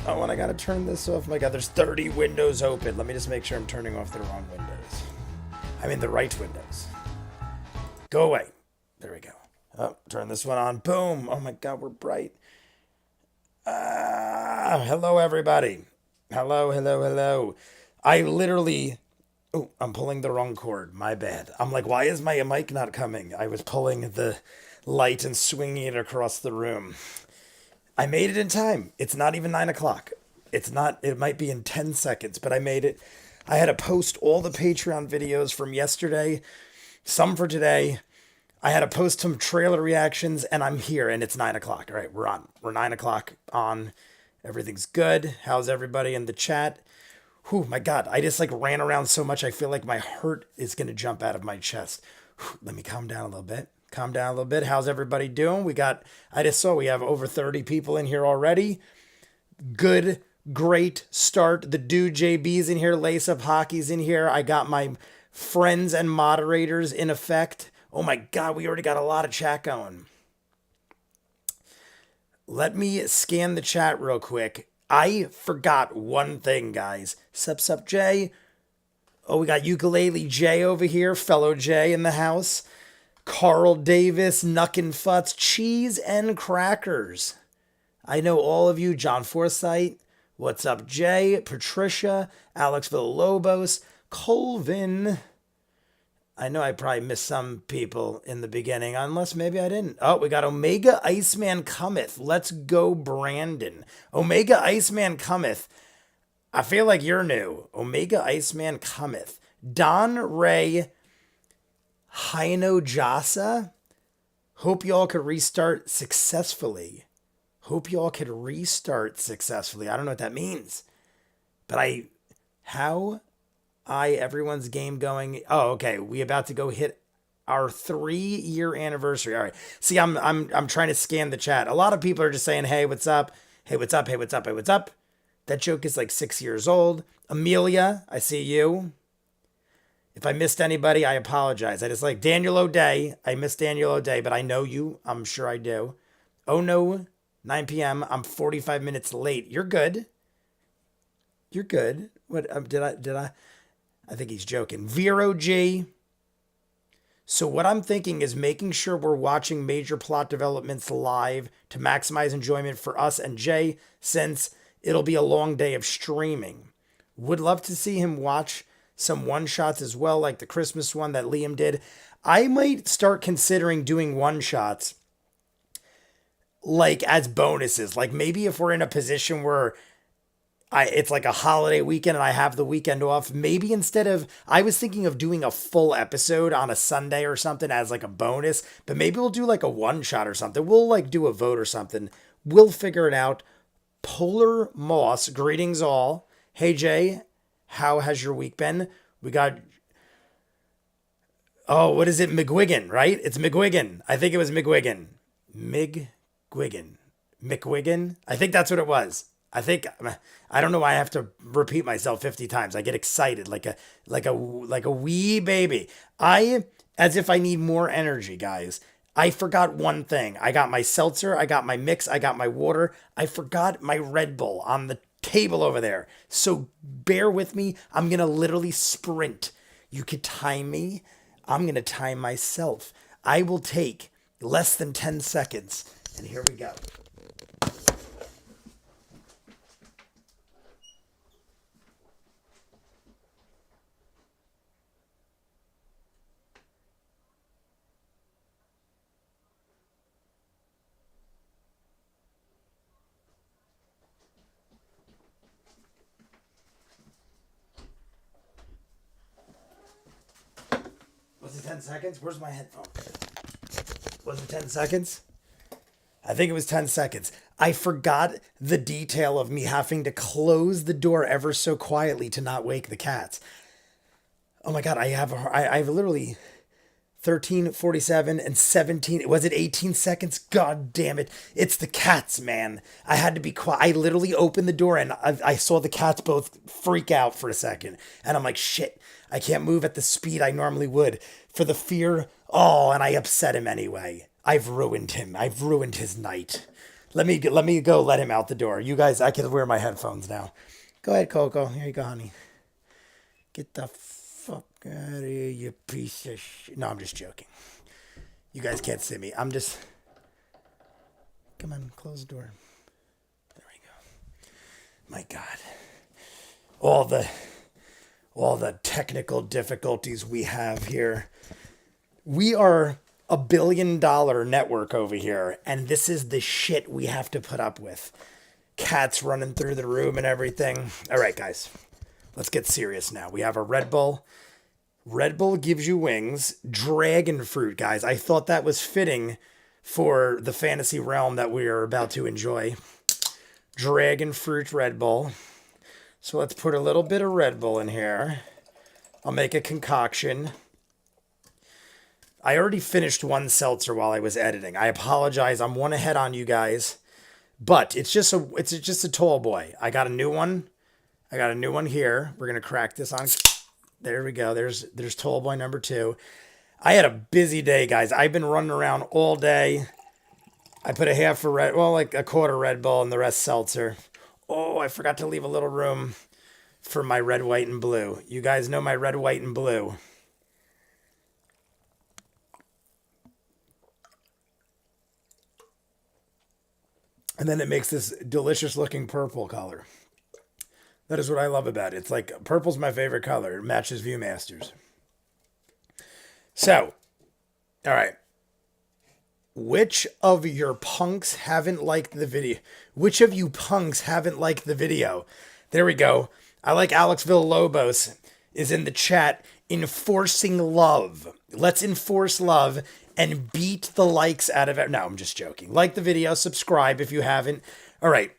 Oh, and I gotta turn this off. My God, there's 30 windows open. Let me just make sure I'm turning off the wrong windows. I mean the right windows. Go away. There we go. Oh, turn this one on. Boom. Oh my God, we're bright. Hello, everybody. Hello, hello, hello. I literally... Oh, I'm pulling the wrong cord. My bad. I'm like, why is my mic not coming? I was pulling the light and swinging it across the room. I made it in time. It's not even 9 o'clock. It's not, it might be in 10 seconds, but I made it. I had to post all the Patreon videos from yesterday, some for today. I had to post some trailer reactions, and I'm here, and it's 9 o'clock. All right, we're on. We're 9 o'clock on. Everything's good. How's everybody in the chat? Whew, my God, I just like ran around so much, I feel like my heart is going to jump out of my chest. Whew, let me calm down a little bit. Calm down a little bit. How's everybody doing? I just saw we have over 30 people in here already. Good, great start. The dude JB's in here. Lace Up Hockey's in here. I got my friends and moderators in effect. Oh my God, we already got a lot of chat going. Let me scan the chat real quick. I forgot one thing, guys. Sup, Jay. Oh, we got Ukulele Jay over here. Fellow Jay in the house. Carl Davis, Nuckin' Futz, Cheese and Crackers. I know all of you. John Forsythe. What's up, Jay? Patricia. Alex Villalobos. Colvin. I know I probably missed some people in the beginning, unless maybe I didn't. Oh, we got Omega Iceman Cometh. Let's go, Brandon. Omega Iceman Cometh. I feel like you're new. Omega Iceman Cometh. Don Ray Hino Jasa. Hope y'all could restart successfully. I don't know what that means. But everyone's game going. Oh, okay. We about to go hit our 3-year anniversary. All right. See, I'm trying to scan the chat. A lot of people are just saying, "Hey, what's up? Hey, what's up? Hey, what's up? Hey, what's up?" That joke is like 6 years old. Amelia, I see you. If I missed anybody, I apologize. I just like Daniel O'Day. I missed Daniel O'Day, but I know you. I'm sure I do. Oh no, 9 p.m. I'm 45 minutes late. You're good. You're good. What did I? I think he's joking. Vero G. So what I'm thinking is making sure we're watching major plot developments live to maximize enjoyment for us and Jay, since it'll be a long day of streaming. Would love to see him watch some one-shots as well, like the Christmas one that Liam did. I might start considering doing one-shots like as bonuses. Like maybe if we're in a position where it's like a holiday weekend and I have the weekend off. Maybe I was thinking of doing a full episode on a Sunday or something as like a bonus, but maybe we'll do like a one shot or something. We'll like do a vote or something. We'll figure it out. Polar Moss, greetings all. Hey Jay, how has your week been? We got, what is it? McGuigan, right? It's McGuigan. I think it was McGuigan. McGuigan. I think that's what it was. I don't know why I have to repeat myself 50 times. I get excited like a wee baby. As if I need more energy, guys. I forgot one thing. I got my seltzer, I got my mix, I got my water. I forgot my Red Bull on the table over there. So bear with me. I'm going to literally sprint. You could time me. I'm going to time myself. I will take less than 10 seconds. And here we go. Was it 10 seconds? Where's my headphone? Was it 10 seconds? I think it was 10 seconds. I forgot the detail of me having to close the door ever so quietly to not wake the cats. Oh my God, I have literally 13, 47, and 17. Was it 18 seconds? God damn it. It's the cats, man. I had to be quiet. I literally opened the door and I saw the cats both freak out for a second. And I'm like, shit, I can't move at the speed I normally would for the fear. Oh, and I upset him anyway. I've ruined him. I've ruined his night. let me go let him out the door. You guys, I can wear my headphones now. Go ahead, Coco. Here you go, honey. Get the fuck out of here, you piece of shit. No, I'm just joking. You guys can't see me. I'm just... Come on, close the door. There we go. My God. All the technical difficulties we have here. We are $1 billion network over here, and this is the shit we have to put up with. Cats running through the room and everything. All right, guys. Let's get serious now. We have a Red Bull. Red Bull gives you wings. Dragon fruit, guys. I thought that was fitting for the fantasy realm that we are about to enjoy. Dragon fruit Red Bull. So let's put a little bit of Red Bull in here. I'll make a concoction. I already finished one seltzer while I was editing. I apologize. I'm one ahead on you guys. But it's just a tall boy. I got a new one. I got a new one here. We're going to crack this on. There we go. There's tall boy number 2. I had a busy day, guys. I've been running around all day. I put like a quarter Red Bull and the rest seltzer. Oh, I forgot to leave a little room for my red, white, and blue. You guys know my red, white, and blue. And then it makes this delicious looking purple color. That is what I love about it. It's like purple's my favorite color. It matches ViewMasters. So, all right. Which of your punks haven't liked the video? Which of you punks haven't liked the video? There we go. I like Alex Villalobos is in the chat enforcing love. Let's enforce love and beat the likes out of it. No, I'm just joking. Like the video, subscribe if you haven't. All right.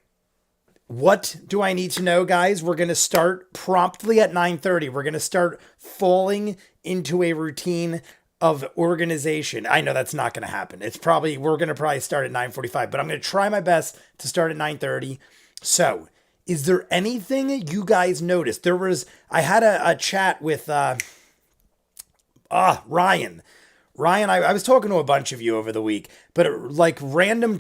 What do I need to know, guys? We're going to start promptly at 9:30. We're going to start falling into a routine of organization. I know that's not going to happen. We're going to probably start at 9:45, but I'm going to try my best to start at 9:30. So, is there anything you guys noticed? I had a chat with Ryan. Ryan, I was talking to a bunch of you over the week, but random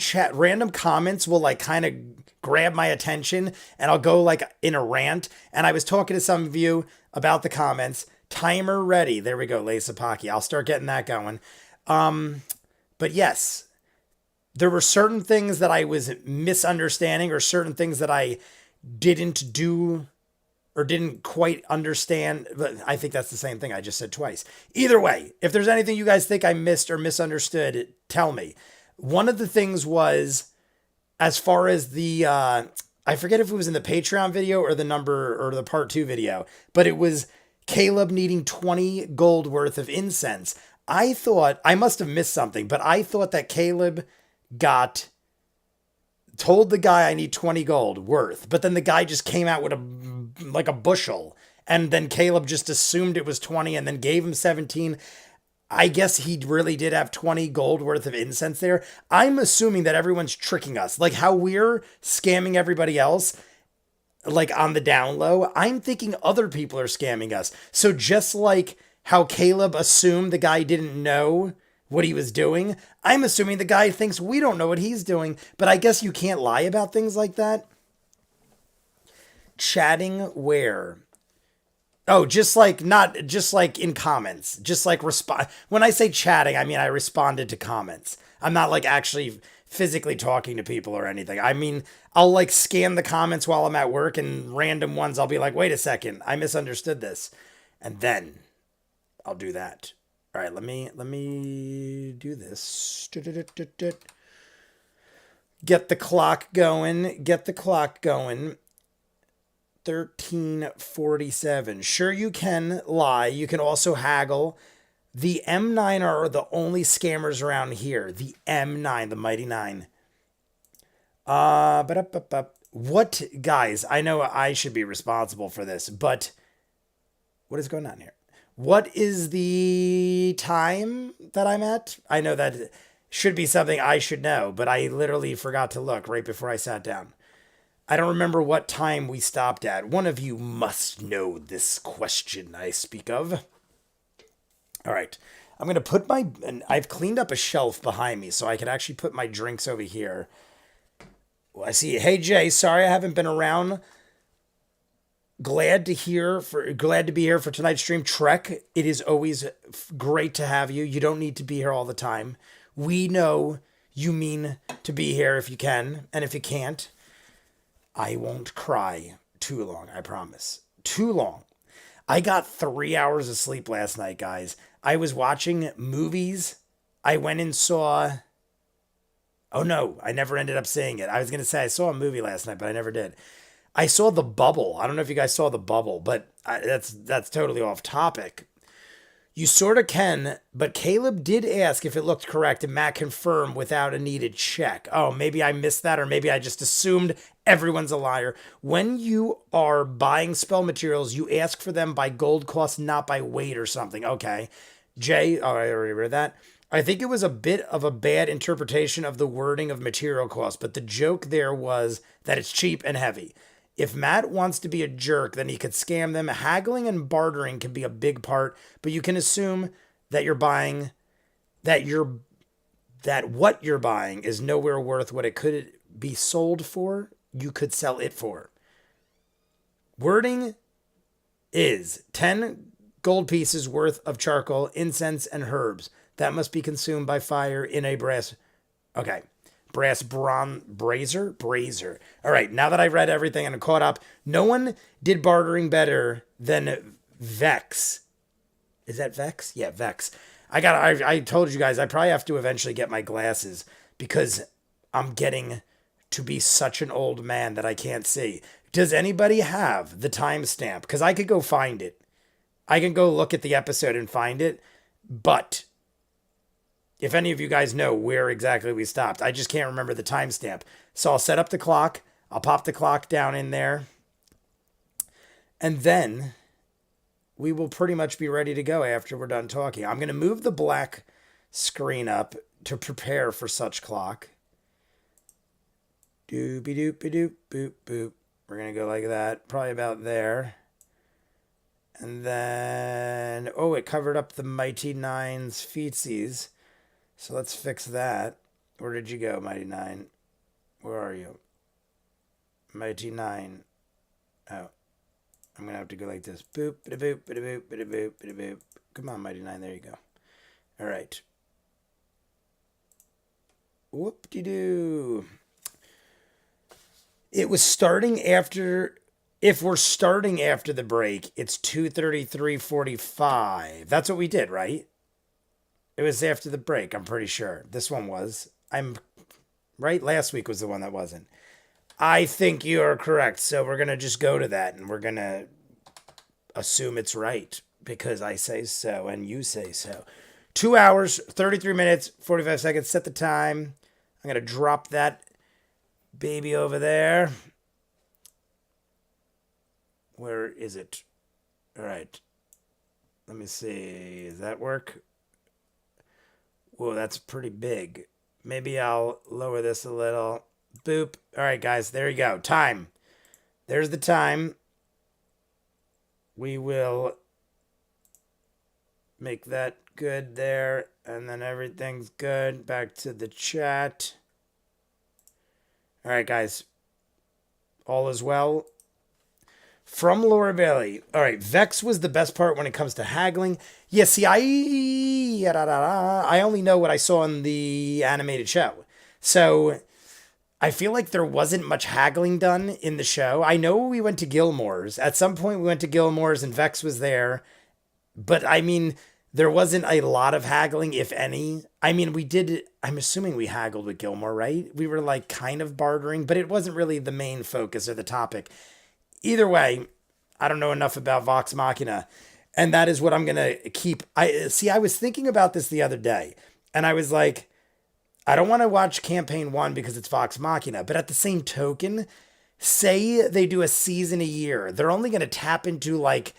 comments will like kind of grab my attention and I'll go like in a rant. And I was talking to some of you about the comments. Timer ready. There we go, Lacepaki. I'll start getting that going. But yes, there were certain things that I was misunderstanding or certain things that I didn't do or didn't quite understand, but I think that's the same thing I just said twice. Either way, if there's anything you guys think I missed or misunderstood, tell me. One of the things was, as far as the, I forget if it was in the Patreon video or the part 2 video, but it was Caleb needing 20 gold worth of incense. I thought, I must have missed something, but I thought that Caleb told the guy I need 20 gold worth, but then the guy just came out with a bushel, and then Caleb just assumed it was 20 and then gave him 17. I guess he really did have 20 gold worth of incense there. I'm assuming that everyone's tricking us, like how we're scamming everybody else, like on the down low. I'm thinking other people are scamming us. So just like how Caleb assumed the guy didn't know what he was doing, I'm assuming the guy thinks we don't know what he's doing, but I guess you can't lie about things like that. Chatting where? Oh, not just like in comments, just like when I say chatting, I mean, I responded to comments. I'm not like actually physically talking to people or anything. I mean, I'll like scan the comments while I'm at work, and random ones I'll be like, wait a second, I misunderstood this. And then I'll do that. All right, let me do this. Get the clock going. 13:47. Sure, you can lie. You can also haggle. The M9 are the only scammers around here. The M9, the Mighty 9. What, guys? I know I should be responsible for this, but what is going on here? What is the time that I'm at? I know that should be something I should know, but I literally forgot to look right before I sat down. I don't remember what time we stopped at. One of you must know this question I speak of. All right. I'm going to put I've cleaned up a shelf behind me so I can actually put my drinks over here. I see. Hey Jay, sorry I haven't been around. Glad to be here for tonight's stream. Trek, it is always great to have you. You don't need to be here all the time. We know you mean to be here if you can, and if you can't, I won't cry too long, I promise. Too long. I got 3 hours of sleep last night, guys. I was watching movies. I went and saw. Oh no, I never ended up seeing it. I was going to say I saw a movie last night, but I never did. I saw The Bubble. I don't know if you guys saw The Bubble, but that's totally off topic. You sort of can, but Caleb did ask if it looked correct, and Matt confirmed without a needed check. Oh, maybe I missed that, or maybe I just assumed everyone's a liar. When you are buying spell materials, you ask for them by gold cost, not by weight or something. Okay. Jay, oh, I already read that. I think it was a bit of a bad interpretation of the wording of material cost, but the joke there was that it's cheap and heavy. If Matt wants to be a jerk, then he could scam them. Haggling and bartering can be a big part, but you can assume that that what you're buying is nowhere worth what it could be sold for. You could sell it for. Wording is 10 gold pieces worth of charcoal, incense, and herbs. That must be consumed by fire in a brass. Okay. Brass brazier. All right, now that I've read everything and I'm caught up, no one did bartering better than Vex. Is that Vex? Yeah, Vex. I told you guys I probably have to eventually get my glasses because I'm getting to be such an old man that I can't see. Does anybody have the timestamp? Because I could go find it. I can go look at the episode and find it, but if any of you guys know where exactly we stopped, I just can't remember the timestamp. So I'll set up the clock. I'll pop the clock down in there. And then we will pretty much be ready to go after we're done talking. I'm going to move the black screen up to prepare for such clock. Doopy doopy doop boop boop. We're going to go like that. Probably about there. And then, oh, it covered up the Mighty Nine's feetsies. So let's fix that. Where did you go, Mighty Nine? Where are you? Mighty Nine. Oh. I'm going to have to go like this. Boop, bida-boop, bida-boop, bida-boop, bida-boop. Come on, Mighty Nine. There you go. All right. Whoop-de-doo. It was starting after... If we're starting after the break, it's 2:33:45. That's what we did, right? It was after the break, I'm pretty sure. This one was. I'm right? Last week was the one that wasn't. I think you are correct. So we're going to just go to that and we're going to assume it's right because I say so and you say so. 2 hours, 33 minutes, 45 seconds. Set the time. I'm going to drop that baby over there. Where is it? All right. Let me see. Does that work? Whoa, that's pretty big. Maybe I'll lower this a little. Boop. All right, guys, there you go. Time. There's the time. We will make that good there. And then everything's good. Back to the chat. All right, guys. All is well. From Laura Bailey. All right, Vex was the best part when it comes to haggling. Yeah, see, I only know what I saw in the animated show. So I feel like there wasn't much haggling done in the show. I know we went to Gilmore's. At some point we went to Gilmore's and Vex was there. But I mean, there wasn't a lot of haggling, if any. I mean, we did, I'm assuming we haggled with Gilmore, right? We were like kind of bartering, but it wasn't really the main focus or the topic. Either way, I don't know enough about Vox Machina, and that is what I'm going to keep. I was thinking about this the other day, and I was like, I don't want to watch Campaign 1 because it's Vox Machina, but at the same token, say they do a season a year, they're only going to tap into like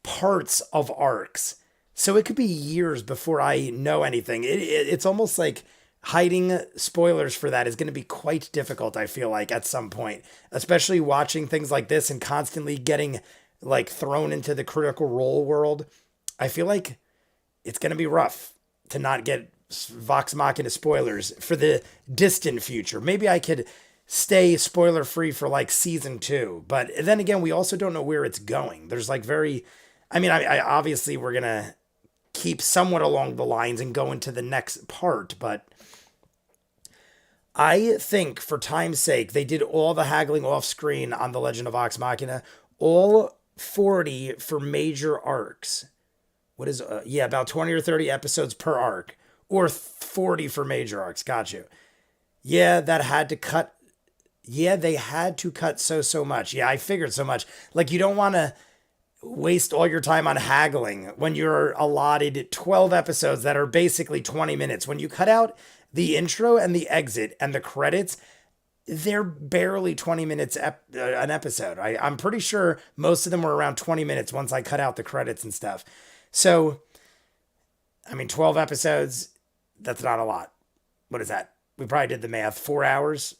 parts of arcs. So it could be years before I know anything. It's almost like hiding spoilers for that is going to be quite difficult, I feel like, at some point, especially watching things like this and constantly getting like thrown into the Critical Role world. I feel like it's going to be rough to not get Vox Machina spoilers for the distant future. Maybe I could stay spoiler free for like season 2. But then again, we also don't know where it's going. There's like I obviously we're gonna keep somewhat along the lines and go into the next part, but I think for time's sake, they did all the haggling off screen on The Legend of Vox Machina, all 40 for major arcs. What is, about 20 or 30 episodes per arc, or 40 for major arcs. Got you. Yeah, that had to cut. Yeah, they had to cut so much. Yeah, I figured so much. Like, you don't want to waste all your time on haggling when you're allotted 12 episodes that are basically 20 minutes. When you cut out the intro and the exit and the credits, they're barely 20 minutes an episode. I'm pretty sure most of them were around 20 minutes once I cut out the credits and stuff. So, 12 episodes, that's not a lot. What is that? We probably did the math. 4 hours.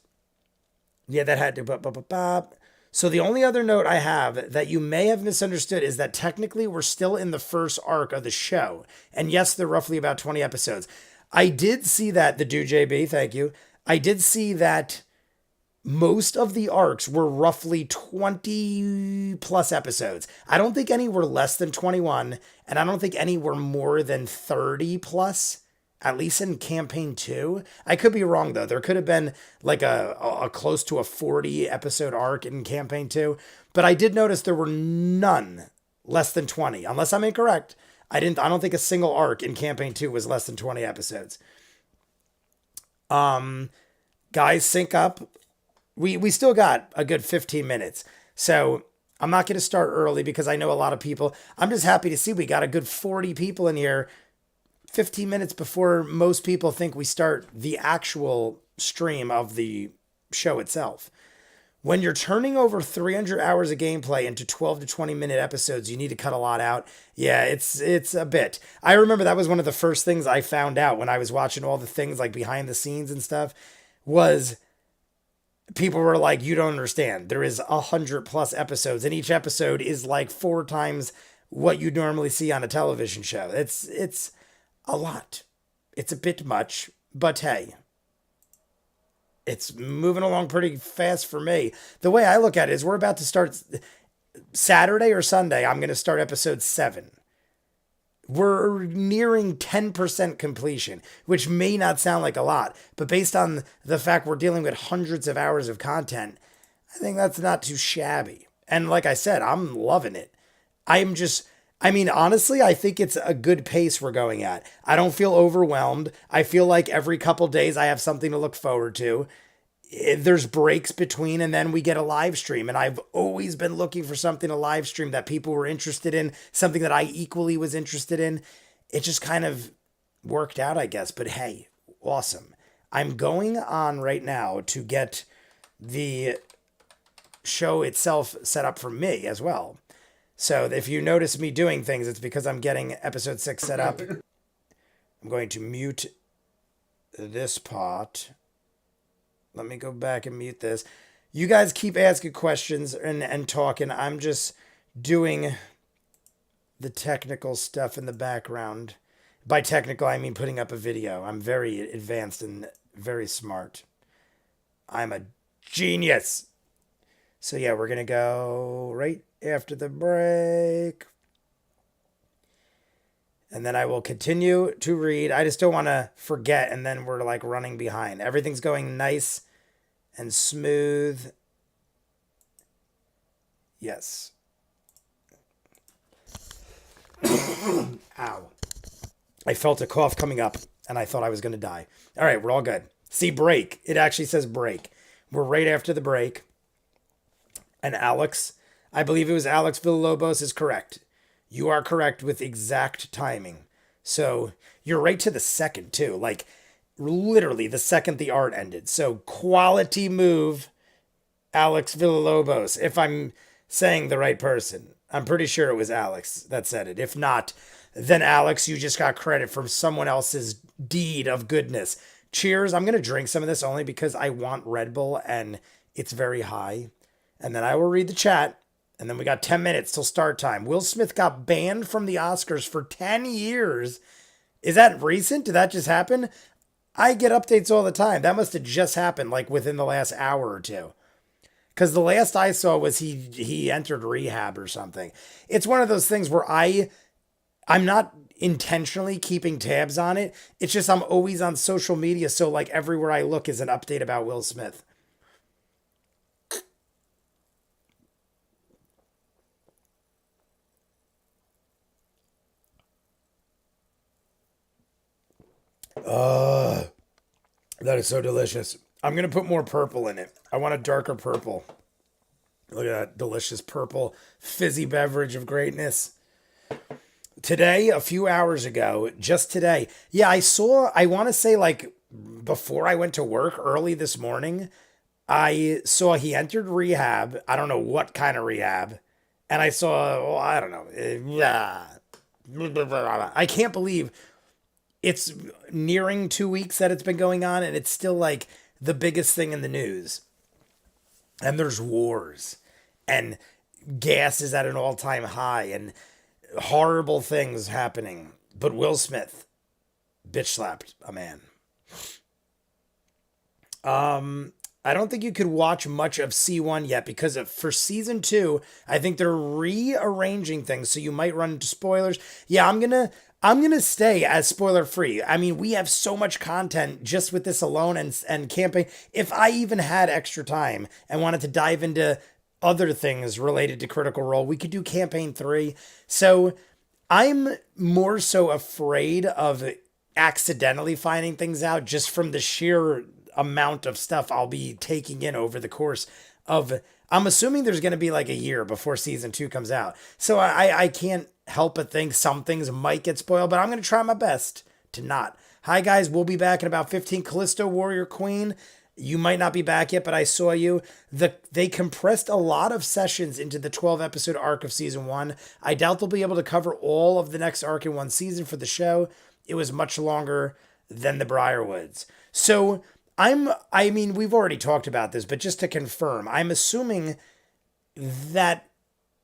Yeah, that had to. So the only other note I have that you may have misunderstood is that technically we're still in the first arc of the show. And yes, they're roughly about 20 episodes. I did see that, the Do JB, thank you. I did see that most of the arcs were roughly 20 plus episodes. I don't think any were less than 21, and I don't think any were more than 30 plus, at least in campaign 2. I could be wrong though. There could have been like a close to a 40 episode arc in campaign 2, but I did notice there were none less than 20, unless I'm incorrect. I don't think a single arc in campaign 2 was less than 20 episodes. Guys, sync up. We still got a good 15 minutes. So I'm not going to start early because I know a lot of people. I'm just happy to see we got a good 40 people in here 15 minutes before most people think we start the actual stream of the show itself. When you're turning over 300 hours of gameplay into 12 to 20 minute episodes, you need to cut a lot out. Yeah, it's a bit. I remember that was one of the first things I found out when I was watching all the things like behind the scenes and stuff, was people were like, you don't understand. There is 100 plus episodes, and each episode is like 4 times what you normally see on a television show. It's a lot. It's a bit much, but hey, it's moving along pretty fast for me. The way I look at it is we're about to start Saturday or Sunday. I'm going to start episode 7. We're nearing 10% completion, which may not sound like a lot, but based on the fact we're dealing with hundreds of hours of content, I think that's not too shabby. And like I said, I'm loving it. Honestly, I think it's a good pace we're going at. I don't feel overwhelmed. I feel like every couple days I have something to look forward to. There's breaks between, and then we get a live stream. And I've always been looking for something to live stream that people were interested in, something that I equally was interested in. It just kind of worked out, I guess. But hey, awesome. I'm going on right now to get the show itself set up for me as well. So if you notice me doing things, it's because I'm getting episode 6 set up. I'm going to mute this part. Let me go back and mute this. You guys keep asking questions and talking. I'm just doing the technical stuff in the background. By technical, I mean putting up a video. I'm very advanced and very smart. I'm a genius. So yeah, we're going to go right after the break. And then I will continue to read. I just don't want to forget, and then we're like running behind. Everything's going nice and smooth. Yes. Ow. I felt a cough coming up, and I thought I was going to die. All right, we're all good. See, break. It actually says break. We're right after the break. And Alex, I believe it was Alex Villalobos, is correct. You are correct with exact timing. So you're right to the second, too. Like, literally the second the art ended. So quality move, Alex Villalobos, if I'm saying the right person. I'm pretty sure it was Alex that said it. If not, then Alex, you just got credit from someone else's deed of goodness. Cheers. I'm going to drink some of this only because I want Red Bull and it's very high. And then I will read the chat. And then we got 10 minutes till start time. Will Smith got banned from the Oscars for 10 years. Is that recent? Did that just happen? I get updates all the time. That must have just happened like within the last hour or two. Because the last I saw was he entered rehab or something. It's one of those things where I'm not intentionally keeping tabs on it. It's just I'm always on social media, so like everywhere I look is an update about Will Smith. That is so delicious. I'm gonna put more purple in it. I want a darker purple. Look at that delicious purple fizzy beverage of greatness. Today, a few hours ago, just today, yeah, I want to say like before I went to work early this morning, I saw he entered rehab. I don't know what kind of rehab. And I saw, well, I don't know. Yeah. I can't believe it's nearing 2 weeks that it's been going on, and it's still like the biggest thing in the news. And there's wars, and gas is at an all time high, and horrible things happening. But Will Smith bitch slapped a man. I don't think you could watch much of C1 yet because for season 2, I think they're rearranging things, so you might run into spoilers. Yeah, I'm gonna stay as spoiler free. I mean, we have so much content just with this alone and camping. If I even had extra time and wanted to dive into other things related to Critical Role, we could do campaign 3. So I'm more so afraid of accidentally finding things out just from the sheer amount of stuff I'll be taking in over the course of. I'm assuming there's going to be like a year before season 2 comes out. So I can't help but think some things might get spoiled, but I'm going to try my best to not. Hi, guys. We'll be back in about 15. Callisto Warrior Queen. You might not be back yet, but I saw you. They compressed a lot of sessions into the 12 episode arc of season 1. I doubt they'll be able to cover all of the next arc in one season for the show. It was much longer than the Briarwoods. So I mean, we've already talked about this, but just to confirm, I'm assuming that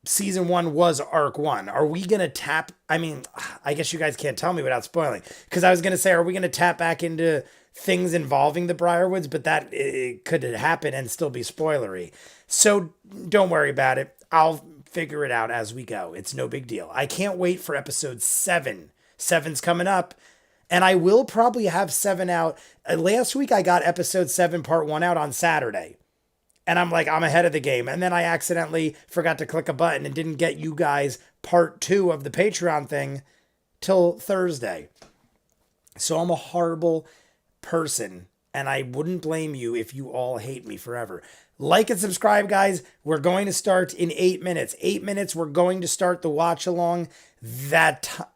season 1 was arc 1. Are we going to tap? I mean, I guess you guys can't tell me without spoiling. Because I was going to say, are we going to tap back into things involving the Briarwoods? But that it could happen and still be spoilery. So don't worry about it. I'll figure it out as we go. It's no big deal. I can't wait for episode 7. 7's coming up. And I will probably have 7 out. Last week I got episode 7 part 1 out on Saturday. And I'm like, I'm ahead of the game. And then I accidentally forgot to click a button and didn't get you guys part 2 of the Patreon thing till Thursday. So I'm a horrible person. And I wouldn't blame you if you all hate me forever. Like and subscribe, guys. We're going to start in 8 minutes. 8 minutes, we're going to start the watch along.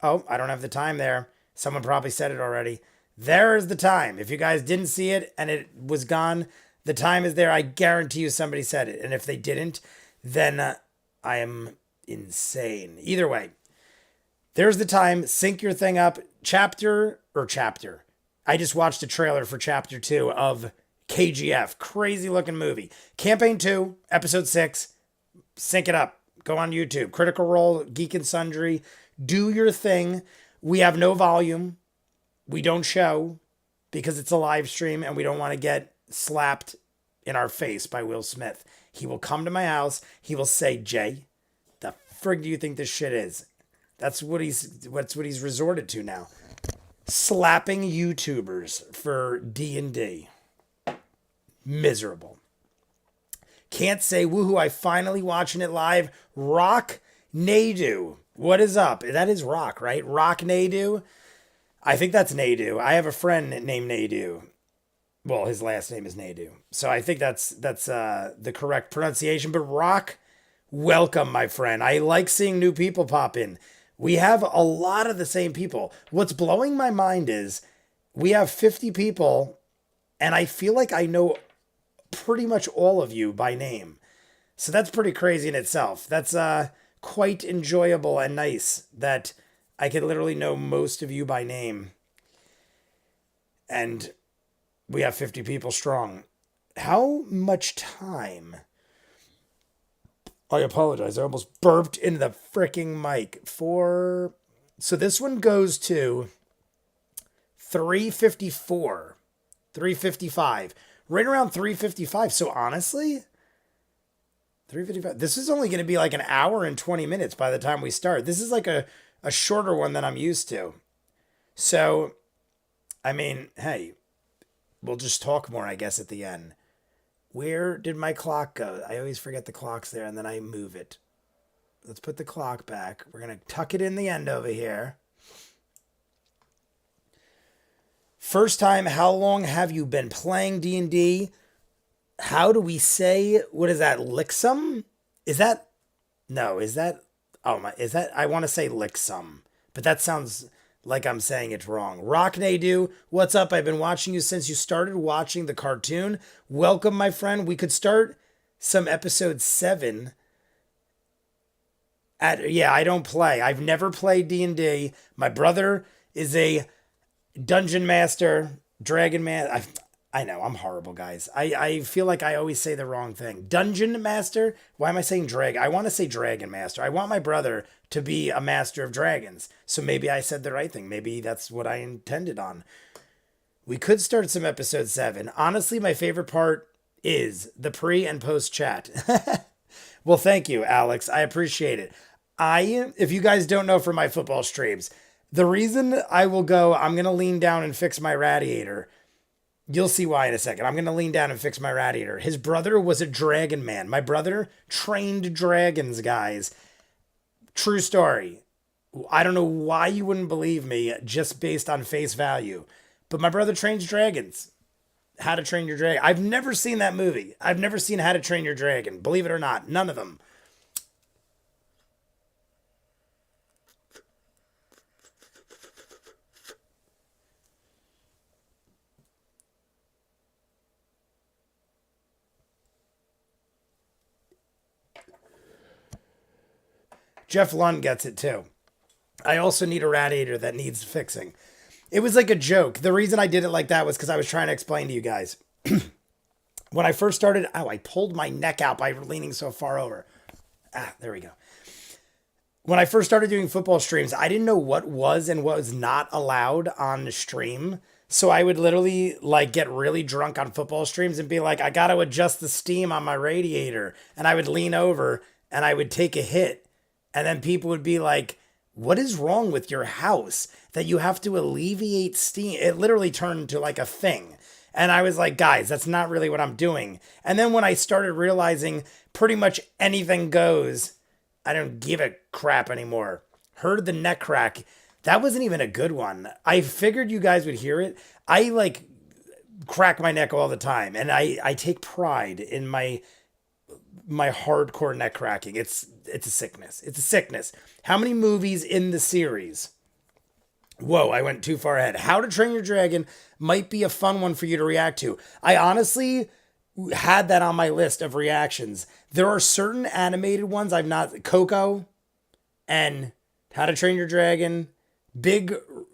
Oh, I don't have the time there. Someone probably said it already. There is the time. If you guys didn't see it and it was gone, the time is there. I guarantee you somebody said it. And if they didn't, then I am insane. Either way, there's the time. Sync your thing up. Chapter. I just watched a trailer for chapter 2 of KGF. Crazy looking movie. Campaign 2, episode 6. Sync it up. Go on YouTube. Critical Role, Geek and Sundry. Do your thing. We have no volume. We don't show because it's a live stream and we don't want to get slapped in our face by Will Smith. He will come to my house. He will say, Jay, the frig do you think this shit is? That's what he's resorted to now. Slapping YouTubers for D&D. Miserable. Can't say woohoo, I finally watching it live. Rock Nadu. What is up? That is Rock, right? Rock Nadu. I think that's Nadu. I have a friend named Nadu. Well, his last name is Nadu. So I think that's the correct pronunciation. But Rock, welcome, my friend. I like seeing new people pop in. We have a lot of the same people. What's blowing my mind is we have 50 people, and I feel like I know pretty much all of you by name. So that's pretty crazy in itself. That's quite enjoyable and nice that I could literally know most of you by name. And we have 50 people strong. How much time? I apologize. I almost burped into the freaking mic. So this one goes to 3:54. 3:55. Right around 3:55. So honestly, 3:55. This is only going to be like an hour and 20 minutes by the time we start. This is like a shorter one than I'm used to. So, I mean, hey, we'll just talk more, I guess, at the end. Where did my clock go? I always forget the clock's there and then I move it. Let's put the clock back. We're going to tuck it in the end over here. First time, how long have you been playing D&D? How do we say, what is that, Lixum? Is that, no, is that, oh my, is that, I want to say Lixum, but that sounds like I'm saying it wrong. Rocknadu, what's up? I've been watching you since you started watching the cartoon. Welcome, my friend. We could start some episode 7 yeah, I don't play. I've never played D&D. My brother is a dungeon master, dragon man. I know, I'm horrible, guys. I feel like I always say the wrong thing. Dungeon master? Why am I saying drag? I want to say dragon master. I want my brother to be a master of dragons. So maybe I said the right thing. Maybe that's what I intended on. We could start some episode 7. Honestly, my favorite part is the pre and post chat. Well, thank you, Alex. I appreciate it. If you guys don't know from my football streams, the reason I will go, I'm going to lean down and fix my radiator. You'll see why in a second. I'm going to lean down and fix my radiator. His brother was a dragon man. My brother trained dragons, guys. True story. I don't know why you wouldn't believe me just based on face value. But my brother trains dragons. How to Train Your Dragon. I've never seen that movie. I've never seen How to Train Your Dragon. Believe it or not. None of them. Jeff Lund gets it too. I also need a radiator that needs fixing. It was like a joke. The reason I did it like that was because I was trying to explain to you guys. When I first started, I pulled my neck out by leaning so far over. There we go. When I first started doing football streams, I didn't know what was and what was not allowed on the stream. So I would literally like get really drunk on football streams and be like, I got to adjust the steam on my radiator. And I would lean over and I would take a hit. And then people would be like, what is wrong with your house that you have to alleviate steam? It literally turned into like a thing. And I was like, guys, that's not really what I'm doing. And then when I started realizing pretty much anything goes, I don't give a crap anymore. Heard the neck crack. That wasn't even a good one. I figured you guys would hear it. I like crack my neck all the time. And I take pride in my hardcore neck cracking. It's a sickness. It's a sickness. How many movies in the series? Whoa, I went too far ahead. How to Train Your Dragon might be a fun one for you to react to. I honestly had that on my list of reactions. There are certain animated ones I've not... Coco and How to Train Your Dragon.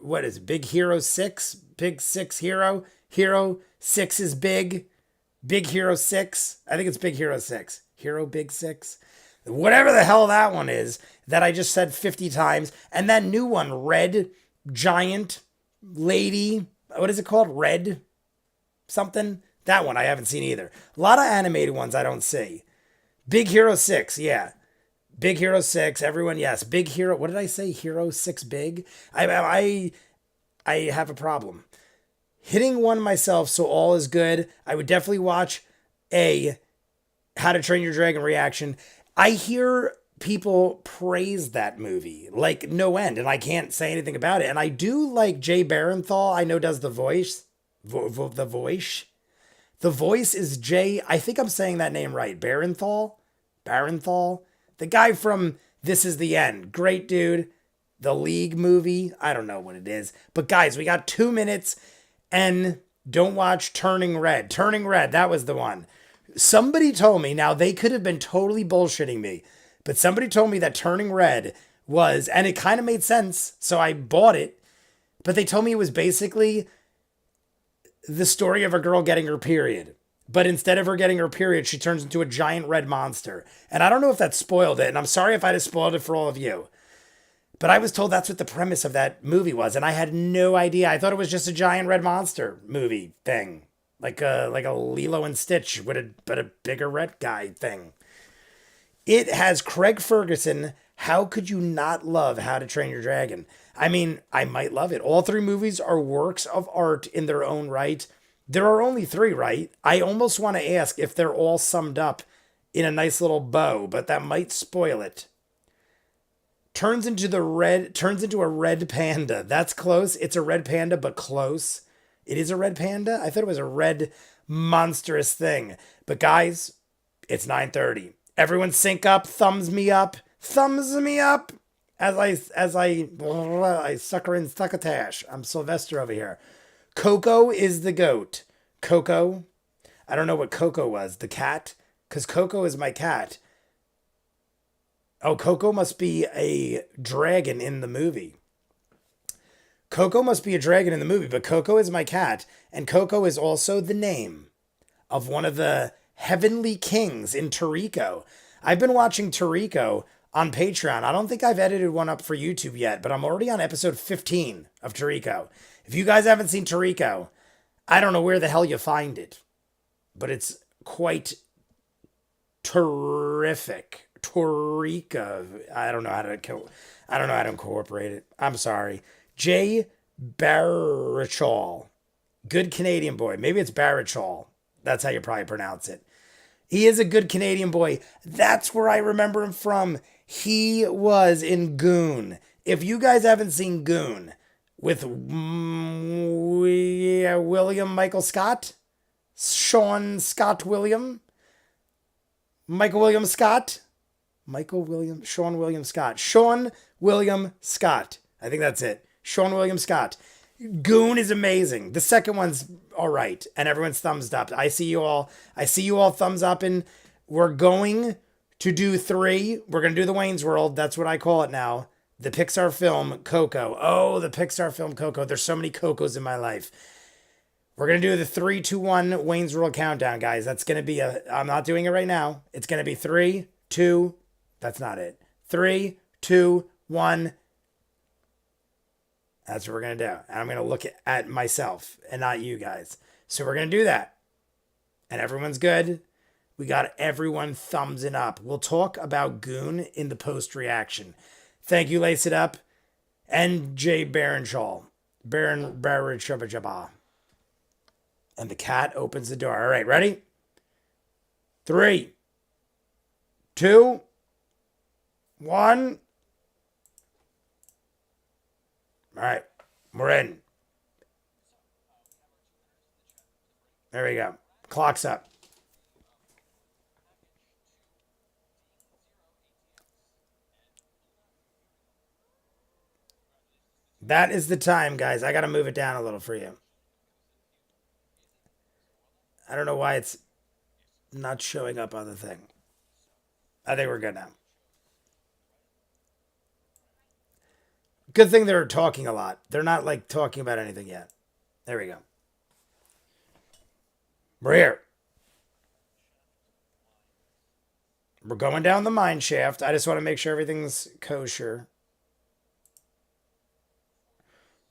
What is it? Big Hero 6? Big 6 Hero? Hero 6 is big. Big Hero 6. I think it's Big Hero 6. Hero Big 6. Whatever the hell that one is that I just said 50 times. And that new one, Red Giant Lady. What is it called? Red something? That one I haven't seen either. A lot of animated ones I don't see. Big Hero 6. Yeah. Big Hero 6. Everyone, yes. Big Hero. What did I say? Hero 6 Big? I have a problem. Hitting one myself, so all is good. I would definitely watch a How to Train Your Dragon reaction. I hear people praise that movie like no end, and I can't say anything about it. And I do like Jay Barenthal. I know does the voice. The voice. The voice is Jay. I think I'm saying that name right. Barenthal. The guy from This Is the End. Great dude. The League movie. I don't know what it is. But guys, we got 2 minutes. And don't watch Turning Red. Turning Red, that was the one. Somebody told me, now they could have been totally bullshitting me, but somebody told me that Turning Red was, and it kind of made sense, so I bought it, but they told me it was basically the story of a girl getting her period. But instead of her getting her period, she turns into a giant red monster. And I don't know if that spoiled it, and I'm sorry if I just spoiled it for all of you. But I was told that's what the premise of that movie was, and I had no idea. I thought it was just a giant red monster movie thing, like a Lilo and Stitch with a bigger red guy thing. It has Craig Ferguson. How could you not love How to Train Your Dragon? I mean, I might love it. All three movies are works of art in their own right. There are only three, right? I almost want to ask if they're all summed up in a nice little bow, but that might spoil it. Turns into a red panda. That's close. It's a red panda, but close. It is a red panda. I thought it was a red monstrous thing. But guys, it's 9:30. Everyone sync up, thumbs me up, as I sucker in succotash. I'm Sylvester over here. Coco is the goat. Coco. I don't know what Coco was. The cat? Because Coco is my cat. Oh, Coco must be a dragon in the movie. Coco must be a dragon in the movie, but Coco is my cat. And Coco is also the name of one of the heavenly kings in Toriko. I've been watching Toriko on Patreon. I don't think I've edited one up for YouTube yet, but I'm already on episode 15 of Toriko. If you guys haven't seen Toriko, I don't know where the hell you find it, but it's quite terrific. Toriko. I don't know how to incorporate it. I'm sorry. Jay Baruchel. Good Canadian boy. Maybe it's Baruchel. That's how you probably pronounce it. He is a good Canadian boy. That's where I remember him from. He was in Goon. If you guys haven't seen Goon with William Michael Scott, Sean Scott William, Michael William Scott, Sean William Scott. Sean William Scott. I think that's it. Sean William Scott. Goon is amazing. The second one's all right, and everyone's thumbs up. I see you all thumbs up, and we're going to do 3. We're going to do the Wayne's World. That's what I call it now. The Pixar film Coco. Oh, the Pixar film Coco. There's so many Cocos in my life. We're going to do the 3, 2, 1 Wayne's World countdown, guys. That's going to be I'm not doing it right now. It's going to be 3, 2, that's not it. 3, 2, 1. That's what we're going to do. And I'm going to look at myself and not you guys. So we're going to do that. And everyone's good. We got everyone thumbsing up. We'll talk about Goon in the post reaction. Thank you, Lace It Up. And Jay Baruchel. Baruchel. And the cat opens the door. All right, ready? 3, 2, 1. All right, we're in. There we go. Clock's up. That is the time, guys. I got to move it down a little for you. I don't know why it's not showing up on the thing. I think we're good now. Good thing they're talking a lot. They're not like talking about anything yet. There we go. We're here. We're going down the mine shaft. I just want to make sure everything's kosher.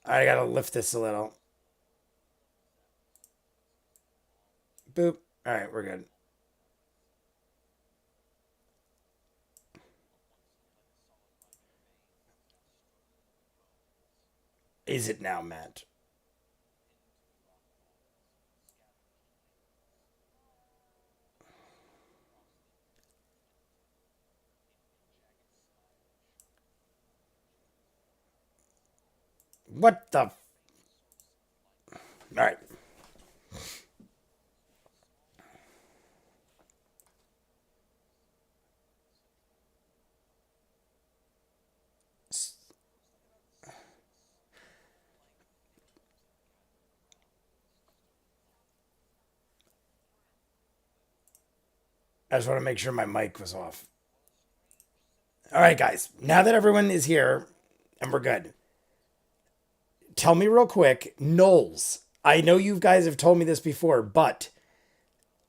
I gotta lift this a little. Boop. All right, we're good. Is it now, Matt? What the? All right. I just want to make sure my mic was off. All right, guys. Now that everyone is here and we're good, tell me real quick, Gnolls. I know you guys have told me this before, but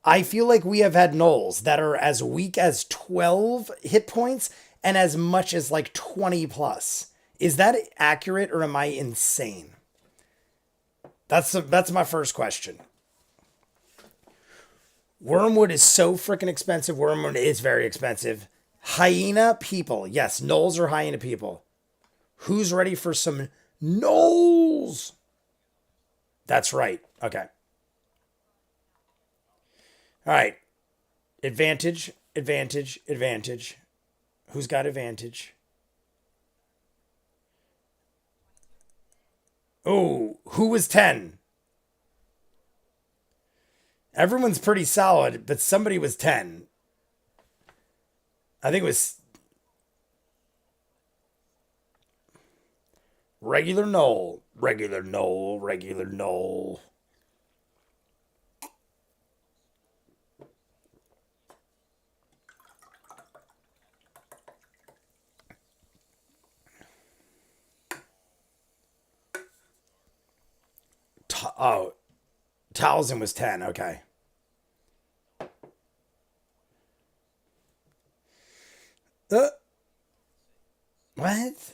I feel like we have had Gnolls that are as weak as 12 hit points and as much as like 20 plus. Is that accurate or am I insane? That's my first question. Wormwood is so freaking expensive. Wormwood is very expensive. Hyena people. Yes, gnolls are hyena people. Who's ready for some gnolls? That's right. Okay. All right. Advantage, advantage, advantage. Who's got advantage? Oh, who was 10? Everyone's pretty solid, but somebody was 10. I think it was regular Knoll. Regular Knoll. Regular Knoll. Oh, Towson was 10. Okay. Uh, what?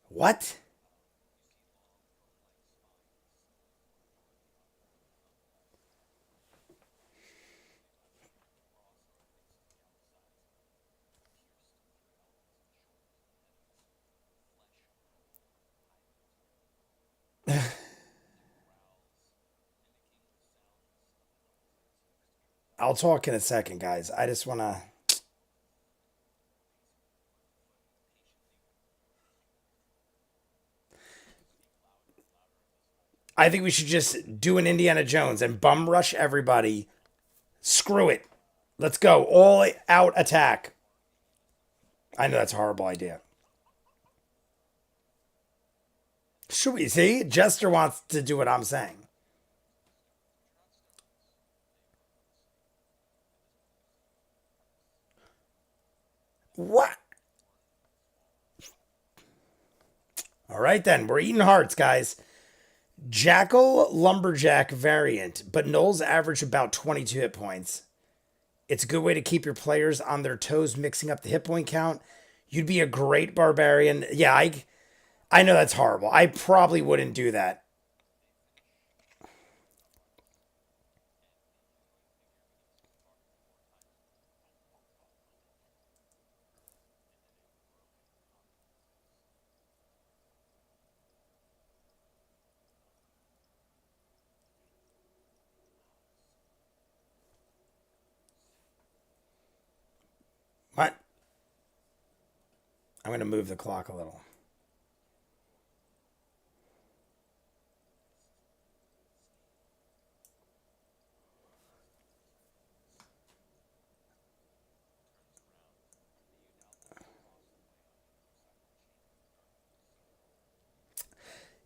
What? I'll talk in a second, guys. I just want to. I think we should just do an Indiana Jones and bum rush everybody. Screw it. Let's go. All out attack. I know that's a horrible idea. Should we see? Jester wants to do what I'm saying. What? All right, then. We're eating hearts, guys. Jackal Lumberjack variant, but Knolls average about 22 hit points. It's a good way to keep your players on their toes, mixing up the hit point count. You'd be a great barbarian. Yeah, I know that's horrible. I probably wouldn't do that. What? I'm going to move the clock a little.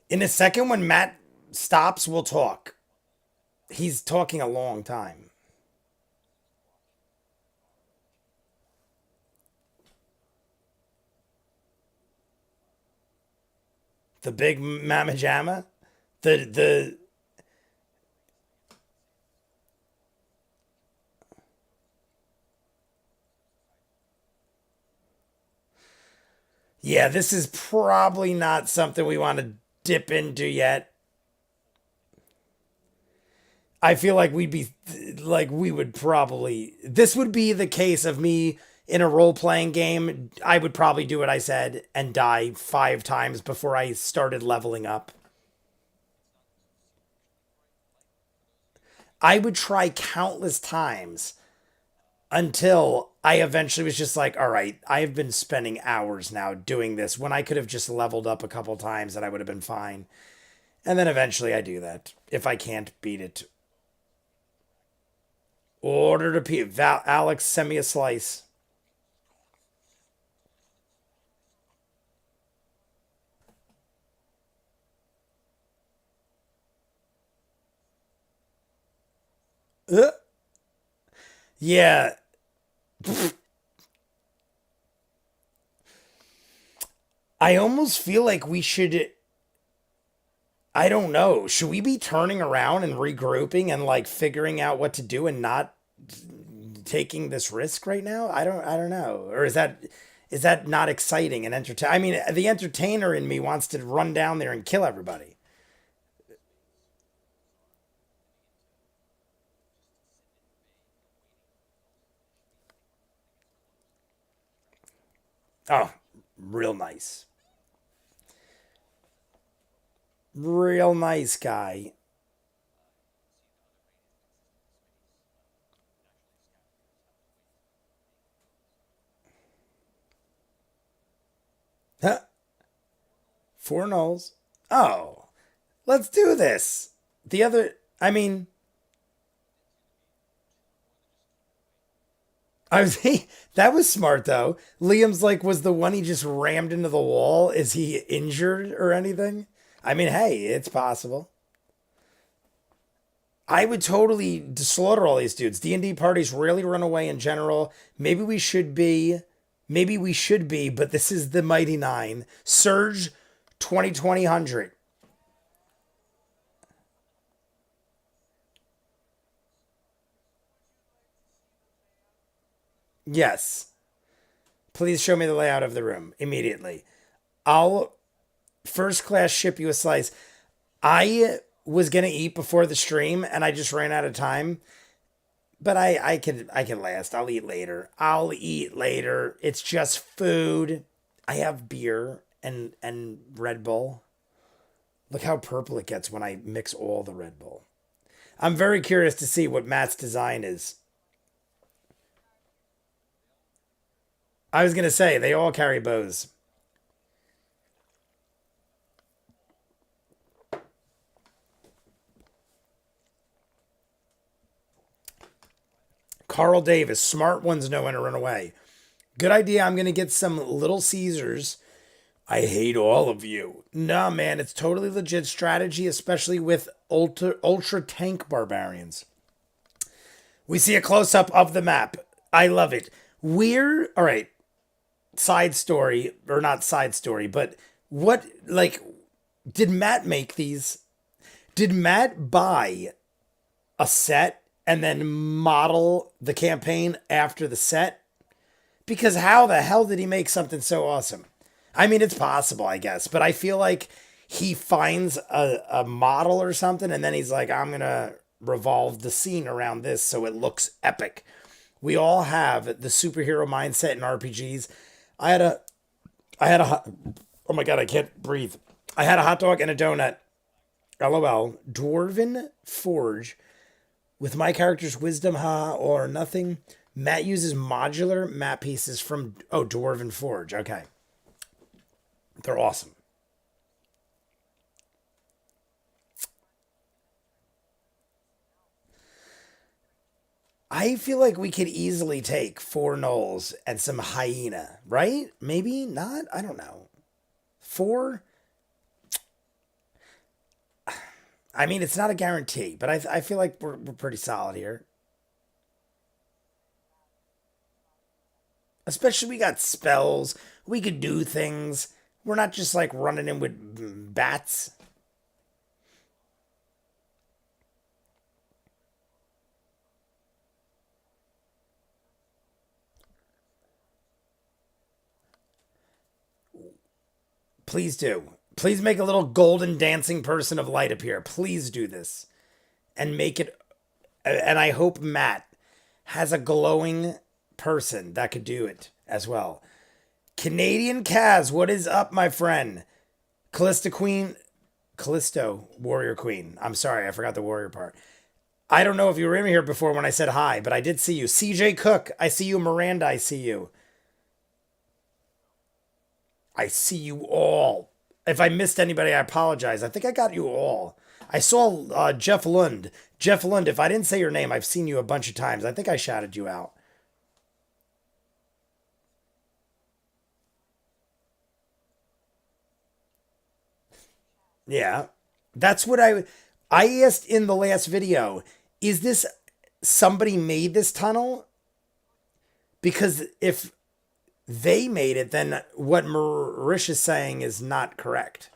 In a second, when Matt stops, we'll talk. He's talking a long time. The big mamma the yeah, this is probably not something we want to dip into yet. I feel like we would probably, this would be the case of me in a role playing game. I would probably do what I said and die 5 times before I started leveling up. I would try countless times until I eventually was just like, all right, I've been spending hours now doing this when I could have just leveled up a couple times and I would have been fine. And then eventually I do that if I can't beat it. Order to Alex, send me a slice. Uh, Yeah. I almost feel like we should. I don't know. Should we be turning around and regrouping and like figuring out what to do and not taking this risk right now? I don't know. Or is that not exciting and entertain? I mean, the entertainer in me wants to run down there and kill everybody. Oh, real nice. Real nice guy. Huh? Four Knolls. Oh, let's do this. The other, I mean, I was that was smart though. Liam's like was the one he just rammed into the wall. Is he injured or anything? I mean, hey, it's possible. I would totally slaughter all these dudes. D&D parties rarely run away in general. Maybe we should be. Maybe we should be, but this is the Mighty Nine. Surge 2020. Yes. Please show me the layout of the room immediately. I'll first class ship you a slice. I was gonna eat before the stream and I just ran out of time. But I can last. I'll eat later. I'll eat later. It's just food. I have beer and Red Bull. Look how purple it gets when I mix all the Red Bull. I'm very curious to see what Matt's design is. I was gonna say they all carry bows. Carl Davis, smart ones know when to run away. Good idea. I'm gonna get some Little Caesars. I hate all of you. Nah, man, it's totally legit strategy, especially with ultra tank barbarians. We see a close up of the map. I love it. We're all right. Side story, or not side story, but what like did Matt make these? Did Matt buy a set and then model the campaign after the set? Because how the hell did he make something so awesome? I mean, it's possible, I guess, but I feel like he finds a model or something and then he's like, I'm going to revolve the scene around this so it looks epic. We all have the superhero mindset in RPGs. I had a, I had a, oh my God, I can't breathe. I had a hot dog and a donut. LOL. Dwarven Forge with my character's wisdom, ha, or nothing. Matt uses modular map pieces from Dwarven Forge. Okay, they're awesome. I feel like we could easily take four Gnolls and some hyena, right? Maybe not. I don't know. Four. I mean, it's not a guarantee, but I feel like we're pretty solid here. Especially we got spells. We could do things. We're not just like running in with bats. Please do. Please make a little golden dancing person of light appear. Please do this and make it. And I hope Matt has a glowing person that could do it as well. Canadian Kaz, what is up, my friend? Callista Queen, Callisto Warrior Queen. I'm sorry, I forgot the warrior part. I don't know if you were in here before when I said hi, but I did see you. CJ Cook, I see you. Miranda, I see you. I see you all. If I missed anybody, I apologize. I think I got you all. I saw Jeff Lund. Jeff Lund, if I didn't say your name, I've seen you a bunch of times. I think I shouted you out. Yeah. That's what I asked in the last video. Is this somebody made this tunnel, because if they made it, then what Marish is saying is not correct.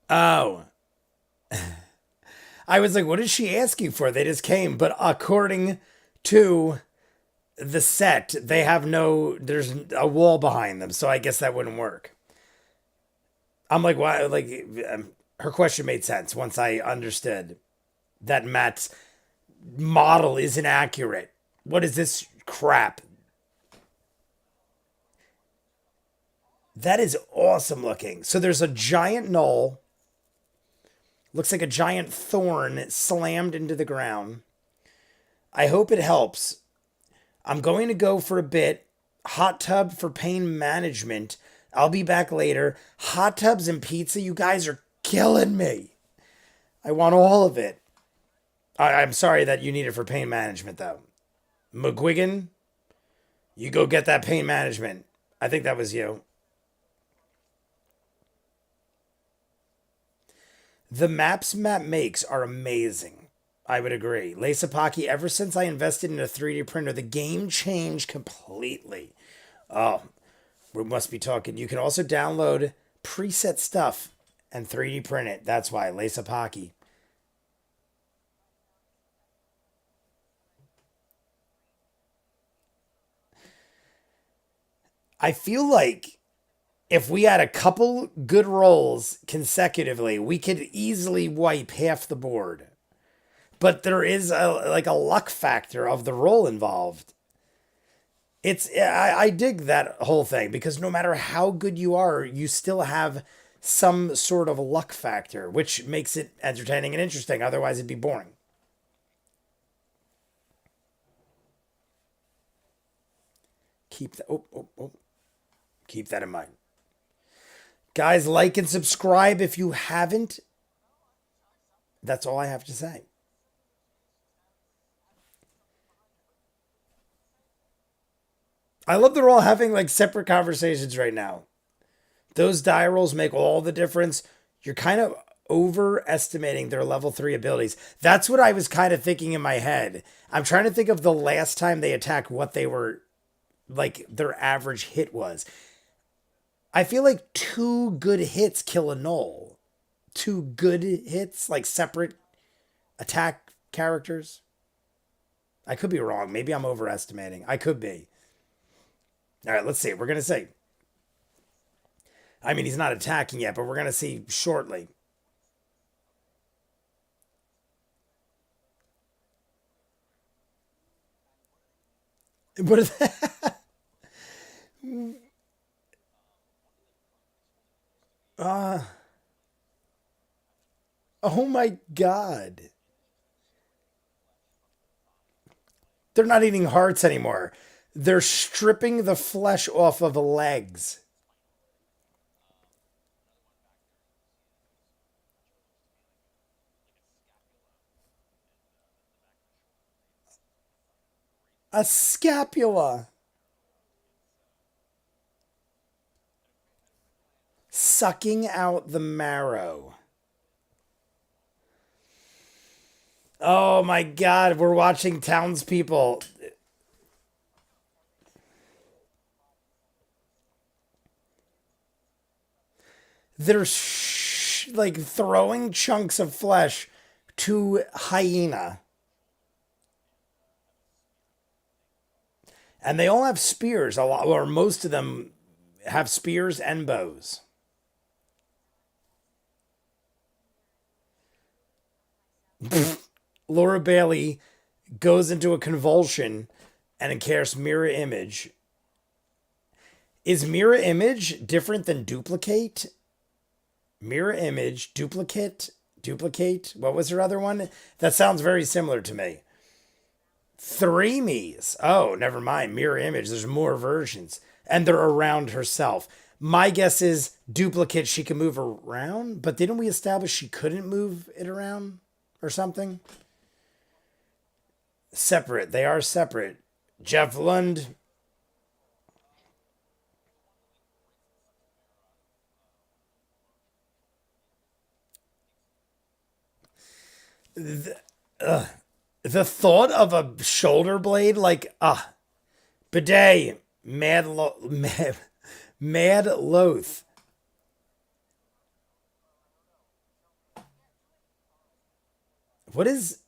Oh, I was like, what is she asking for? They just came. But according to the set, they have no, there's a wall behind them. So I guess that wouldn't work. I'm like, why? Like, her question made sense once I understood that Matt's model is inaccurate. What is this crap? That is awesome looking. So there's a giant knoll. Looks like a giant thorn slammed into the ground. I hope it helps. I'm going to go for a bit. Hot tub for pain management. I'll be back later. Hot tubs and pizza, you guys are killing me. I want all of it. I'm sorry that you need it for pain management, though. McGuigan, you go get that pain management. I think that was you. The maps Map makes are amazing. I would agree. Lasapaki, ever since I invested in a 3D printer, the game changed completely. Oh, we must be talking. You can also download preset stuff and 3D print it. That's why. Lasapaki. I feel like if we had a couple good rolls consecutively, we could easily wipe half the board. But there is a luck factor of the roll involved. I dig that whole thing because no matter how good you are, you still have some sort of luck factor, which makes it entertaining and interesting. Otherwise, it'd be boring. Keep that in mind, guys. Like and subscribe if you haven't. That's all I have to say. I love they're all having like separate conversations right now. Those die rolls make all the difference. You're kind of overestimating their level 3 abilities. That's what I was kind of thinking in my head. I'm trying to think of the last time they attacked, what they were like their average hit was. I feel like two good hits kill a null. Two good hits, like separate attack characters. I could be wrong. Maybe I'm overestimating. I could be. All right, let's see. We're going to see. I mean, he's not attacking yet, but we're going to see shortly. What is that? Uh, oh my God. They're not eating hearts anymore. They're stripping the flesh off of the legs. A scapula. Sucking out the marrow. Oh my God, we're watching townspeople. They're like throwing chunks of flesh to hyena. And they all have spears, a lot, or most of them have spears and bows. Laura Bailey goes into a convulsion and casts mirror image. Is mirror image different than duplicate? Mirror image, duplicate. What was her other one? That sounds very similar to me. Three me's. Oh, never mind. Mirror image. There's more versions. And they're around herself. My guess is duplicate, she can move around, but didn't we establish she couldn't move it around? or something. Separate. They are separate. Jeff Lund. The thought of a shoulder blade, like, bidet. Mad loath. What is.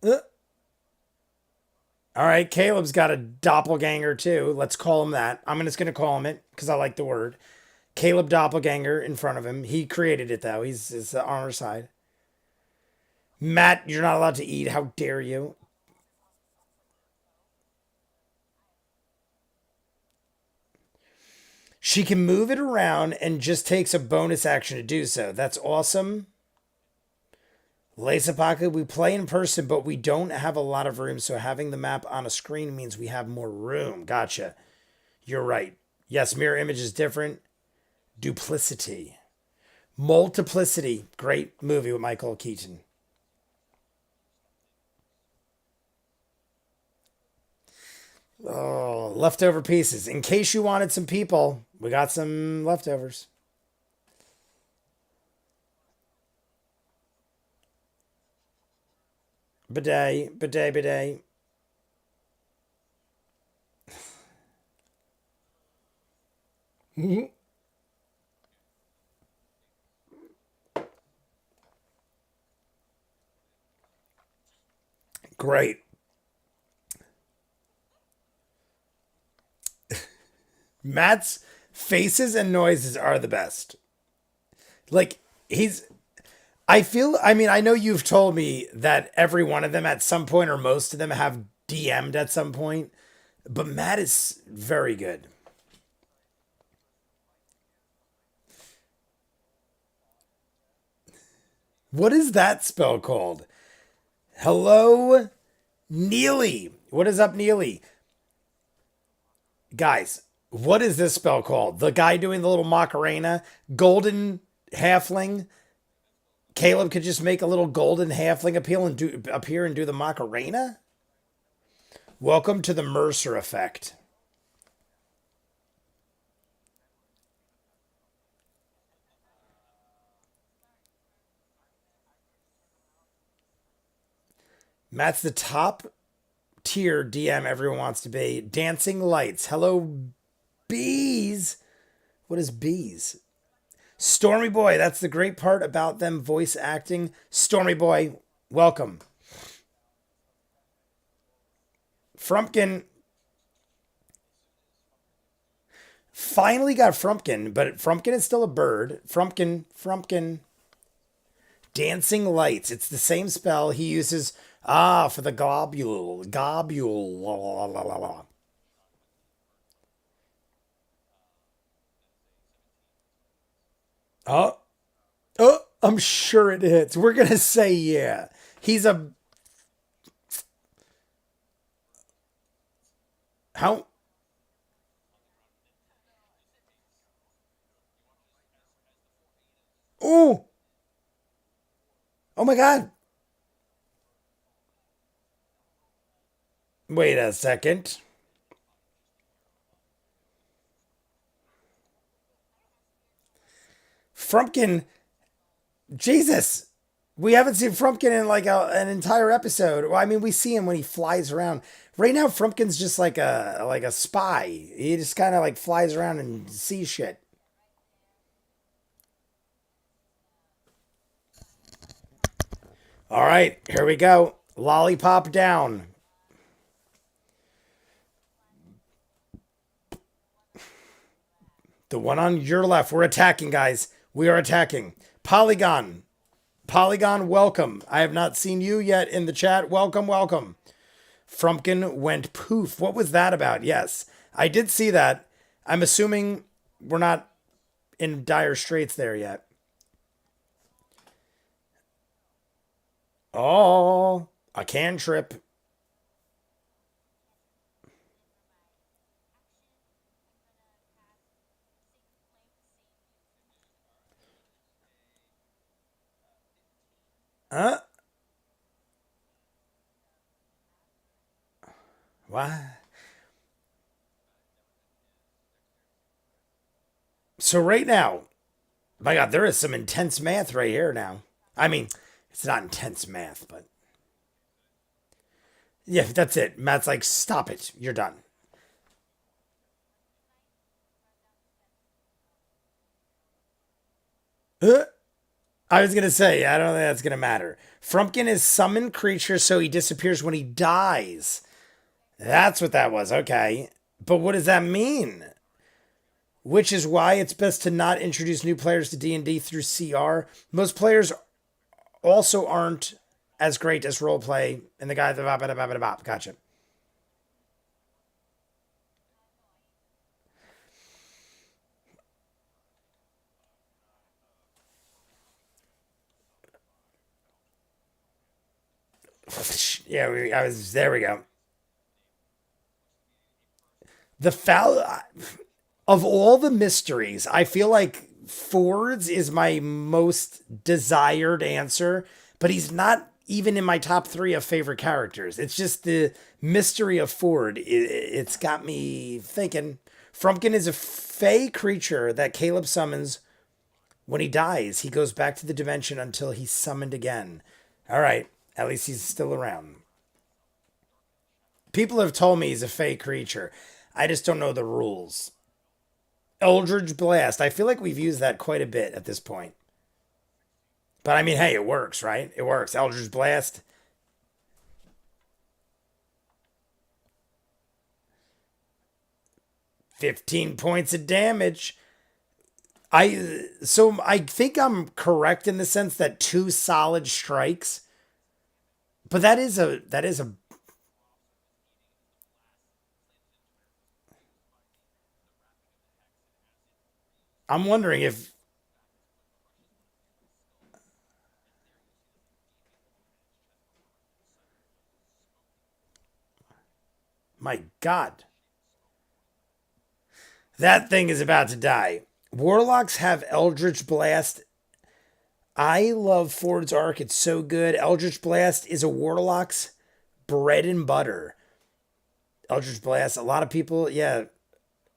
Uh, all right, Caleb's got a doppelganger too. Let's call him that. I'm just going to call him it because I like the word. Caleb Doppelganger in front of him. He created it though. He's on our side. Matt, you're not allowed to eat. How dare you? She can move it around and just takes a bonus action to do so. That's awesome. Lesapaka, we play in person, but we don't have a lot of room, so having the map on a screen means we have more room. Gotcha. You're right. Yes, mirror image is different. Duplicity. Multiplicity. Great movie with Michael Keaton. Oh, leftover pieces. In case you wanted some people, we got some leftovers. Bidet, bidet, bidet. Great. Matt's faces and noises are the best. Like, he's. I mean, I know you've told me that every one of them at some point or most of them have DM'd at some point, but Matt is very good. What is that spell called? Hello, Neely. What is up, Neely? Guys, what is this spell called? The guy doing the little Macarena, golden halfling. Caleb could just make a little golden halfling appear and do the Macarena. Welcome to the Mercer effect. Matt's the top tier DM everyone wants to be. Dancing lights. Hello, bees. What is bees? Stormy Boy. That's the great part about them voice acting. Stormy Boy, welcome. Frumpkin finally got Frumpkin, but Frumpkin is still a bird. Frumpkin, Frumpkin. Dancing lights. It's the same spell he uses. For the globule. Globule. La, la, la, la. Oh, oh, I'm sure it hits. We're gonna say yeah. He's a how? Oh, oh my God! Wait a second. Frumpkin, Jesus, we haven't seen Frumpkin in like an entire episode. Well, I mean, we see him when he flies around. Right now, Frumpkin's just like a spy. He just kind of like flies around and sees shit. All right, here we go. Lollipop down. The one on your left. We're attacking, guys. We are attacking. Polygon. Polygon, welcome. I have not seen you yet in the chat. Welcome, welcome. Frumpkin went poof. What was that about? Yes, I did see that. I'm assuming we're not in dire straits there yet. Oh, a cantrip. Huh? What? So right now, my God, there is some intense math right here now. I mean, it's not intense math, but yeah, that's it. Matt's like, stop it. You're done. Uh, I was gonna say, I don't think that's gonna matter. Frumpkin is summoned creature, so he disappears when he dies. That's what that was. Okay, but what does that mean? Which is why it's best to not introduce new players to D&D through CR. Most players also aren't as great as roleplay. And the guy, the bop, bop, bop, bop. Gotcha. Yeah, I was there. We go. The foul of all the mysteries, I feel like Ford's is my most desired answer, but he's not even in my top three of favorite characters. It's just the mystery of Ford. It's got me thinking. Frumpkin is a fey creature that Caleb summons. When he dies, he goes back to the dimension until he's summoned again. All right, at least he's still around. People have told me he's a fey creature. I just don't know the rules. Eldridge Blast. I feel like we've used that quite a bit at this point. But I mean, hey, it works, right? It works. Eldridge Blast. 15 points of damage. I think I'm correct in the sense that two solid strikes. But that is a I'm wondering if my God, that thing is about to die. Warlocks have Eldritch Blast. I love Ford's Arc. It's so good. Eldritch Blast is a Warlock's bread and butter. Eldritch Blast. A lot of people, yeah,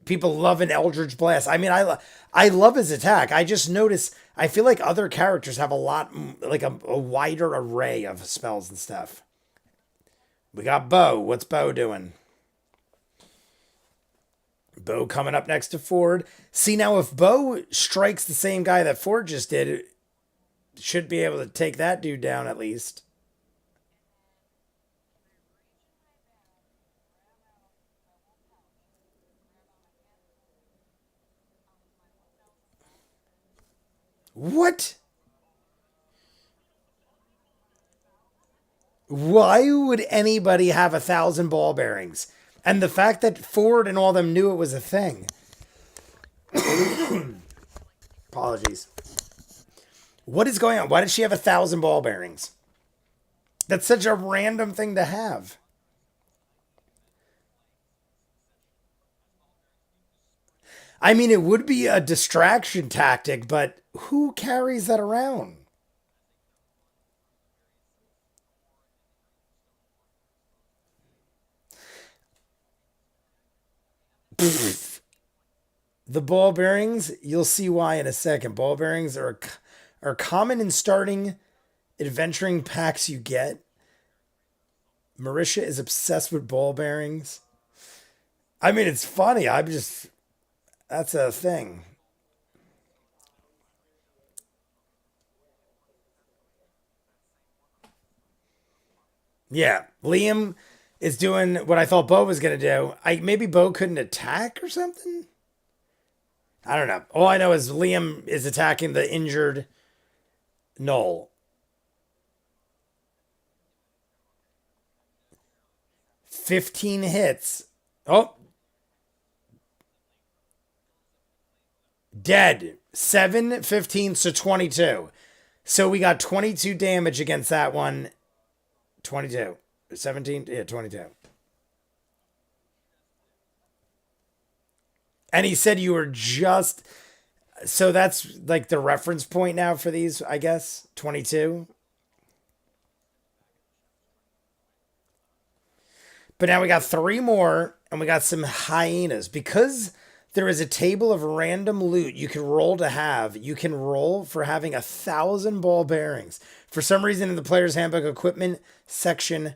people love an Eldritch Blast. I mean, I love his attack. I just notice. I feel like other characters have a lot, like a wider array of spells and stuff. We got Bo. What's Bo doing? Bo coming up next to Ford. See now, if Bo strikes the same guy that Ford just did, it should be able to take that dude down at least. What? Why would anybody have 1,000 ball bearings? And the fact that Ford and all them knew it was a thing. Apologies. What is going on? Why did she have 1,000 ball bearings? That's such a random thing to have. I mean, it would be a distraction tactic, but who carries that around? The ball bearings, you'll see why in a second. Ball bearings are common in starting adventuring packs you get. Marisha is obsessed with ball bearings. I mean, it's funny. I'm just that's a thing. Yeah, Liam is doing what I thought Bo was gonna do. I maybe Bo couldn't attack or something. I don't know. All I know is Liam is attacking the injured Gnoll. 15 hits. Oh, dead. 7, 15, so 22. So we got 22 damage against that one. 22. 17? Yeah, 22. And he said you were just. So that's like the reference point now for these, I guess. 22. But now we got 3 more, and we got some hyenas. Because there is a table of random loot you can roll to have. You can roll for having 1,000 ball bearings. For some reason, in the player's handbook equipment section,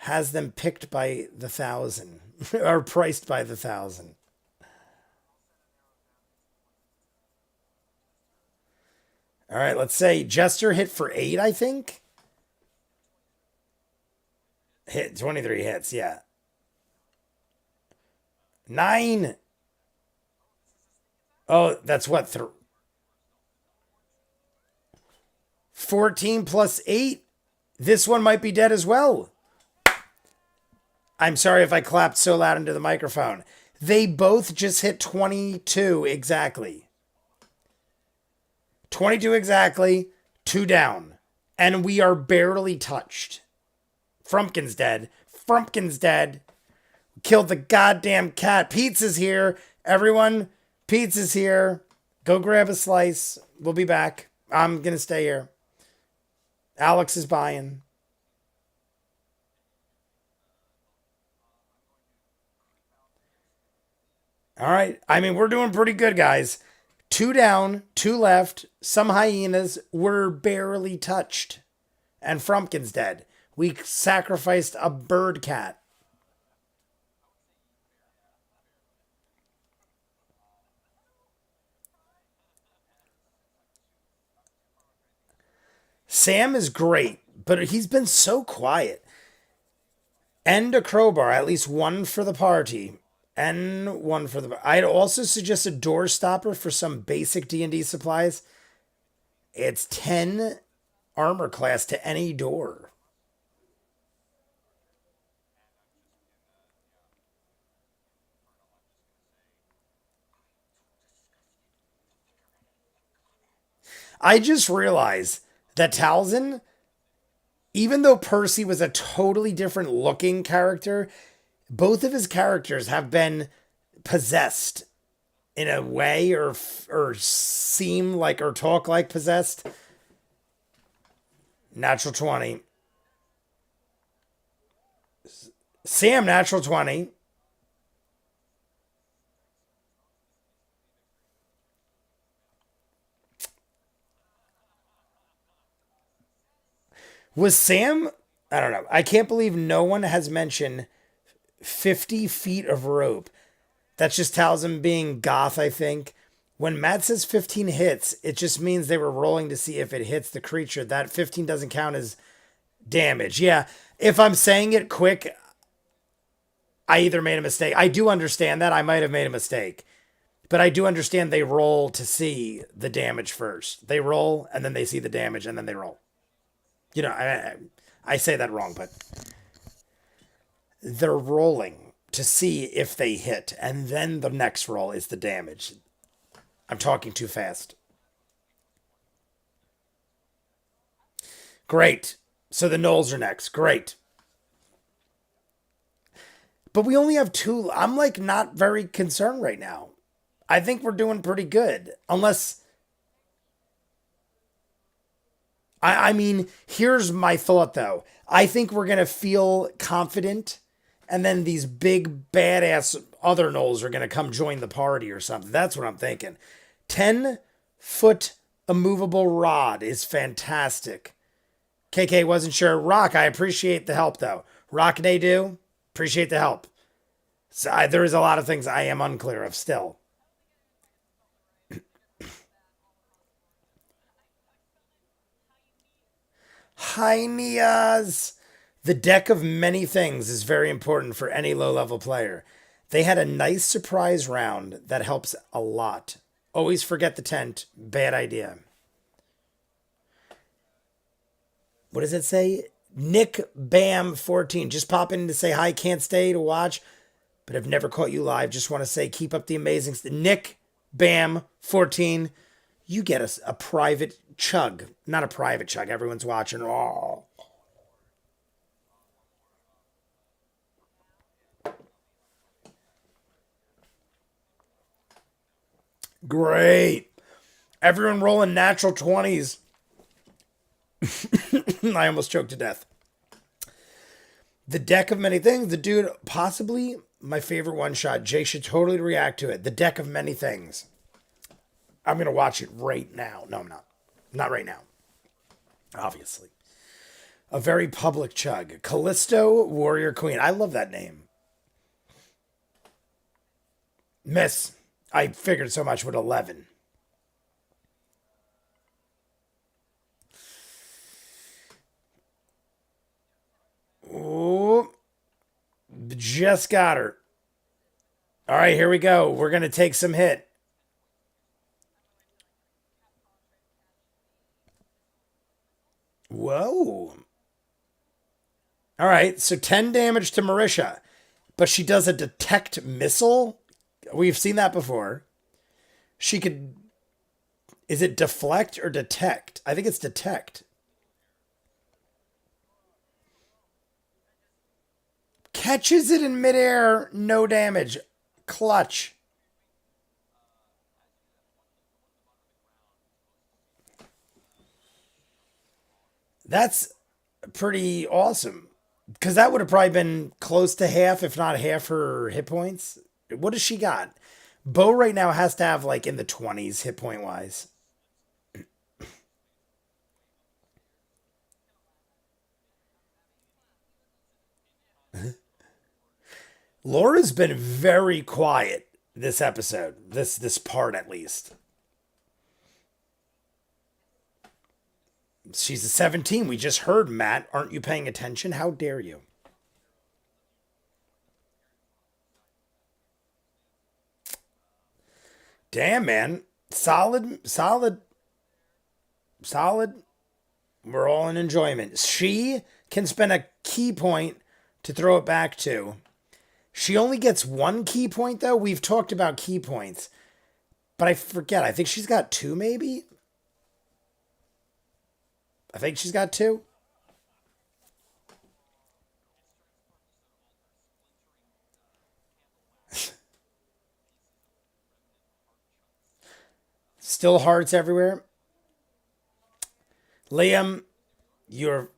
has them picked by the 1,000 or priced by the 1,000. All right, let's say Jester hit for 8, I think. Hit 23 hits, yeah. 9. Oh, that's what? 14 plus 8? This one might be dead as well. I'm sorry if I clapped so loud into the microphone. They both just hit 22 exactly. 22 exactly, 2 down. And we are barely touched. Frumpkin's dead. Frumpkin's dead. Killed the goddamn cat. Pizza's here. Everyone, pizza's here. Go grab a slice. We'll be back. I'm going to stay here. Alex is buying. All right. I mean, we're doing pretty good, guys. 2 down, 2 left. Some hyenas were barely touched. And Frumpkin's dead. We sacrificed a bird cat. Sam is great, but he's been so quiet. And a crowbar, at least one for the party. And one for the... I'd also suggest a door stopper for some basic D&D supplies. It's 10 armor class to any door. I just realized that Talzin, even though Percy was a totally different looking character, both of his characters have been possessed in a way, or seem like or talk like possessed. Natural 20. Sam, natural 20. Was Sam? I don't know. I can't believe no one has mentioned 50 feet of rope. That's just Talzin being goth, I think. When Matt says 15 hits, it just means they were rolling to see if it hits the creature. That 15 doesn't count as damage. Yeah, if I'm saying it quick, I either made a mistake. I do understand that. I might have made a mistake. But I do understand they roll to see the damage first. They roll, and then they see the damage, and then they roll. You know, I say that wrong, but they're rolling to see if they hit, and then the next roll is the damage. I'm talking too fast. Great. So the Gnolls are next. Great. But we only have 2. I'm like not very concerned right now. I think we're doing pretty good. Unless, I mean, here's my thought though. I think we're going to feel confident, and then these big badass other Gnolls are going to come join the party or something. That's what I'm thinking. 10-foot immovable rod is fantastic. KK wasn't sure. Rock, I appreciate the help though. Rock they do. Appreciate the help. So there is a lot of things I am unclear of still. Hynias. The deck of many things is very important for any low level player. They had a nice surprise round that helps a lot. Always forget the tent. Bad idea. What does it say? Nick Bam 14. Just pop in to say hi. Can't stay to watch, but I've never caught you live. Just want to say keep up the amazing Nick Bam 14. You get a private chug. Not a private chug. Everyone's watching. Oh. Great. Everyone rolling natural 20s. I almost choked to death. The deck of many things. The dude, possibly my favorite one shot. Jay should totally react to it. The deck of many things. I'm gonna watch it right now. No, I'm not. Not right now. Obviously. A very public chug. Callisto Warrior Queen. I love that name. Miss. I figured so much with 11. Ooh. Just got her. All right, here we go. We're going to take some hit. Whoa. All right, so 10 damage to Marisha, but she does a detect missile. We've seen that before. She could. Is it deflect or detect? I think it's detect. Catches it in midair, no damage. Clutch. That's pretty awesome. Because that would have probably been close to half, if not half her hit points. What does she got? Bo right now has to have like in the 20s hit point wise. Laura's been very quiet this episode. This part at least. She's a 17. We just heard, Matt. Aren't you paying attention? How dare you? Damn, man. Solid, solid, solid. We're all in enjoyment. She can spend a key point to throw it back to. She only gets one key point, though. We've talked about key points, but I forget. I think she's got two, maybe? I think she's got two. Still hearts everywhere. Liam, you're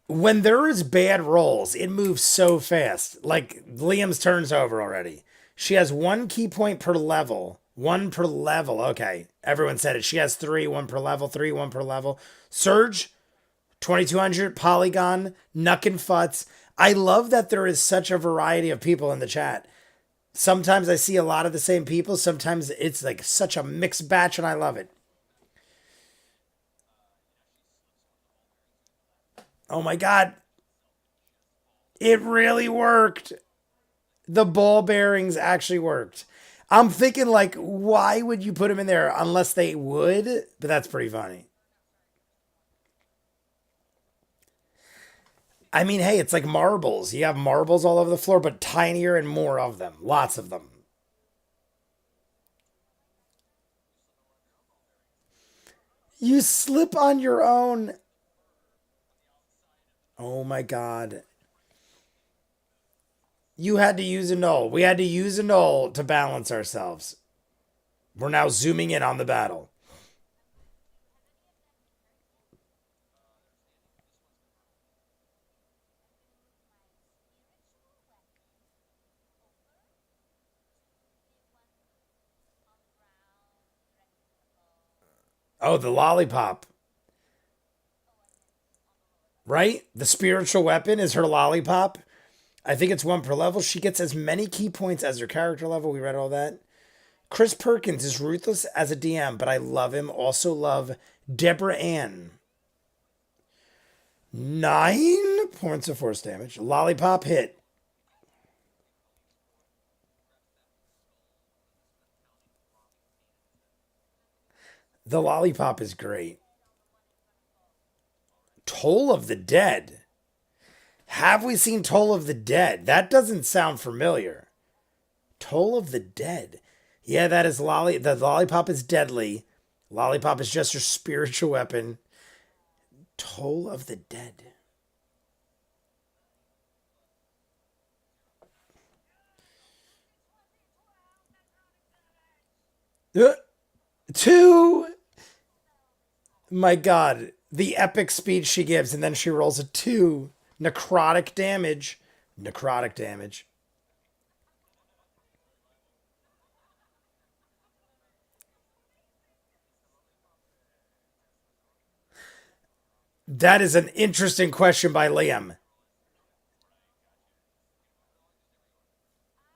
when there is bad rolls, it moves so fast. Like Liam's turns over already. She has one key point per level. One per level. Okay. Everyone said it. She has three, one per level, three, one per level. Surge, 2200, Polygon, Nuck and Futz. I love that there is such a variety of people in the chat. Sometimes I see a lot of the same people. Sometimes it's like such a mixed batch, and I love it. Oh my God. It really worked. The ball bearings actually worked. I'm thinking, like, why would you put them in there unless they would? But that's pretty funny. I mean, hey, it's like marbles. You have marbles all over the floor, but tinier and more of them. Lots of them. You slip on your own. Oh my God. You had to use a null. We had to use a null to balance ourselves. We're now zooming in on the battle. Oh, the lollipop, right? The spiritual weapon is her lollipop. I think it's one per level. She gets as many key points as her character level. We read all that. Chris Perkins is ruthless as a DM, but I love him. Also love Deborah Ann. 9 points of force damage. Lollipop hit. The lollipop is great. Toll of the Dead. Have we seen Toll of the Dead? That doesn't sound familiar. Toll of the Dead. Yeah, that is lolly. The lollipop is deadly. Lollipop is just her spiritual weapon. Toll of the Dead. Uh, Two. My God, the epic speech she gives, and then she rolls a two. Necrotic damage. Necrotic damage. That is an interesting question by Liam.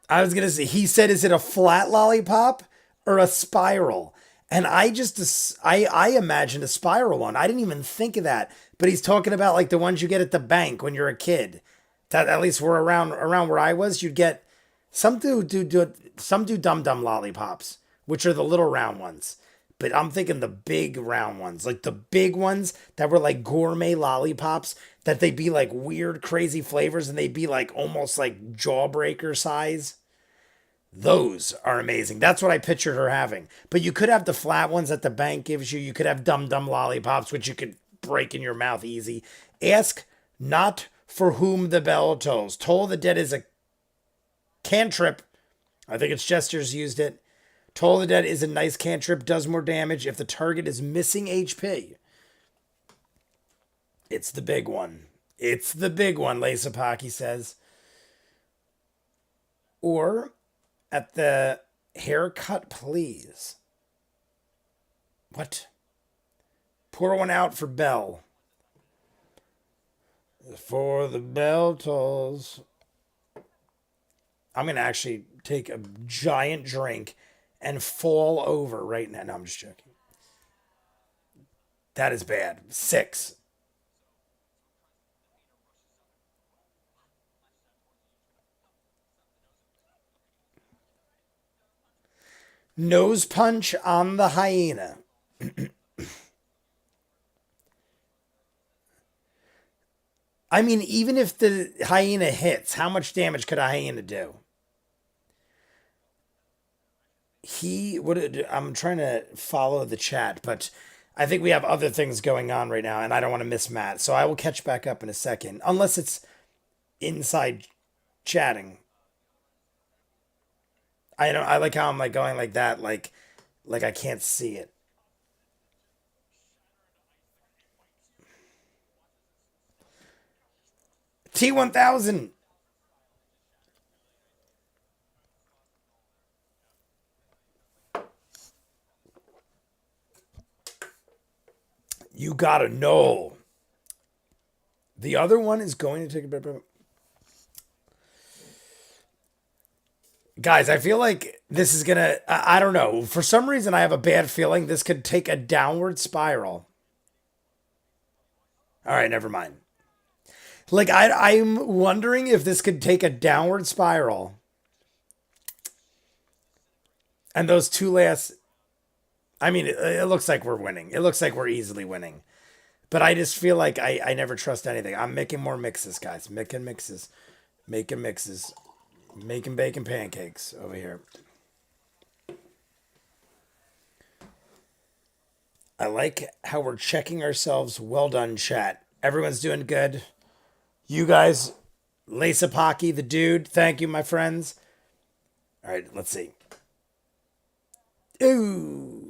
I was gonna say, he said, is it a flat lollipop or a spiral? And I imagined a spiral one. I didn't even think of that. But he's talking about like the ones you get at the bank when you're a kid. That at least were around where I was. You'd get some do dum dum lollipops, which are the little round ones. But I'm thinking the big round ones, like the big ones that were like gourmet lollipops, that they'd be like weird, crazy flavors, and they'd be like almost like jawbreaker size. Those are amazing. That's what I pictured her having. But you could have the flat ones that the bank gives you. You could have dum dum lollipops, which you could break in your mouth easy. Ask not for whom the bell tolls. Toll the dead is a cantrip. I think it's Jester's used it. Toll the dead is a nice cantrip, does more damage if the target is missing HP. It's the big one. It's the big one, Lasapaki says. Or at the haircut, please. What? Pour one out for Bell. For the bell tolls. I'm going to actually take a giant drink and fall over right now. No, I'm just joking. That is bad. 6. Nose punch on the hyena. I mean, even if the hyena hits, how much damage could a hyena do? I'm trying to follow the chat, but I think we have other things going on right now, and I don't want to miss Matt. So I will catch back up in a second, unless it's inside chatting. I don't. I like how I'm like going like that, like I can't see it. T1000. You gotta know. The other one is going to take a bit. Guys, I feel like this is gonna. I don't know. For some reason, I have a bad feeling this could take a downward spiral. All right, never mind. Like I'm wondering if this could take a downward spiral, and those two last. I mean, it looks like we're winning. It looks like we're easily winning. But I just feel like I never trust anything. I'm making more mixes, guys. Making mixes. Making mixes. Making bacon pancakes over here. I like how we're checking ourselves. Well done, chat. Everyone's doing good. You guys, Lasapaki, the dude. Thank you, my friends. All right, let's see. Ooh.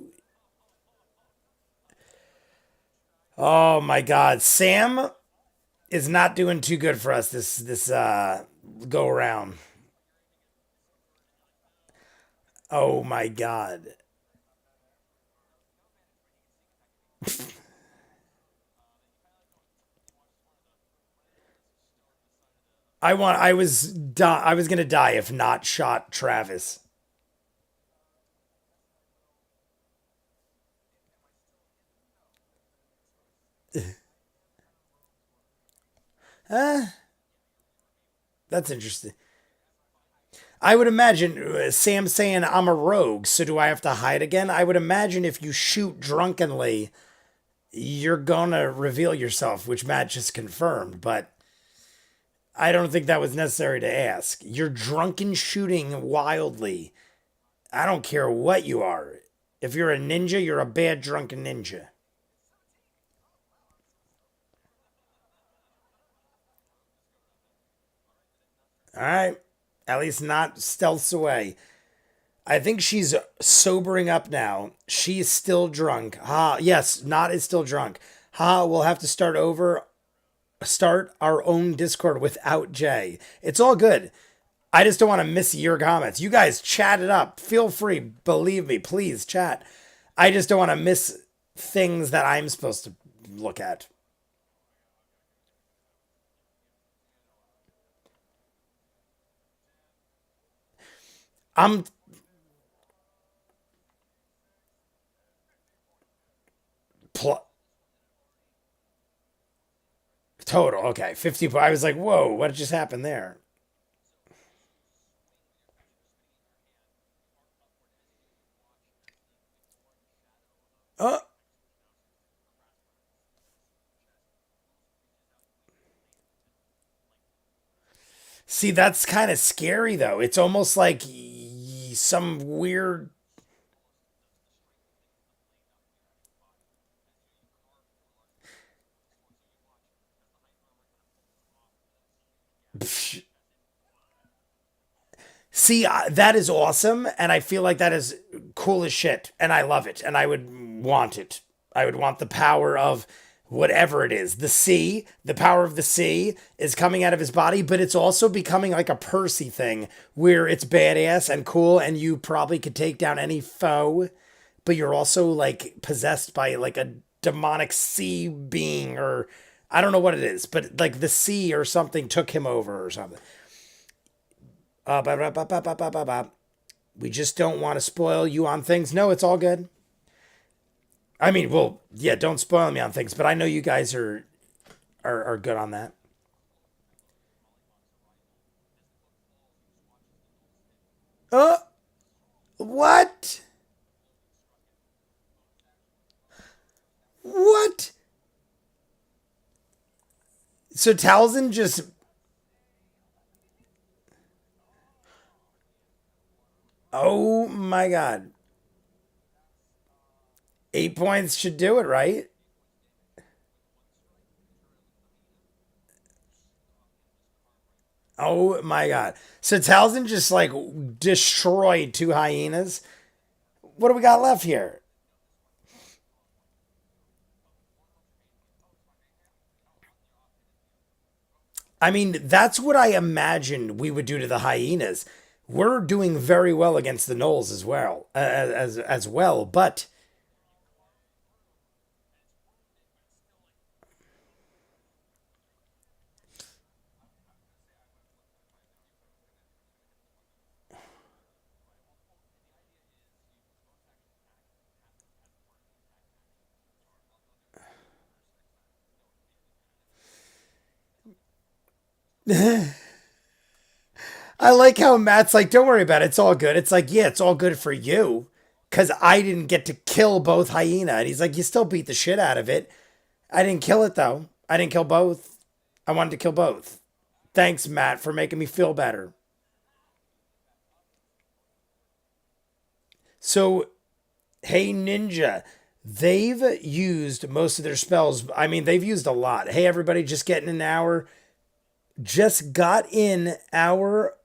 Oh my God, Sam is not doing too good for us this go around. Oh my God. I was gonna die if not shot Travis. That's interesting. I would imagine Sam saying I'm a rogue, so do I have to hide again? I would imagine if you shoot drunkenly, you're gonna reveal yourself, which Matt just confirmed, but I don't think that was necessary to ask. You're drunken shooting wildly. I don't care what you are. If you're a ninja, you're a bad drunken ninja. All right. At least not stealths away. I think she's sobering up now. She's still drunk. Ha, yes, not is still drunk. Ha, we'll have to start over. start our own Discord without Jay. It's all good. I just don't want to miss your comments. You guys chat it up. Feel free. Believe me, please chat. I just don't want to miss things that I'm supposed to look at. I'm pl- total. Okay, 50. I was like, whoa, what just happened there? Uh, See, that's kind of scary though. It's almost like some weird. See, that is awesome, and I feel like that is cool as shit, and I love it, and I would want it. I would want the power of whatever it is. The sea, the power of the sea is coming out of his body, but it's also becoming like a Percy thing where it's badass and cool, and you probably could take down any foe, but you're also like possessed by like a demonic sea being, or I don't know what it is, but like the sea or something took him over or something. Ba, ba, ba, ba, ba, ba, ba, ba. We just don't want to spoil you on things. No, it's all good. I mean, well, yeah, don't spoil me on things, but I know you guys are good on that. Uh, what? What? So Talzin just, oh my god, 8 points should do it, right? Oh my god. So Talzin just like destroyed two hyenas. What do we got left here? I mean, that's what I imagined we would do to the hyenas. We're doing very well against the gnolls as well, as well. But I like how Matt's like, "Don't worry about it. It's all good." It's like, yeah, it's all good for you, because I didn't get to kill both hyena, and he's like, you still beat the shit out of it. I didn't kill it though. I didn't kill both. I wanted to kill both. Thanks, Matt, for making me feel better. So, hey, Ninja, they've used most of their spells. I mean, they've used a lot. Hey, everybody, just getting an hour. Just got in our.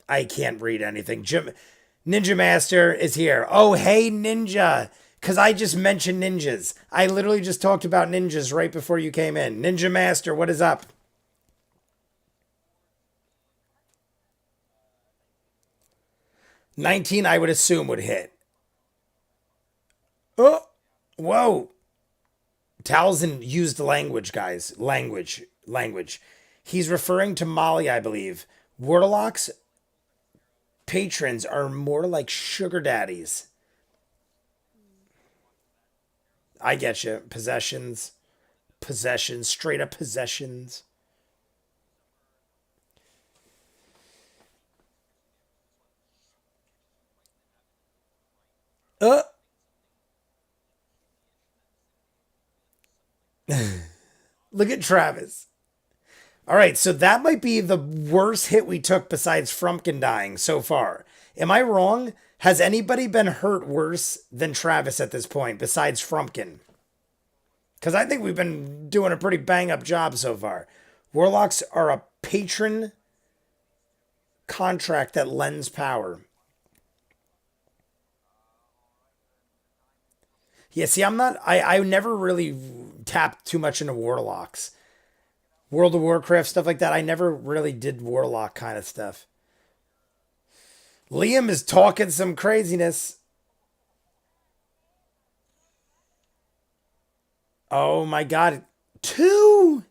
I can't read anything. Ninja Master is here. Oh, hey, Ninja. Because I just mentioned ninjas. I literally just talked about ninjas right before you came in. Ninja Master, what is up? 19, I would assume, would hit. Oh, whoa. Talzin used language, guys. Language. Language. He's referring to Molly, I believe. Warlocks patrons are more like sugar daddies. I get you. Possessions. Possessions. Straight up possessions. Uh, Look at Travis. All right, so that might be the worst hit we took besides Frumpkin dying so far. Am I wrong? Has anybody been hurt worse than Travis at this point besides Frumpkin? Because I think we've been doing a pretty bang up job so far. Warlocks are a patron contract that lends power. Yeah, see, I'm not. I never really tapped too much into Warlocks. World of Warcraft, stuff like that. I never really did Warlock kind of stuff. Liam is talking some craziness. Oh my god. Two!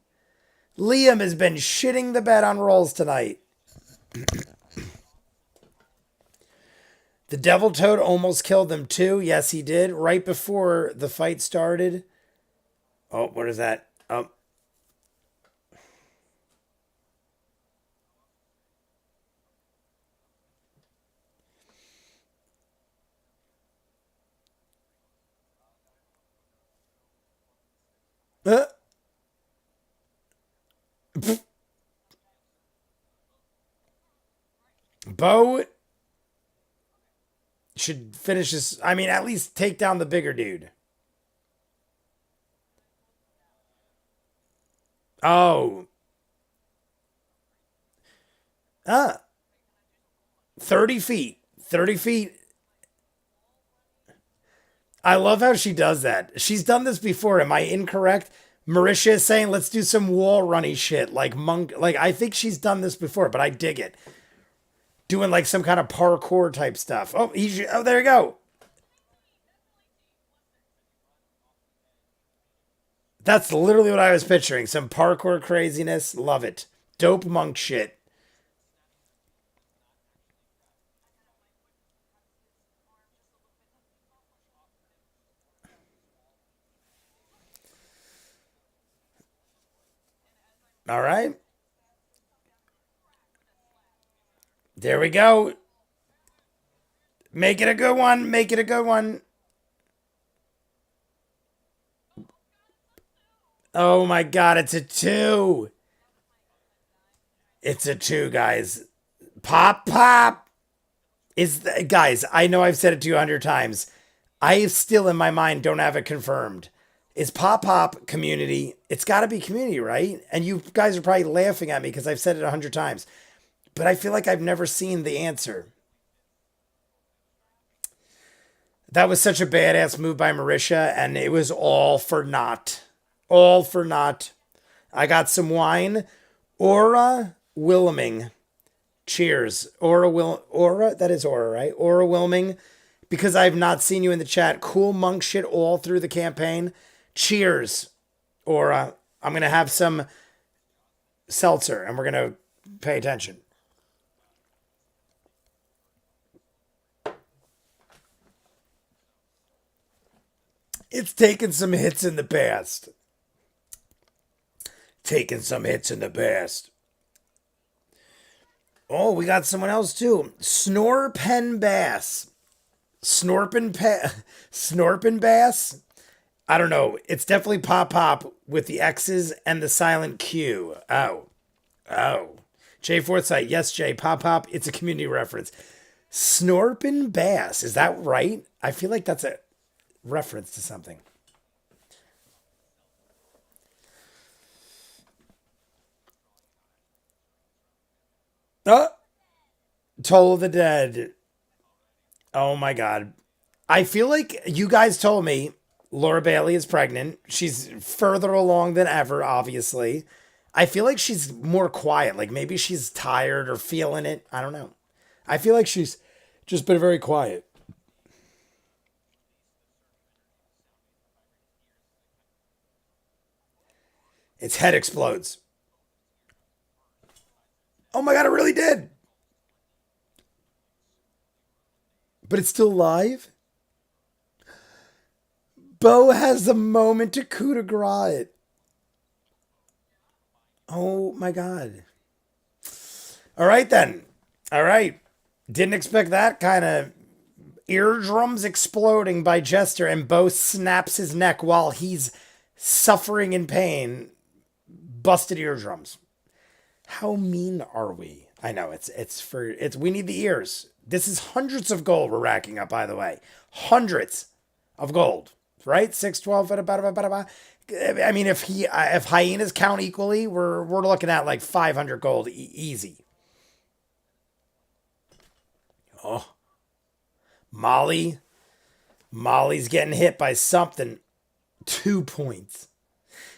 Liam has been shitting the bed on rolls tonight. The Devil Toad almost killed them too. Yes, he did. Right before the fight started. Oh, what is that? Oh. Uh. Bo should finish this. I mean, at least take down the bigger dude. Oh. 30 feet. 30 feet. I love how she does that. She's done this before. Am I incorrect? Marisha is saying, let's do some wall runny shit like monk. Like, I think she's done this before, but I dig it. Doing like some kind of parkour type stuff. Oh, oh, there you go. That's literally what I was picturing. Some parkour craziness. Love it. Dope monk shit. All right. There we go. Make it a good one. Make it a good one. Oh my god, it's a two. It's a two, guys. Pop, pop. Guys, I know I've said it to you 100 times. I still in my mind don't have it confirmed. Is Pop Pop community? It's got to be community, right? And you guys are probably laughing at me because I've said it 100 times. But I feel like I've never seen the answer. That was such a badass move by Marisha, and it was all for naught. All for naught. I got some wine. Aura Wilming. Cheers. Aura, that is Aura, right? Aura Wilming. Because I've not seen you in the chat. Cool monk shit all through the campaign. Cheers. Aura. I'm gonna have some seltzer and we're gonna pay attention. It's taken some hits in the past. Taking some hits in the past. Oh, we got someone else too. Snorpen Bass. Snorpen Bass. I don't know. It's definitely Pop Pop with the X's and the silent Q. Oh. Oh. Jay Forsyth. Yes, Jay. Pop Pop. It's a community reference. Snorpen Bass. Is that right? I feel like that's a reference to something. Oh, Toll of the Dead. Oh my god. I feel like you guys told me Laura Bailey is pregnant. She's further along than ever, obviously. I feel like she's more quiet. Like maybe she's tired or feeling it. I don't know. I feel like she's just been very quiet. Its head explodes. Oh my god, it really did. But it's still live? Bo has a moment to coup de grace it. Oh my god. All right then. All right. Didn't expect that kind of eardrums exploding by Jester, and Bo snaps his neck while he's suffering in pain. Busted eardrums. How mean are we? I know it's we need the ears. This is hundreds of gold we're racking up, by the way. Hundreds of gold. Right? 612. I mean, if hyenas count equally, we're looking at like 500 gold easy. Oh, Molly. Molly's getting hit by something. 2 points.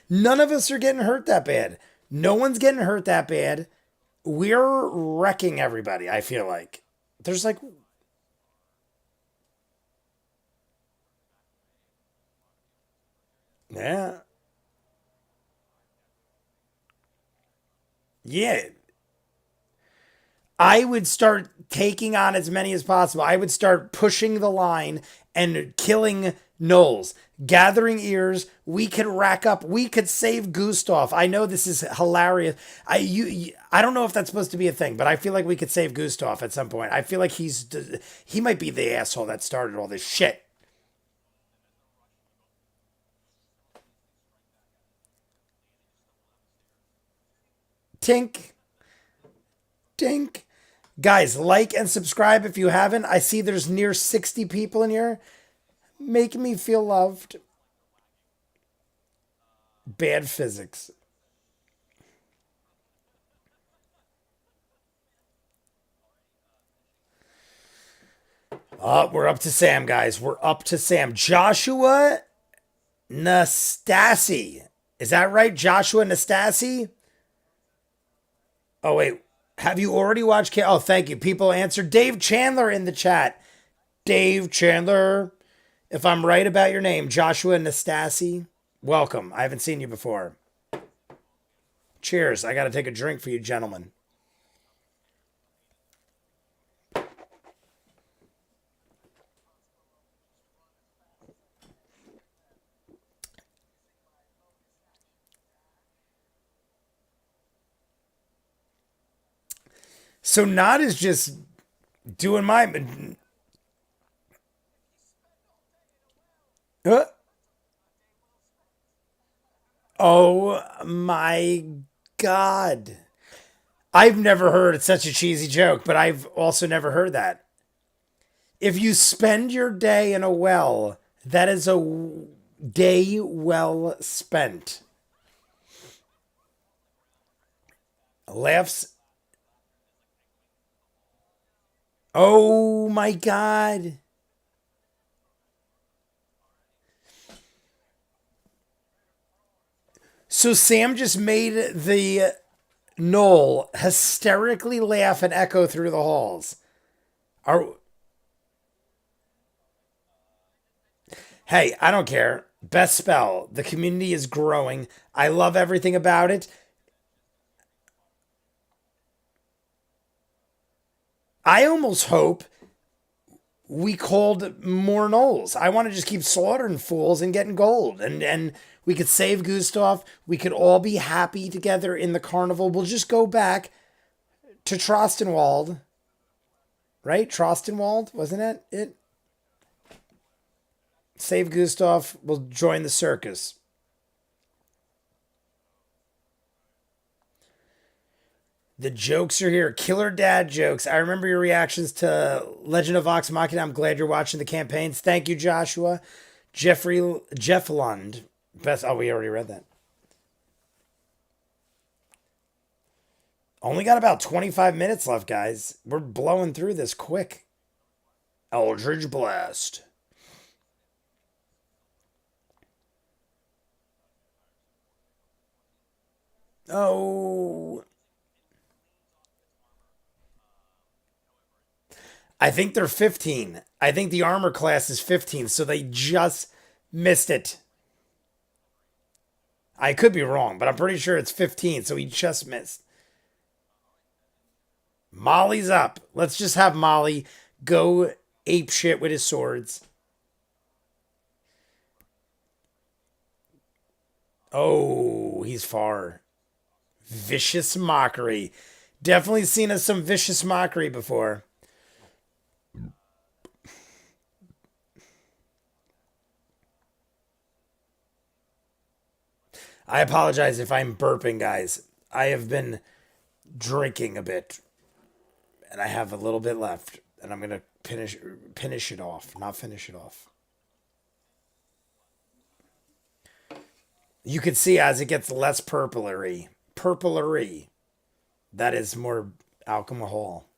None of us are getting hurt that bad. No one's getting hurt that bad. We're wrecking everybody, I feel like. There's like, yeah. Yeah. I would start taking on as many as possible. I would start pushing the line and killing Gnolls, gathering ears. We could rack up. We could save Gustav. I know this is hilarious. I don't know if that's supposed to be a thing, but I feel like we could save Gustav at some point. I feel like he might be the asshole that started all this shit. Tink, tink. Guys, like and subscribe if you haven't. I see there's near 60 people in here. Make me feel loved. Bad physics. We're up to Sam, guys. We're up to Sam. Joshua Nastasi. Is that right? Joshua Nastasi? Oh, wait. Have you already watched? Oh, thank you. People answered. Dave Chandler in the chat. Dave Chandler. If I'm right about your name, Joshua Nastasi, welcome. I haven't seen you before. Cheers. I got to take a drink for you, gentlemen. So Nod is just doing my. Uh, oh my God. I've never heard such a cheesy joke, but I've also never heard that. If you spend your day in a well, that is a day well spent. Laughs. Oh my God. So Sam just made the Gnoll hysterically laugh and echo through the halls. Are Hey, I don't care. Best spell. The community is growing. I love everything about it. I almost hope we called more Gnolls. I want to just keep slaughtering fools and getting gold. And we could save Gustav. We could all be happy together in the carnival. We'll just go back to Trostenwald. Right? Trostenwald, wasn't it? Save Gustav. We'll join the circus. The jokes are here. Killer dad jokes. I remember your reactions to Legend of Vox Machina. I'm glad you're watching the campaigns. Thank you, Joshua. Jeff Lund. Best. Oh, we already read that. Only got about 25 minutes left, guys. We're blowing through this quick. Eldridge Blast. Oh. I think they're 15. I think the armor class is 15, so they just missed it. I could be wrong, but I'm pretty sure it's 15, so he just missed. Molly's up. Let's just have Molly go ape shit with his swords. Oh, he's far. Vicious mockery. Definitely seen us some vicious mockery before. I apologize if I'm burping, guys. I have been drinking a bit, and I have a little bit left, and I'm gonna finish it off, not finish it off. You can see as it gets less purplery. That is more alcohol.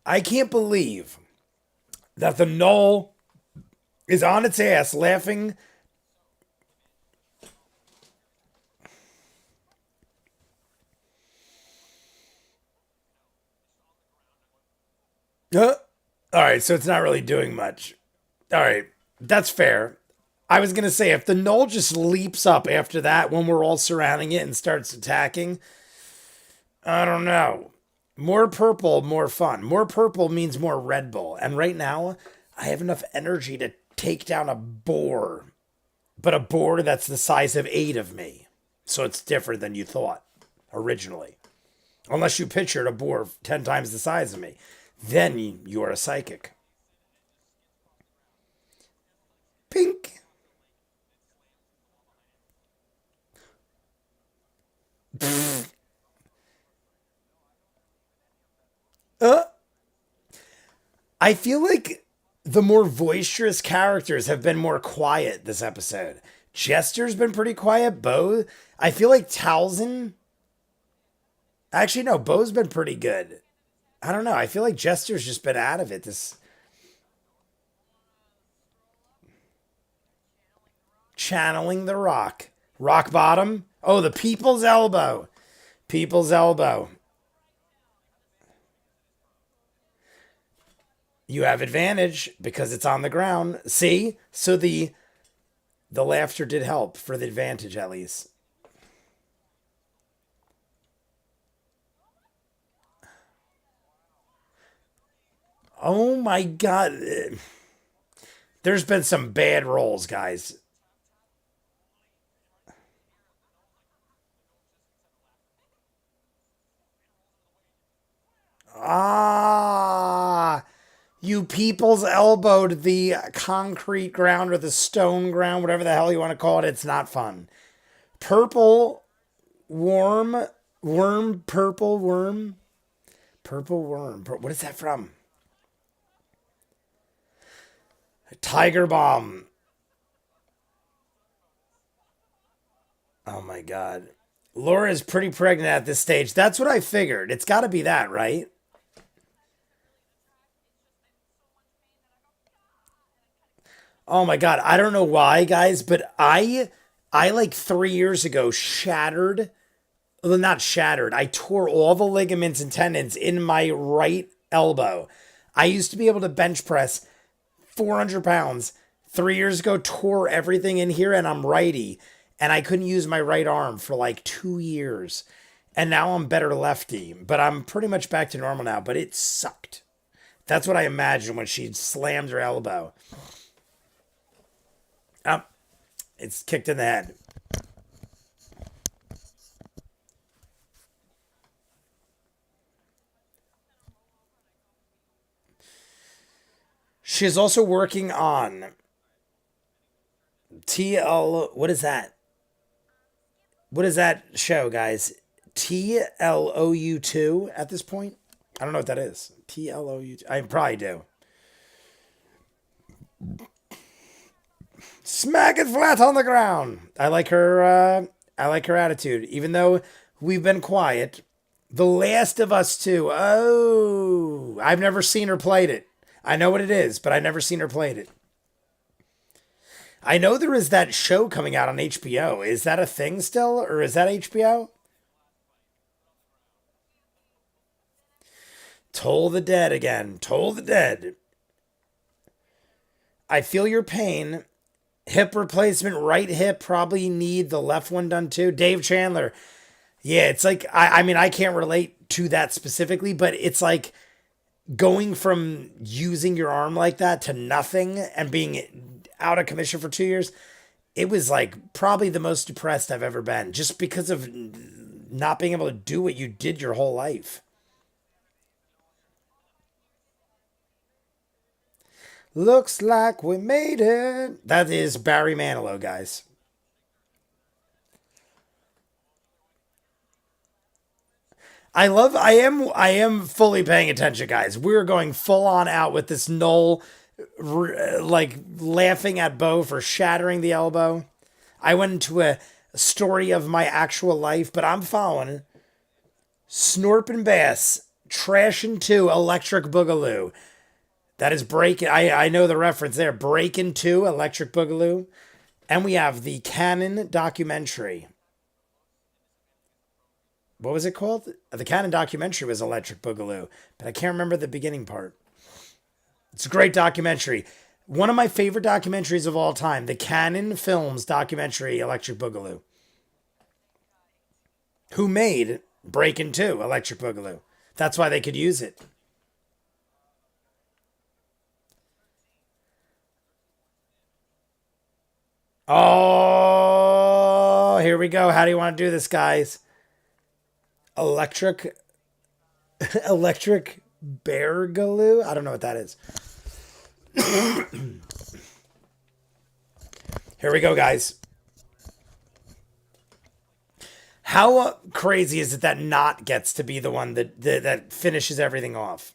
I can't believe that the Gnoll is on its ass laughing. All right, so it's not really doing much. All right, that's fair. I was gonna say if the Gnoll just leaps up after that when we're all surrounding it and starts attacking, I don't know. More purple, more fun. More purple means more Red Bull, and right now I have enough energy to take down a boar, but a boar that's the size of 8 of me. So it's different than you thought originally. Unless you pictured a boar 10 times the size of me, then you are a psychic. Pink. Uh, I feel like the more boisterous characters have been more quiet this episode. Jester's been pretty quiet. Bo, I feel like Talzin. Actually, no, Bo's been pretty good. I don't know. I feel like Jester's just been out of it. This channeling the rock. Rock bottom. Oh, the people's elbow. People's elbow. You have advantage because it's on the ground. See? So the laughter did help for the advantage at least. Oh my god. There's been some bad rolls, guys. Ah, you people's elbowed the concrete ground or the stone ground, whatever the hell you want to call it. It's not fun. Purple worm, worm, purple worm, purple worm. What is that from? Tiger bomb. Oh my god. Laura is pretty pregnant at this stage. That's what I figured. It's got to be that, right? Oh my god, I don't know why, guys, but I like 3 years ago shattered, well, not shattered. I tore all the ligaments and tendons in my right elbow. I used to be able to bench press 400 pounds. 3 years ago, tore everything in here, and I'm righty, and I couldn't use my right arm for like 2 years. And now I'm better lefty, but I'm pretty much back to normal now. But it sucked. That's what I imagined when she slammed her elbow. Up, it's kicked in the head. She's also working on TL. What is that? What is that show, guys? TLOU2 at this point? I don't know what that is. TLOU2. I probably do. Smack it flat on the ground. I like her. I like her attitude, even though we've been quiet. The Last of Us 2. Oh, I've never seen her played it. I know what it is, but I've never seen her played it. I know there is that show coming out on HBO. Is that a thing still, or is that HBO? Toll the Dead again. Toll the Dead. I feel your pain. Hip replacement, right hip. Probably need the left one done too. Dave Chandler. Yeah, it's like I mean I can't relate to that specifically, but it's like going from using your arm like that to nothing and being out of commission for 2 years. It was like probably the most depressed I've ever been, just because of not being able to do what you did your whole life. Looks like we made it. That is Barry Manilow, guys. I am fully paying attention, guys. We're going full on out with this Knoll, like laughing at Bo for shattering the elbow. I went into a story of my actual life, but I'm following Snorpin' Bass, Trash and 2, Electric Boogaloo. That is Break. I know the reference there. Breakin' 2, Electric Boogaloo. And we have the Canon documentary. What was it called? The Canon documentary was Electric Boogaloo, but I can't remember the beginning part. It's a great documentary. One of my favorite documentaries of all time, the Canon Films documentary Electric Boogaloo. Who made Breakin' 2, Electric Boogaloo? That's why they could use it. Oh, here we go. How do you want to do this, guys? Electric, electric bear galoo. I don't know what that is. Here we go, guys. How crazy is it that Not gets to be the one that finishes everything off?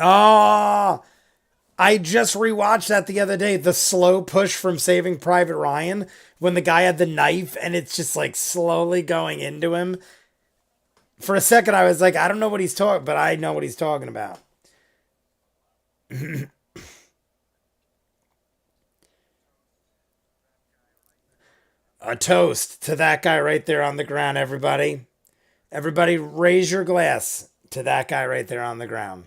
Oh, I just rewatched that the other day. The slow push from Saving Private Ryan when the guy had the knife and it's just like slowly going into him. For a second, I was like, I don't know what he's talking, but I know what he's talking about. A toast to that guy right there on the ground, everybody. Everybody, raise your glass to that guy right there on the ground.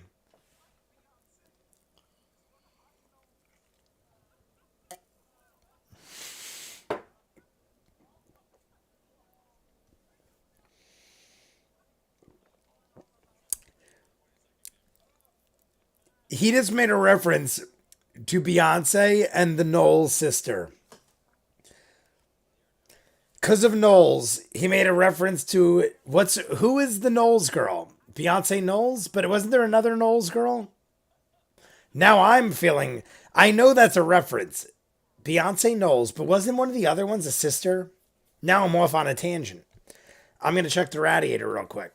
He just made a reference to Beyonce and the Knowles sister. Because of Knowles, he made a reference to who is the Knowles girl? Beyonce Knowles? But wasn't there another Knowles girl? Now I'm feeling I know that's a reference. Beyonce Knowles, but wasn't one of the other ones a sister? Now I'm off on a tangent. I'm gonna check the radiator real quick.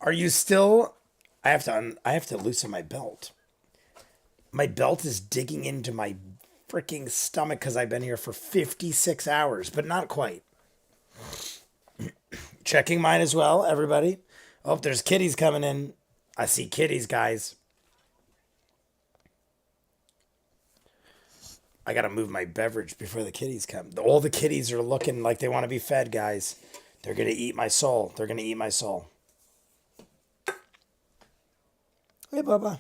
Are you still I have to loosen my belt. My belt is digging into my freaking stomach because I've been here for 56 hours, but not quite. Checking mine as well, everybody. Oh, there's kitties coming in. I see kitties, guys. I gotta move my beverage before the kitties come. All the kitties are looking like they want to be fed, guys. They're gonna eat my soul. They're gonna eat my soul. Hey, Bubba.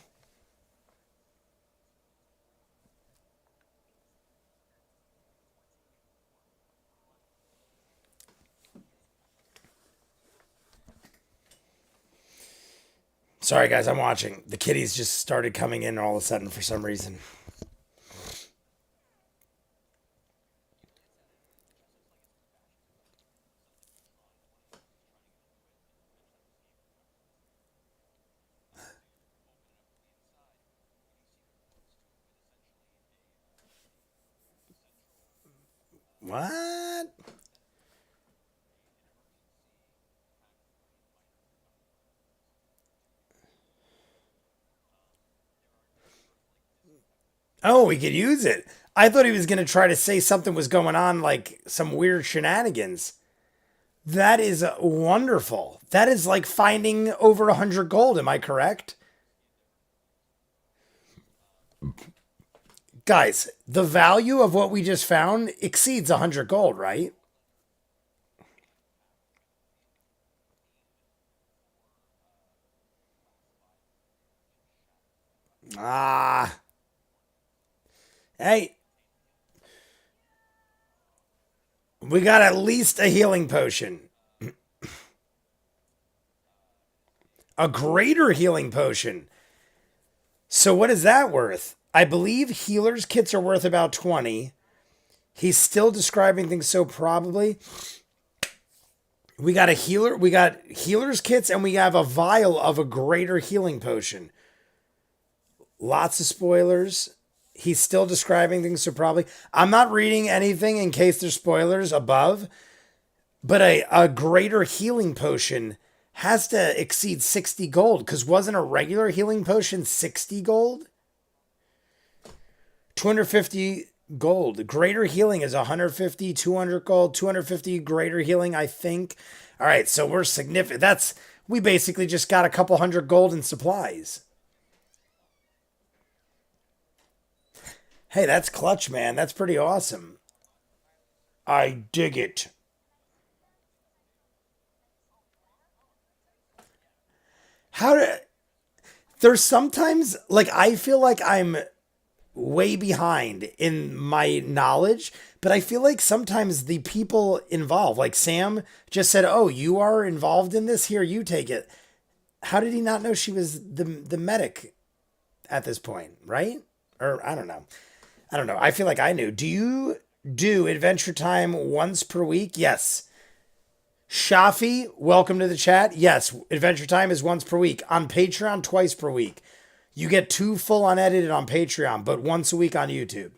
Sorry, guys, I'm watching. The kitties just started coming in all of a sudden for some reason. What? Oh, we could use it. I thought he was going to try to say something was going on, like some weird shenanigans. That is wonderful. That is like finding over 100 gold. Am I correct? Guys, the value of what we just found exceeds 100 gold, right? Ah. Hey, we got at least a healing potion. A greater healing potion. So what is that worth? I believe healer's kits are worth about 20. He's still describing things so probably. We got a healer. We got healer's kits, and we have a vial of a greater healing potion. Lots of spoilers. He's still describing things so probably. I'm not reading anything in case there's spoilers above, but a greater healing potion has to exceed 60 gold, because wasn't a regular healing potion 60 gold? 250 gold. Greater healing is 150, 200 gold, 250 greater healing, I think. All right, so we're significant. We basically just got a couple hundred gold in supplies. Hey, that's clutch, man. That's pretty awesome. I dig it. How do there's sometimes like I feel like I'm way behind in my knowledge, but I feel like sometimes the people involved, like Sam just said, "Oh, you are involved in this. Here, you take it." How did he not know she was the medic at this point, right? Or I don't know. I don't know. I feel like I knew. Do you do Adventure Time once per week? Yes. Shafi, welcome to the chat. Yes, Adventure Time is once per week. On Patreon, twice per week. You get 2 full unedited on Patreon, but once a week on YouTube.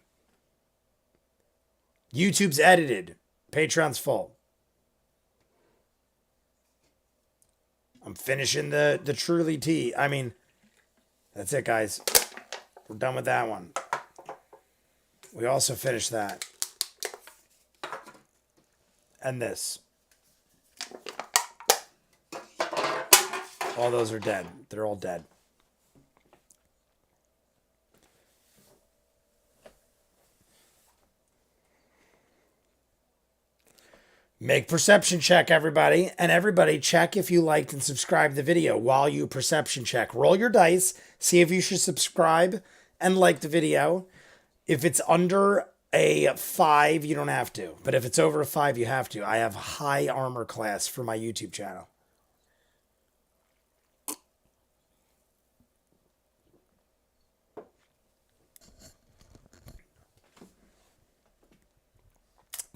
YouTube's edited. Patreon's full. I'm finishing the Truly tea. I mean, that's it, guys. We're done with that one. We also finished that. And this. All those are dead. They're all dead. Make perception check, everybody. And everybody, check if you liked and subscribed the video while you perception check. Roll your dice. See if you should subscribe and like the video. If it's under a 5, you don't have to. But if it's over a 5, you have to. I have high armor class for my YouTube channel.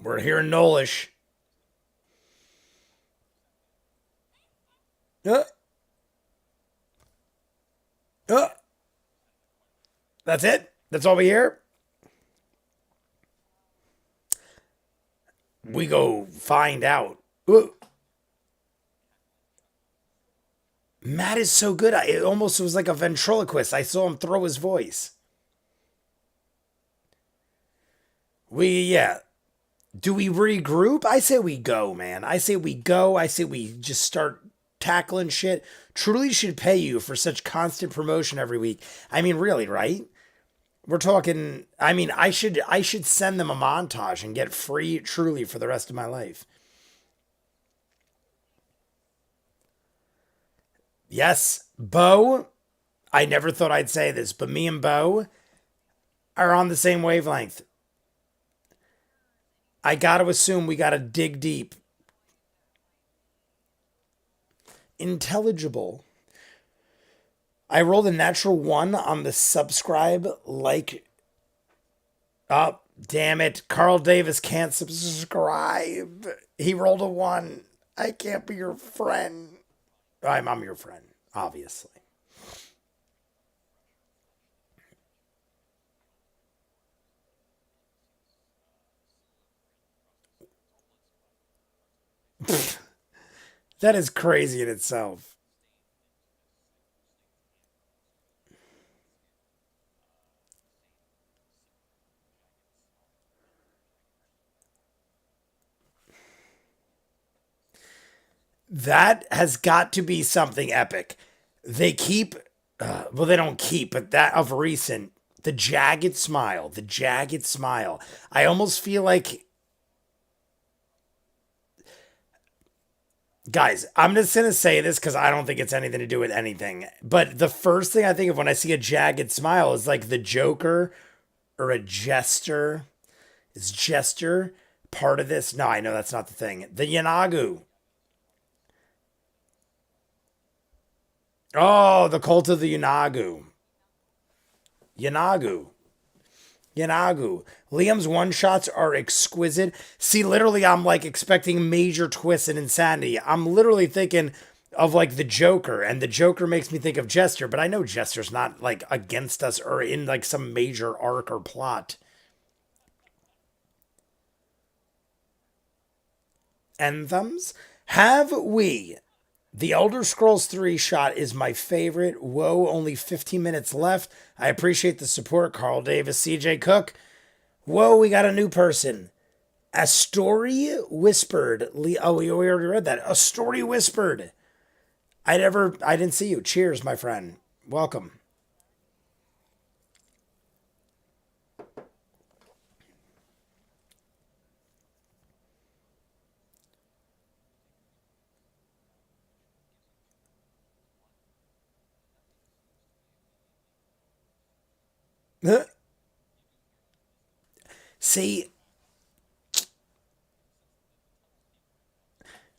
We're here in Gnolls. That's it? That's all we hear? We go find out. Matt is so good. It almost was like a ventriloquist. I saw him throw his voice. Yeah. Do we regroup? I say we go, man. I say we go. I say we just start tackling shit. Truly should pay you for such constant promotion every week. I mean, really, right? We're talking, I mean, I should send them a montage and get free Truly for the rest of my life. Yes, Bo, I never thought I'd say this, but me and Bo are on the same wavelength. I gotta assume we gotta dig deep. Intelligible. I rolled a natural 1 on the subscribe like. Oh, damn it. Carl Davis can't subscribe. He rolled a 1. I can't be your friend. I'm your friend, obviously. That is crazy in itself. That has got to be something epic. They keep, well, they don't keep, but that of recent, the jagged smile, the jagged smile. I almost feel like, guys, I'm just going to say this because I don't think it's anything to do with anything. But the first thing I think of when I see a jagged smile is like the Joker or a jester. Is jester part of this? No, I know that's not the thing. The Yanagu. Oh, the cult of the Yanagu. Yanagu. Yanagu. Liam's one-shots are exquisite. See, literally, I'm like expecting major twists and insanity. I'm literally thinking of like the Joker, and the Joker makes me think of Jester, but I know Jester's not like against us or in like some major arc or plot. Anthems? Have we? The Elder Scrolls 3 shot is my favorite. Whoa, only 15 minutes left. I appreciate the support, Carl Davis, CJ Cook. Whoa, we got a new person. A Story Whispered. Oh, we already read that. A Story Whispered. I didn't see you. Cheers, my friend. Welcome. See,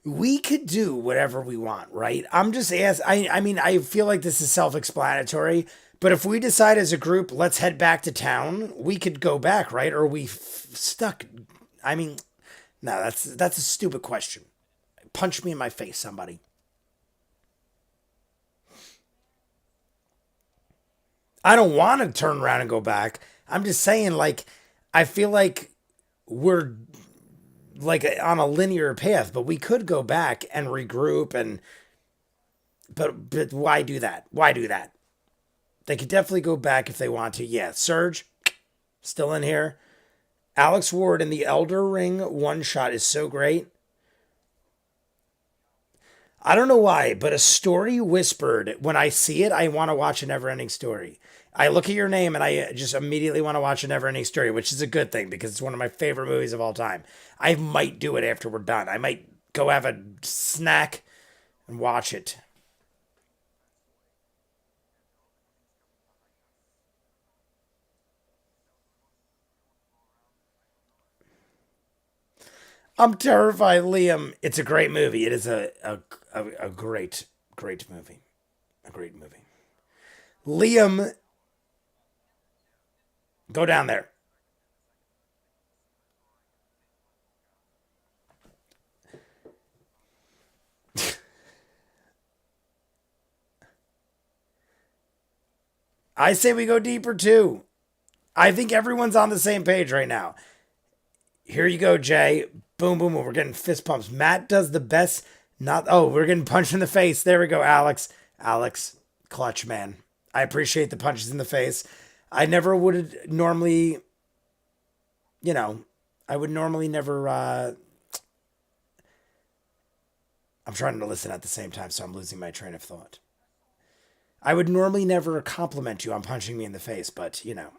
we could do whatever we want, right? I'm just asking. I mean, I feel like this is self-explanatory, but if we decide as a group, let's head back to town, we could go back, right? Or are we stuck? I mean, no, that's a stupid question. Punch me in my face, somebody. I don't want to turn around and go back. I'm just saying, like, I feel like we're like on a linear path, but we could go back and regroup and but why do that? Why do that? They could definitely go back if they want to. Yeah, Surge still in here. Alex Ward in the Elder Ring one shot is so great. I don't know why, but a story whispered. When I see it, I want to watch a never ending story. I look at your name and I just immediately want to watch a never ending story, which is a good thing because it's one of my favorite movies of all time. I might do it after we're done. I might go have a snack and watch it. I'm terrified, Liam. It's a great movie. It is a great, great movie. A great movie. Liam, go down there. I say we go deeper too. I think everyone's on the same page right now. Here you go, Jay. Boom, boom, boom. We're getting fist pumps. Matt does the best. Not. Oh, we're getting punched in the face. There we go, Alex. Alex, clutch, man. I appreciate the punches in the face. I never would normally, you know, I would normally never. I'm trying to listen at the same time, so I'm losing my train of thought. I would normally never compliment you on punching me in the face, but you know.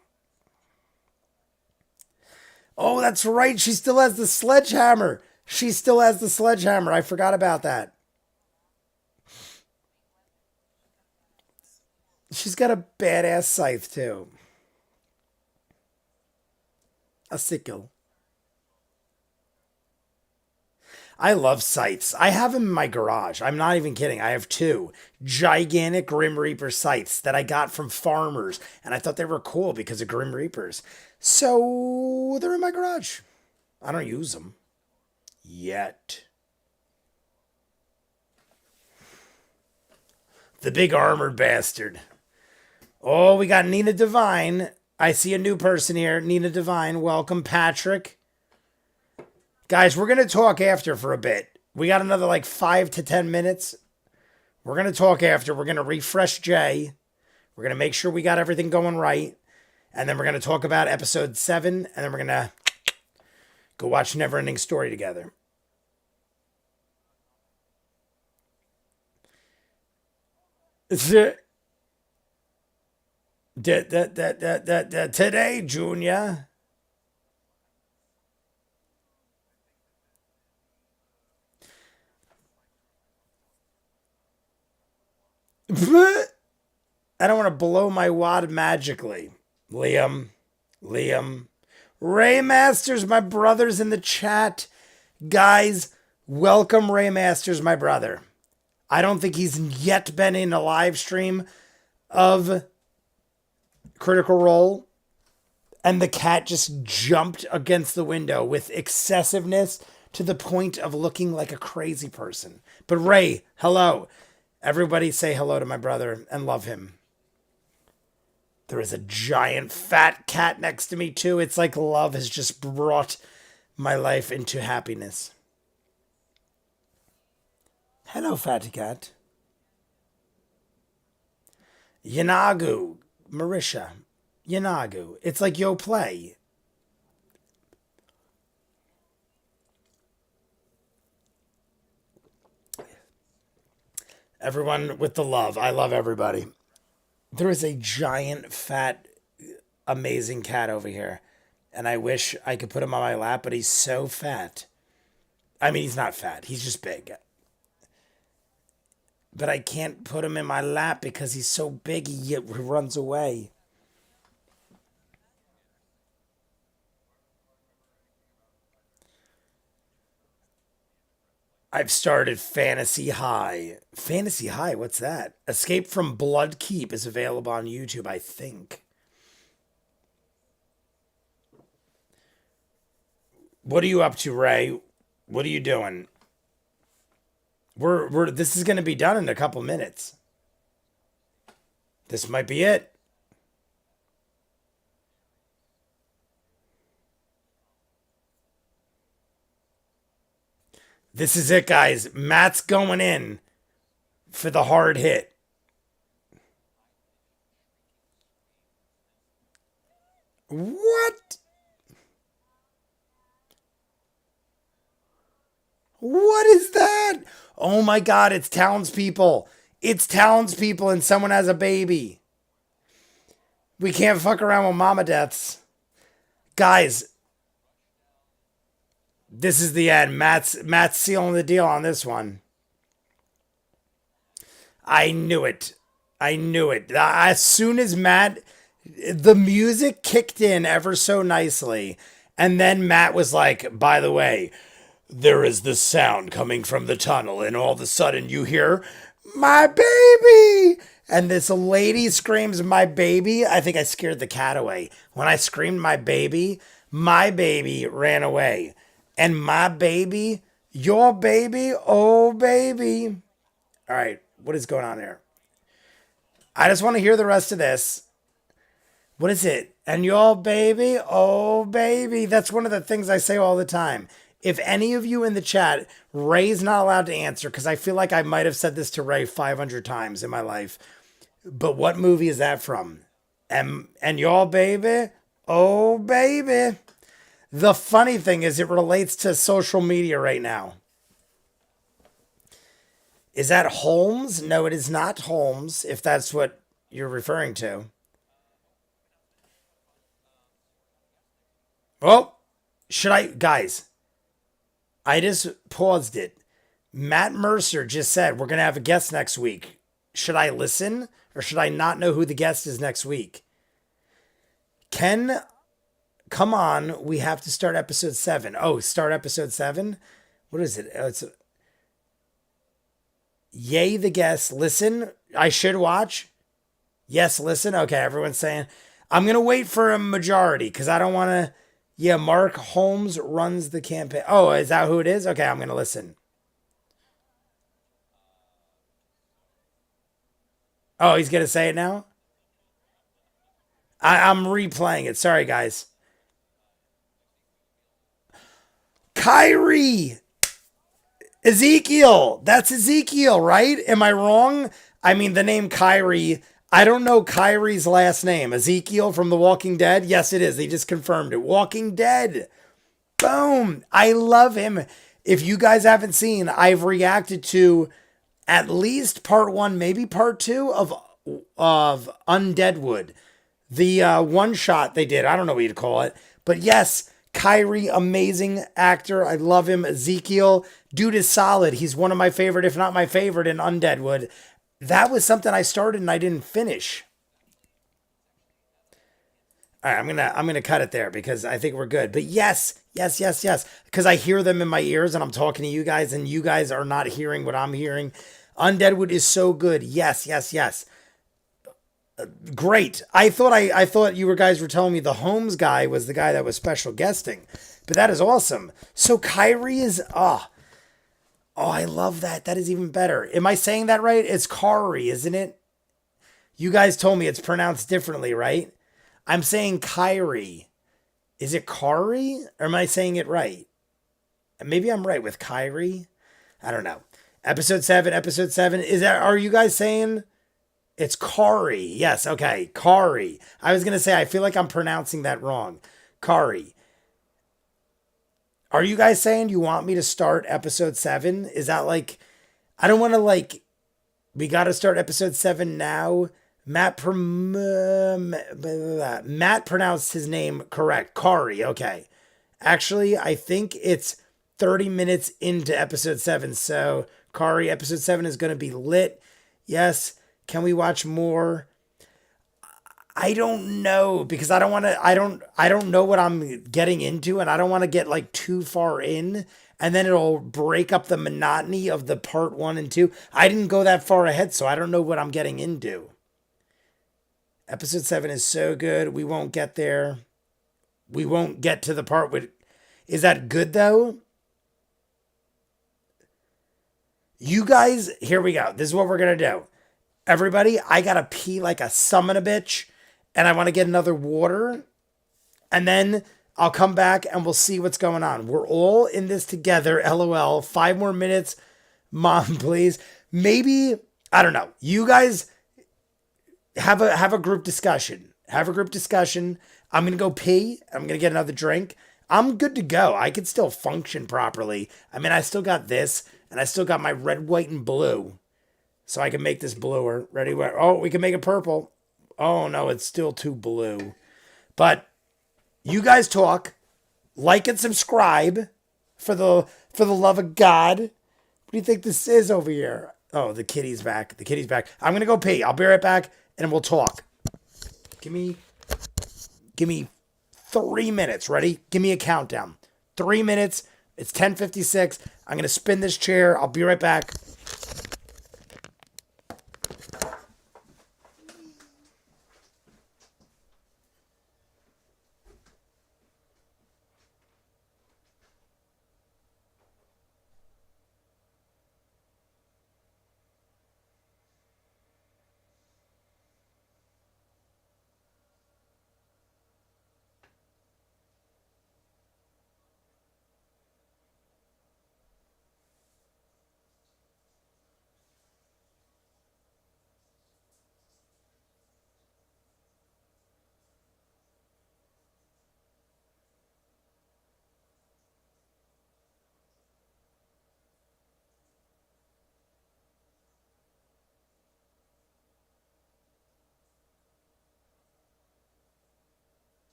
Oh, that's right. She still has the sledgehammer. She still has the sledgehammer. I forgot about that. She's got a badass scythe too. A sickle. I love scythes. I have them in my garage. I'm not even kidding. I have two gigantic Grim Reaper scythes that I got from farmers, and I thought they were cool because of Grim Reapers. So they're in my garage. I don't use them yet. The big armored bastard. Oh, we got Nina Divine. I see a new person here. Nina Divine. Welcome, Patrick. Guys, we're going to talk after for a bit. We got another like 5 to 10 minutes. We're going to talk after. We're going to refresh Jay. We're going to make sure we got everything going right. And then we're going to talk about episode 7. And then we're going to go watch Neverending Story together. Today, Junior. I don't want to blow my wad magically. Liam, Liam, Ray Masters, my brother's in the chat. Guys, welcome Ray Masters, my brother. I don't think he's yet been in a live stream of Critical Role. And the cat just jumped against the window with excessiveness to the point of looking like a crazy person. But Ray, hello. Everybody say hello to my brother and love him. There is a giant fat cat next to me too. It's like love has just brought my life into happiness. Hello, fatty cat. Yanagu, Marisha. Yanagu. It's like yo play. Everyone with the love. I love everybody. There is a giant, fat, amazing cat over here. And I wish I could put him on my lap, but he's so fat. I mean, he's not fat. He's just big. But I can't put him in my lap because he's so big he runs away. I've started Fantasy High. Fantasy High, what's that? Escape from Blood Keep is available on YouTube, I think. What are you up to, Ray? What are you doing? We're this is going to be done in a couple minutes. This might be it. This is it, guys. Matt's going in for the hard hit. What? What is that? Oh my god, it's townspeople. It's townspeople and someone has a baby. We can't fuck around with mama deaths. Guys, this is the end. Matt's sealing the deal on this one. I knew it. I knew it. As soon as the music kicked in ever so nicely, and then Matt was like, by the way, there is this sound coming from the tunnel, and all of a sudden you hear, my baby! And this lady screams, my baby. I think I scared the cat away. When I screamed, my baby ran away. And my baby, your baby, oh baby. All right, what is going on here? I just want to hear the rest of this. What is it? And your baby, oh baby. That's one of the things I say all the time. If any of you in the chat, Ray's not allowed to answer because I feel like I might have said this to Ray 500 times in my life. But what movie is that from? And your baby, oh baby. The funny thing is it relates to social media right now. Is that Holmes? No, it is not Holmes, if that's what you're referring to. Oh, guys, I just paused it. Matt Mercer just said we're going to have a guest next week. Should I listen or should I not know who the guest is next week? Ken, come on. We have to start episode 7. Oh, start episode 7? What is it? It's yay, the guest. Listen, I should watch. Yes, listen. Okay, everyone's saying. I'm going to wait for a majority because I don't want to. Yeah, Mark Holmes runs the campaign. Oh, is that who it is? Okay, I'm going to listen. Oh, he's going to say it now? I'm replaying it. Sorry, guys. Kyrie! Ezekiel! That's Ezekiel, right? Am I wrong? I mean, the name Kyrie. I don't know Kyrie's last name. Ezekiel from The Walking Dead? Yes, it is. They just confirmed it. Walking Dead. Boom. I love him. If you guys haven't seen, I've reacted to at least part 1, maybe part 2 of Undeadwood. The one shot they did. I don't know what you'd call it. But yes, Kyrie, amazing actor. I love him. Ezekiel, dude is solid. He's one of my favorite, if not my favorite, in Undeadwood. That was something I started and I didn't finish. All right, I'm gonna cut it there because I think we're good. But yes, yes, yes, yes, because I hear them in my ears and I'm talking to you guys and you guys are not hearing what I'm hearing. Undeadwood is so good. Yes, yes, yes. Great. I thought you were guys were telling me the Holmes guy was the guy that was special guesting. But that is awesome. So Kyrie is oh, I love that. That is even better. Am I saying that right? It's Kari, isn't it? You guys told me it's pronounced differently, right? I'm saying Kyrie. Is it Kari? Or am I saying it right? Maybe I'm right with Kyrie. I don't know. Episode 7. Is that are you guys saying it's Kari? Yes, okay. Kari. I was gonna say I feel like I'm pronouncing that wrong. Kari. Are you guys saying you want me to start episode 7? Is that like I don't want to like we got to start episode 7 now. Matt pronounced his name correct. Kari, okay. Actually, I think it's 30 minutes into episode 7. So, Kari, episode 7 is going to be lit. Yes. Can we watch more? I don't know because I don't want to I don't know what I'm getting into and I don't want to get like too far in and then it'll break up the monotony of the part 1 and 2. I didn't go that far ahead so I don't know what I'm getting into. Episode 7 is so good. We won't get there. We won't get to the part with is that good though? You guys, here we go. This is what we're going to do. Everybody, I got to pee like a summon a bitch and I want to get another water and then I'll come back and we'll see what's going on. We're all in this together. LOL. 5 more minutes. Mom, please. Maybe, I don't know. You guys have a group discussion. Have a group discussion. I'm going to go pee. I'm going to get another drink. I'm good to go. I can still function properly. I mean, I still got this and I still got my red, white, and blue. So I can make this bluer. Ready? Oh, we can make it purple. Oh, no, it's still too blue. But you guys talk. Like and subscribe for the love of God. What do you think this is over here? Oh, the kitty's back. The kitty's back. I'm going to go pee. I'll be right back and we'll talk. Give me 3 minutes. Ready? Give me a countdown. 3 minutes. It's 10:56. I'm going to spin this chair. I'll be right back.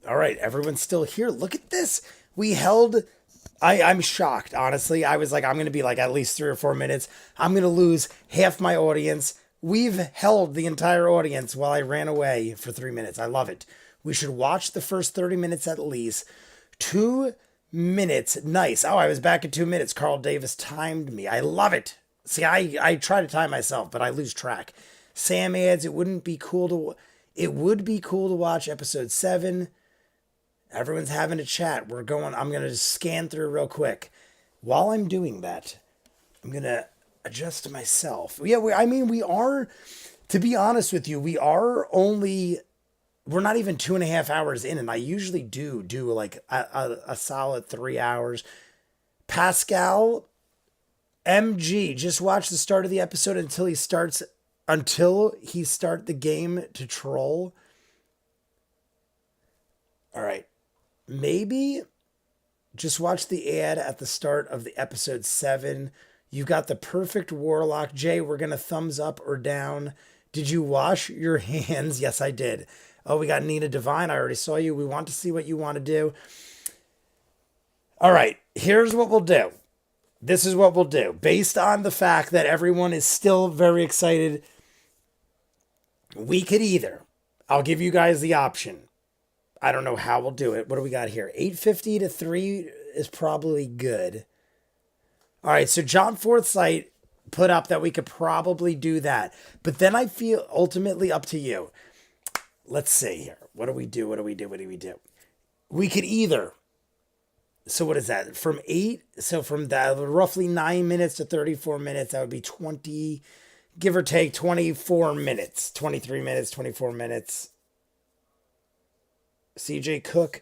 All right, everyone's still here. Look at this. We held. I'm shocked, honestly. I was like, I'm going to be like at least 3 or 4 minutes. I'm going to lose half my audience. We've held the entire audience while I ran away for 3 minutes. I love it. We should watch the first 30 minutes at least. 2 minutes. Nice. Oh, I was back in 2 minutes. Carl Davis timed me. I love it. See, I try to time myself, but I lose track. Sam adds, it would be cool to watch episode 7. Everyone's having a chat. I'm going to just scan through real quick. While I'm doing that, I'm going to adjust myself. Yeah, we are, to be honest with you, we're not even 2.5 hours in, and I usually do like a solid 3 hours. Pascal MG, just watch the start of the episode until he start the game to troll. All right. Maybe just watch the ad at the start of the episode 7. You got the perfect warlock. Jay, we're going to thumbs up or down. Did you wash your hands? Yes, I did. Oh, we got Nina Divine. I already saw you. We want to see what you want to do. All right, here's what we'll do. This is what we'll do. Based on the fact that everyone is still very excited, we could I'll give you guys the option. I don't know how we'll do it. What do we got here? 8:50 to 3 is probably good. All right, so John Forsythe put up that we could probably do that. But then I feel ultimately up to you. Let's see here. What do we do? We could so what is that? From that roughly 9 minutes to 34 minutes, that would be 20, give or take 24 minutes, 23 minutes, 24 minutes. CJ Cook.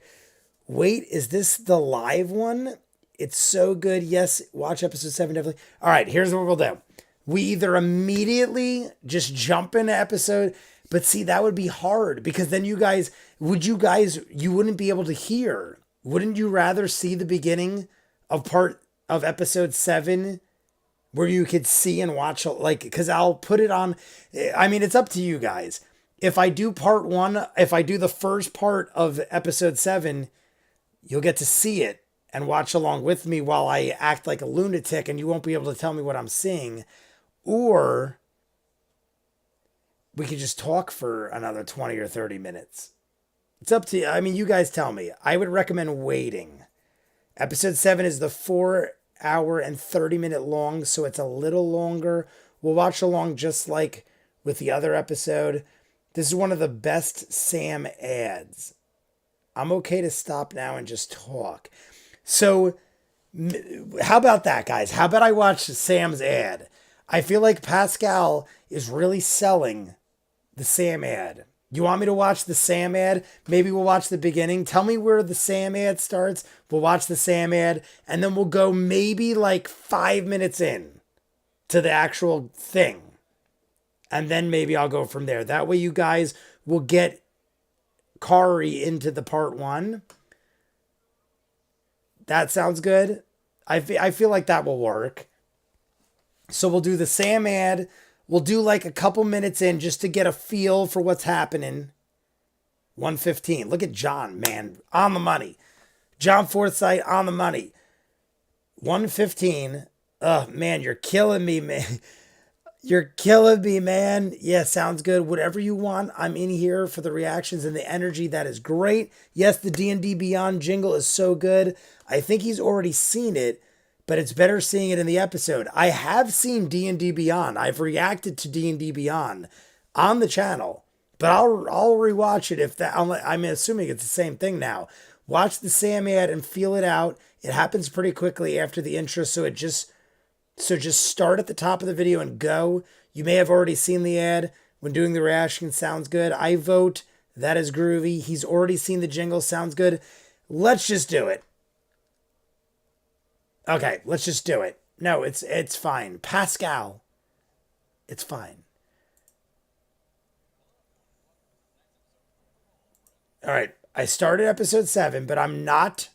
Wait, is this the live one? It's so good. Yes, watch episode 7 definitely. All right, here's what we'll do. We either immediately just jump into episode, but see, that would be hard because then you wouldn't be able to hear. Wouldn't you rather see the beginning of part of episode 7 where you could see and watch, because I'll put it on. I mean, it's up to you guys. If I do part 1, if I do the first part of episode 7, you'll get to see it and watch along with me while I act like a lunatic and you won't be able to tell me what I'm seeing. Or we could just talk for another 20 or 30 minutes. It's up to you. I mean, you guys tell me. I would recommend waiting. Episode 7 is the 4-hour and 30-minute long, so it's a little longer. We'll watch along just like with the other episode. This is one of the best Sam ads. I'm okay to stop now and just talk. So, how about that, guys? How about I watch Sam's ad? I feel like Pascal is really selling the Sam ad. You want me to watch the Sam ad? Maybe we'll watch the beginning. Tell me where the Sam ad starts. We'll watch the Sam ad, and then we'll go maybe like 5 minutes in to the actual thing. And then maybe I'll go from there. That way you guys will get Kari into the part 1. That sounds good. I feel like that will work. So we'll do the Sam ad. We'll do like a couple minutes in just to get a feel for what's happening. 1:15. Look at John, man. On the money. John Forsythe on the money. 1:15. Man, you're killing me, man. You're killing me, man. Yeah, sounds good. Whatever you want. I'm in here for the reactions and the energy. That is great. Yes, the D&D Beyond jingle is so good. I think he's already seen it, but it's better seeing it in the episode. I have seen D&D Beyond. I've reacted to D&D Beyond on the channel, but I'll rewatch it if that. I'm assuming it's the same thing now. Watch the Sam ad and feel it out. It happens pretty quickly after the intro, so just start at the top of the video and go. You may have already seen the ad when doing the reaction. Sounds good. I vote that is groovy. He's already seen the jingle. Sounds good. Let's just do it. Okay, let's just do it. No, it's fine. Pascal, it's fine. All right, I started episode 7, but I'm not.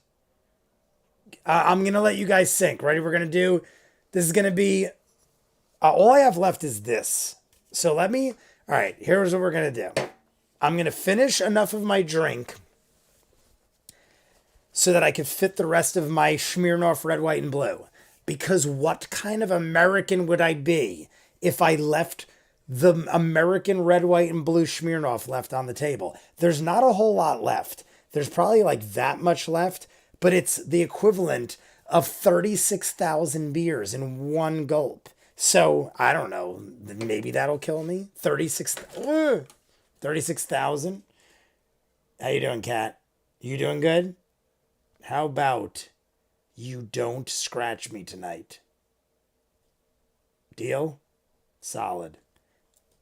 I'm going to let you guys sync. Ready? This is going to be, all I have left is this. So all right, here's what we're going to do. I'm going to finish enough of my drink so that I can fit the rest of my Smirnoff red, white, and blue. Because what kind of American would I be if I left the American red, white, and blue Smirnoff left on the table? There's not a whole lot left. There's probably like that much left, but it's the equivalent of 36,000 beers in one gulp. So I don't know. Maybe that'll kill me. 36,000. How you doing, Cat? You doing good? How about you don't scratch me tonight? Deal? Solid.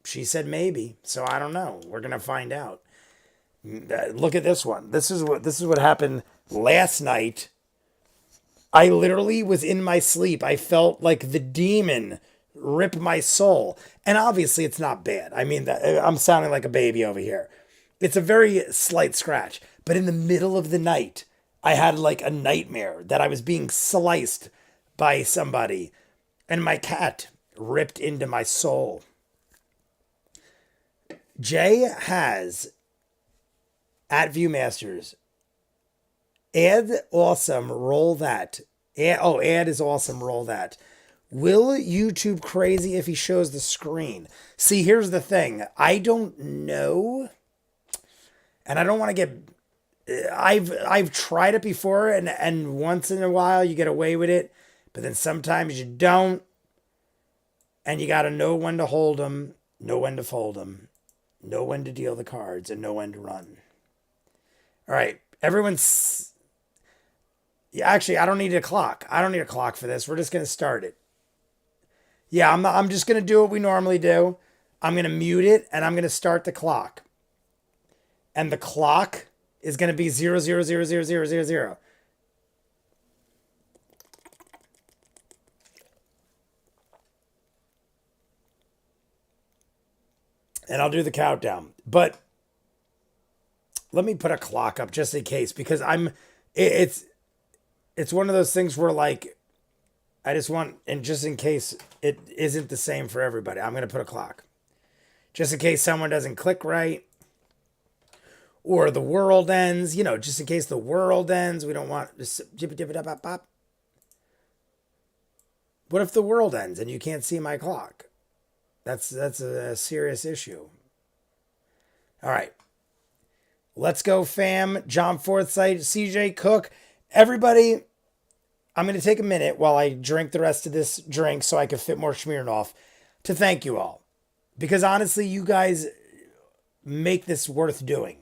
She said maybe, so I don't know. We're gonna find out. Look at this one. This is what happened last night. I literally was in my sleep. I felt like the demon rip my soul. And obviously it's not bad. I mean, I'm sounding like a baby over here. It's a very slight scratch, but in the middle of the night, I had like a nightmare that I was being sliced by somebody and my cat ripped into my soul. Jay has at ViewMasters. Add awesome, roll that. Add is awesome, roll that. Will YouTube crazy if he shows the screen? See, here's the thing. I don't know. And I don't want to get I've tried it before and once in a while you get away with it, but then sometimes you don't. And you got to know when to hold them, know when to fold them, know when to deal the cards, and know when to run. All right, everyone's. Yeah, actually, I don't need a clock. I don't need a clock for this. We're just gonna start it. Yeah, I'm just gonna do what we normally do. I'm gonna mute it and I'm gonna start the clock. And the clock is gonna be 0 0 0 0 0 0 0. And I'll do the countdown. But let me put a clock up just in case because it's one of those things where like I just want, and just in case it isn't the same for everybody, I'm going to put a clock. Just in case someone doesn't click right or the world ends, just in case the world ends, we don't want just what if the world ends and you can't see my clock? That's a serious issue. All right. Let's go, fam. John Forsythe, CJ Cook, everybody. I'm going to take a minute while I drink the rest of this drink so I can fit more Smirnoff to thank you all. Because honestly, you guys make this worth doing.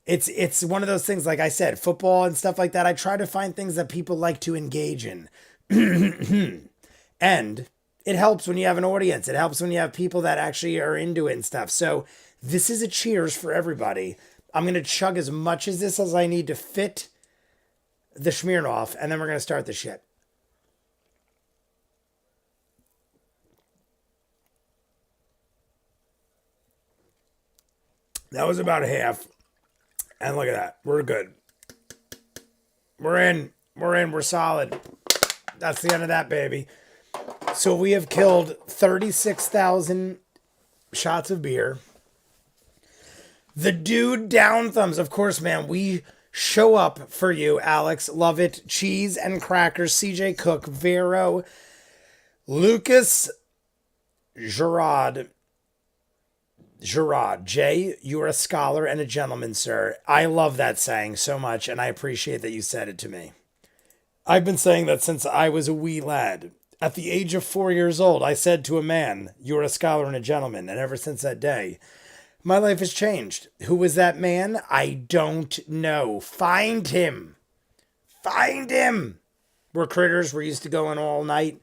It's one of those things, like I said, football and stuff like that. I try to find things that people like to engage in. And it helps when you have an audience. It helps when you have people that actually are into it and stuff. So this is a cheers for everybody. I'm going to chug as much as this as I need to fit the Smirnoff, and then we're going to start the shit. That was about half. And look at that. We're good. We're in. We're solid. That's the end of that, baby. So we have killed 36,000 shots of beer. The dude down thumbs. Of course, man, we show up for you, Alex. Love it. Cheese and crackers. CJ Cook. Vero. Lucas. Gerard. Jay, you are a scholar and a gentleman, sir. I love that saying so much, and I appreciate that you said it to me. I've been saying that since I was a wee lad. At the age of 4 years old, I said to a man, "You are a scholar and a gentleman," and ever since that day, my life has changed. Who was that man? I don't know. Find him. Find him. We're critters. We're used to going all night.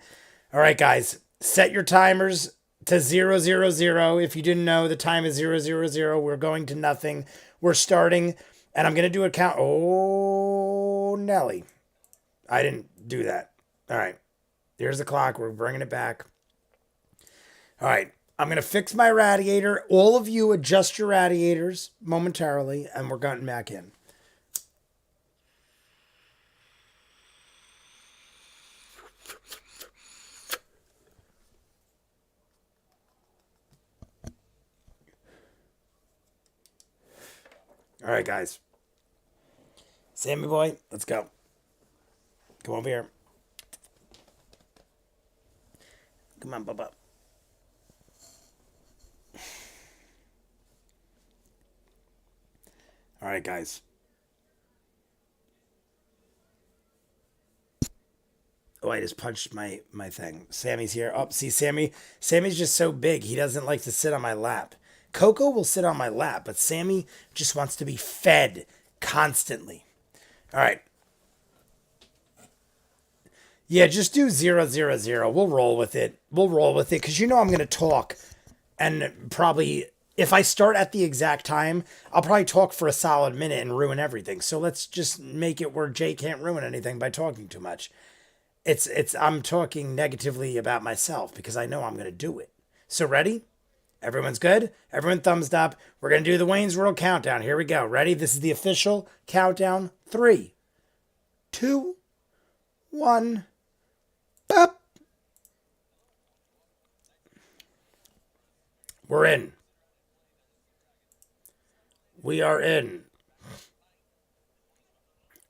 All right, guys. Set your timers to 0 0 0. If you didn't know, the time is 0 0 0. We're going to nothing. We're starting. And I'm going to do a count. Oh, Nelly. I didn't do that. All right. Here's the clock. We're bringing it back. All right. I'm going to fix my radiator. All of you adjust your radiators momentarily, and we're getting back in. All right, guys. Sammy boy, let's go. Come over here. Come on, Bubba. All right, guys. Oh, I just punched my thing. Sammy's here. Oh, see, Sammy's just so big. He doesn't like to sit on my lap. Coco will sit on my lap, but Sammy just wants to be fed constantly. All right. Yeah, just do 000. We'll roll with it. We'll roll with it because you know I'm going to talk. And probably, if I start at the exact time, I'll probably talk for a solid minute and ruin everything. So let's just make it where Jay can't ruin anything by talking too much. I'm talking negatively about myself because I know I'm going to do it. So ready? Everyone's good? Everyone thumbs up. We're going to do the Wayne's World countdown. Here we go. Ready? This is the official countdown. 3, 2, 1. Up. We're in. We are in.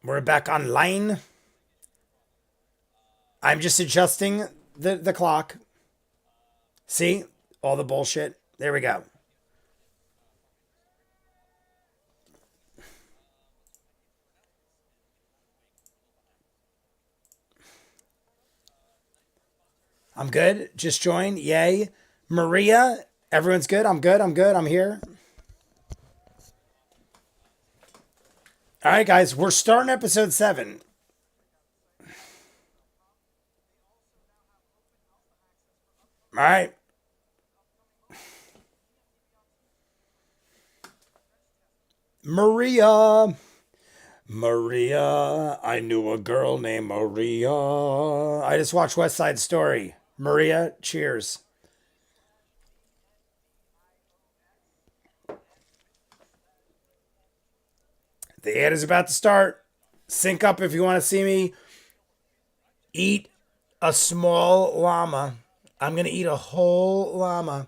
We're back online. I'm just adjusting the clock. See? All the bullshit. There we go. I'm good. Just joined. Yay. Maria. Everyone's good. I'm good. I'm good. I'm here. All right, guys. We're starting episode 7. All right. Maria. Maria. I knew a girl named Maria. I just watched West Side Story. Maria, cheers. The ad is about to start. Sync up if you want to see me eat a small llama. I'm going to eat a whole llama.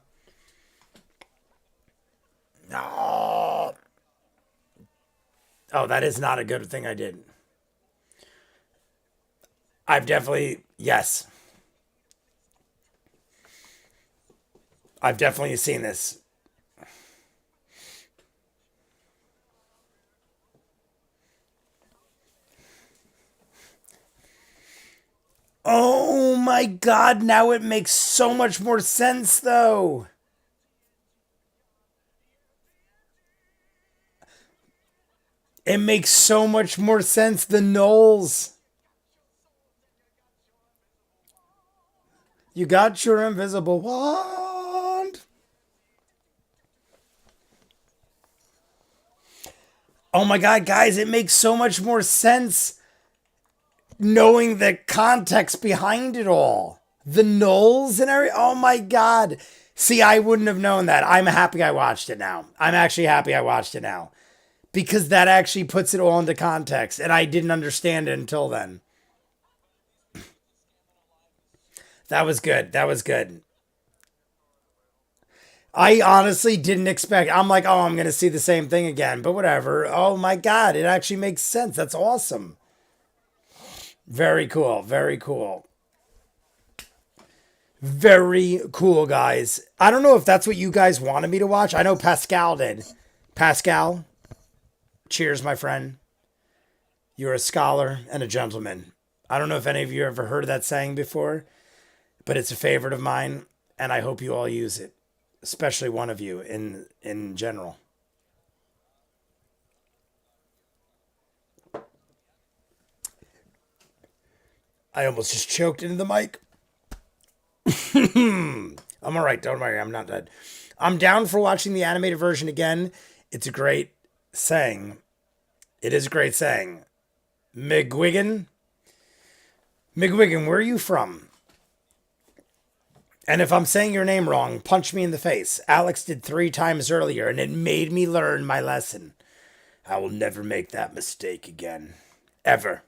Oh. Oh, that is not a good thing I did. I've definitely, yes. I've definitely seen this. Oh my god, now it makes so much more sense though. It makes so much more sense. The Gnolls. You got your invisible wand. Oh my god, guys, it makes so much more sense knowing the context behind it all. The Gnolls and everything. Oh my god. See, I wouldn't have known that. I'm happy I watched it now. I'm actually happy I watched it now. Because that actually puts it all into context. And I didn't understand it until then. That was good. That was good. I honestly didn't expect. I'm like, oh, I'm going to see the same thing again. But whatever. Oh my God. It actually makes sense. That's awesome. Very cool. Very cool. Very cool, guys. I don't know if that's what you guys wanted me to watch. I know Pascal did. Pascal, cheers, my friend. You're a scholar and a gentleman. I don't know if any of you ever heard that saying before, but it's a favorite of mine, and I hope you all use it, especially one of you in general. I almost just choked into the mic. I'm all right. Don't worry. I'm not dead. I'm down for watching the animated version again. It's a great saying. It is a great saying. McGuigan, where are you from? And if I'm saying your name wrong, punch me in the face. Alex did 3 times earlier, and it made me learn my lesson. I will never make that mistake again. Ever.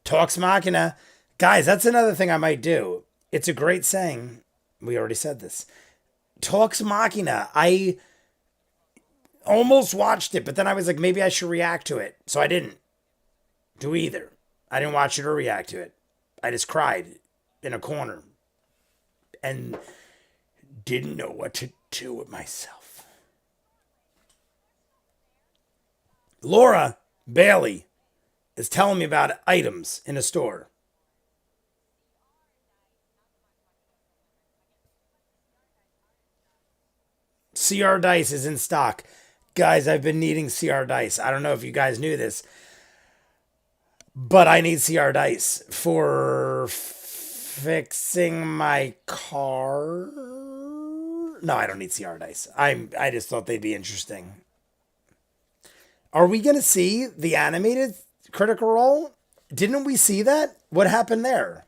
Talks Machina. Guys, that's another thing I might do. It's a great saying. We already said this. Talks Machina. I almost watched it, but then I was like, maybe I should react to it. So I didn't do either. I didn't watch it or react to it. I just cried in a corner and didn't know what to do with myself. Laura Bailey. is telling me about items in a store. CR Dice is in stock. Guys, I've been needing CR Dice. I don't know if you guys knew this, but I need CR Dice for fixing my car. No, I don't need CR Dice. I just thought they'd be interesting. Are we going to see the animated Critical Role? Didn't we see that? What happened there?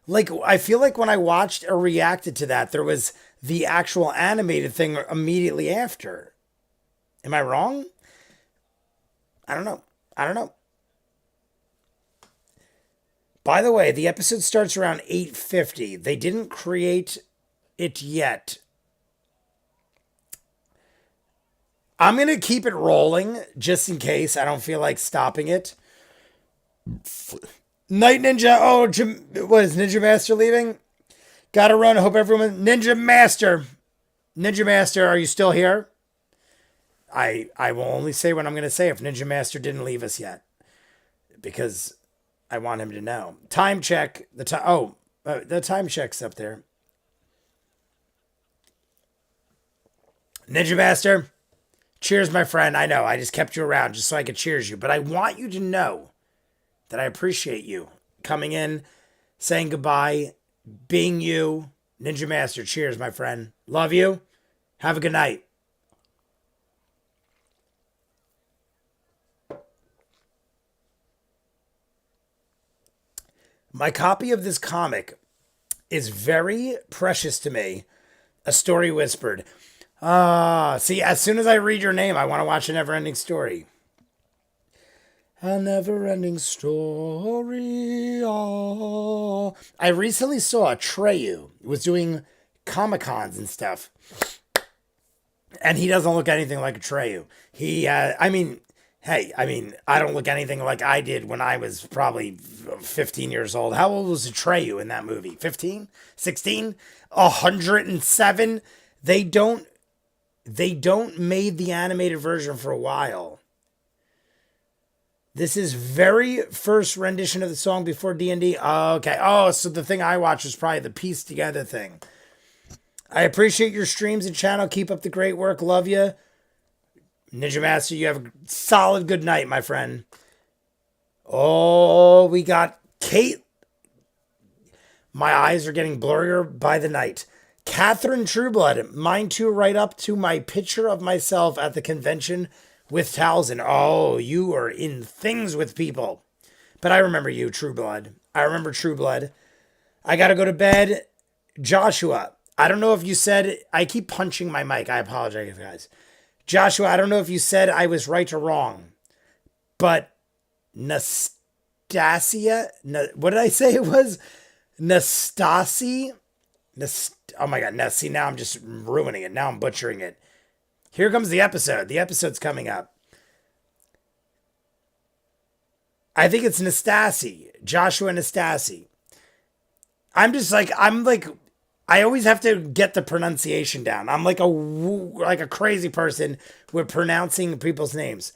Like, I feel like when I watched or reacted to that, there was the actual animated thing immediately after. Am I wrong? I don't know. I don't know. By the way, the episode starts around 8:50. They didn't create it yet. I'm going to keep it rolling just in case I don't feel like stopping it. Night Ninja. Oh, what is Ninja Master leaving? Gotta run. Hope everyone. Ninja Master. Ninja Master, are you still here? I will only say what I'm going to say if Ninja Master didn't leave us yet. Because I want him to know. Time check. The time. Oh, the time check's up there. Ninja Master. Cheers, my friend. I know. I just kept you around just so I could cheers you. But I want you to know that I appreciate you coming in, saying goodbye, being you. Ninja Master, cheers, my friend. Love you. Have a good night. My copy of this comic is very precious to me. A Story Whispered. See, as soon as I read your name, I want to watch a never-ending story. A never-ending story. Oh. I recently saw Treyu was doing Comic-Cons and stuff. And he doesn't look anything like a Treyu. I don't look anything like I did when I was probably 15 years old. How old was Treyu in that movie? 15? 16? 107? They don't made the animated version for a while. This is very first rendition of the song before D&D. Oh, okay. Oh, so the thing I watched was probably the piece together thing. I appreciate your streams and channel. Keep up the great work. Love you. Ninja Master, you have a solid good night, my friend. Oh, we got Kate. My eyes are getting blurrier by the night. Catherine Trueblood, mine too, right up to my picture of myself at the convention with Tal'dorei. Oh, you are in things with people. But I remember you, Trueblood. I remember Trueblood. I gotta go to bed. Joshua, I don't know if you said, I keep punching my mic. I apologize, guys. Joshua, I don't know if you said I was right or wrong, but Nastasia, what did I say it was? Nastasi? Oh my God, see, now I'm just ruining it. Now I'm butchering it. Here comes the episode. The episode's coming up. I think it's Nastasi. Joshua Nastasi. I always have to get the pronunciation down. I'm like a crazy person with pronouncing people's names.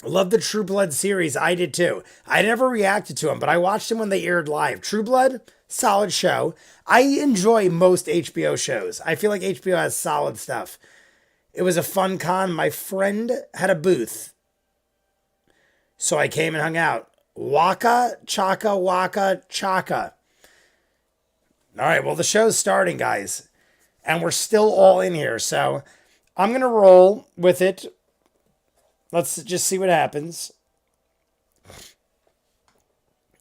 Love the True Blood series. I did too. I never reacted to them, but I watched them when they aired live. True Blood, solid show. I enjoy most HBO shows. I feel like HBO has solid stuff. It was a fun con. My friend had a booth, so I came and hung out. Waka, chaka, waka, chaka. All right, well, the show's starting, guys, and we're still all in here, so I'm going to roll with it. Let's just see what happens.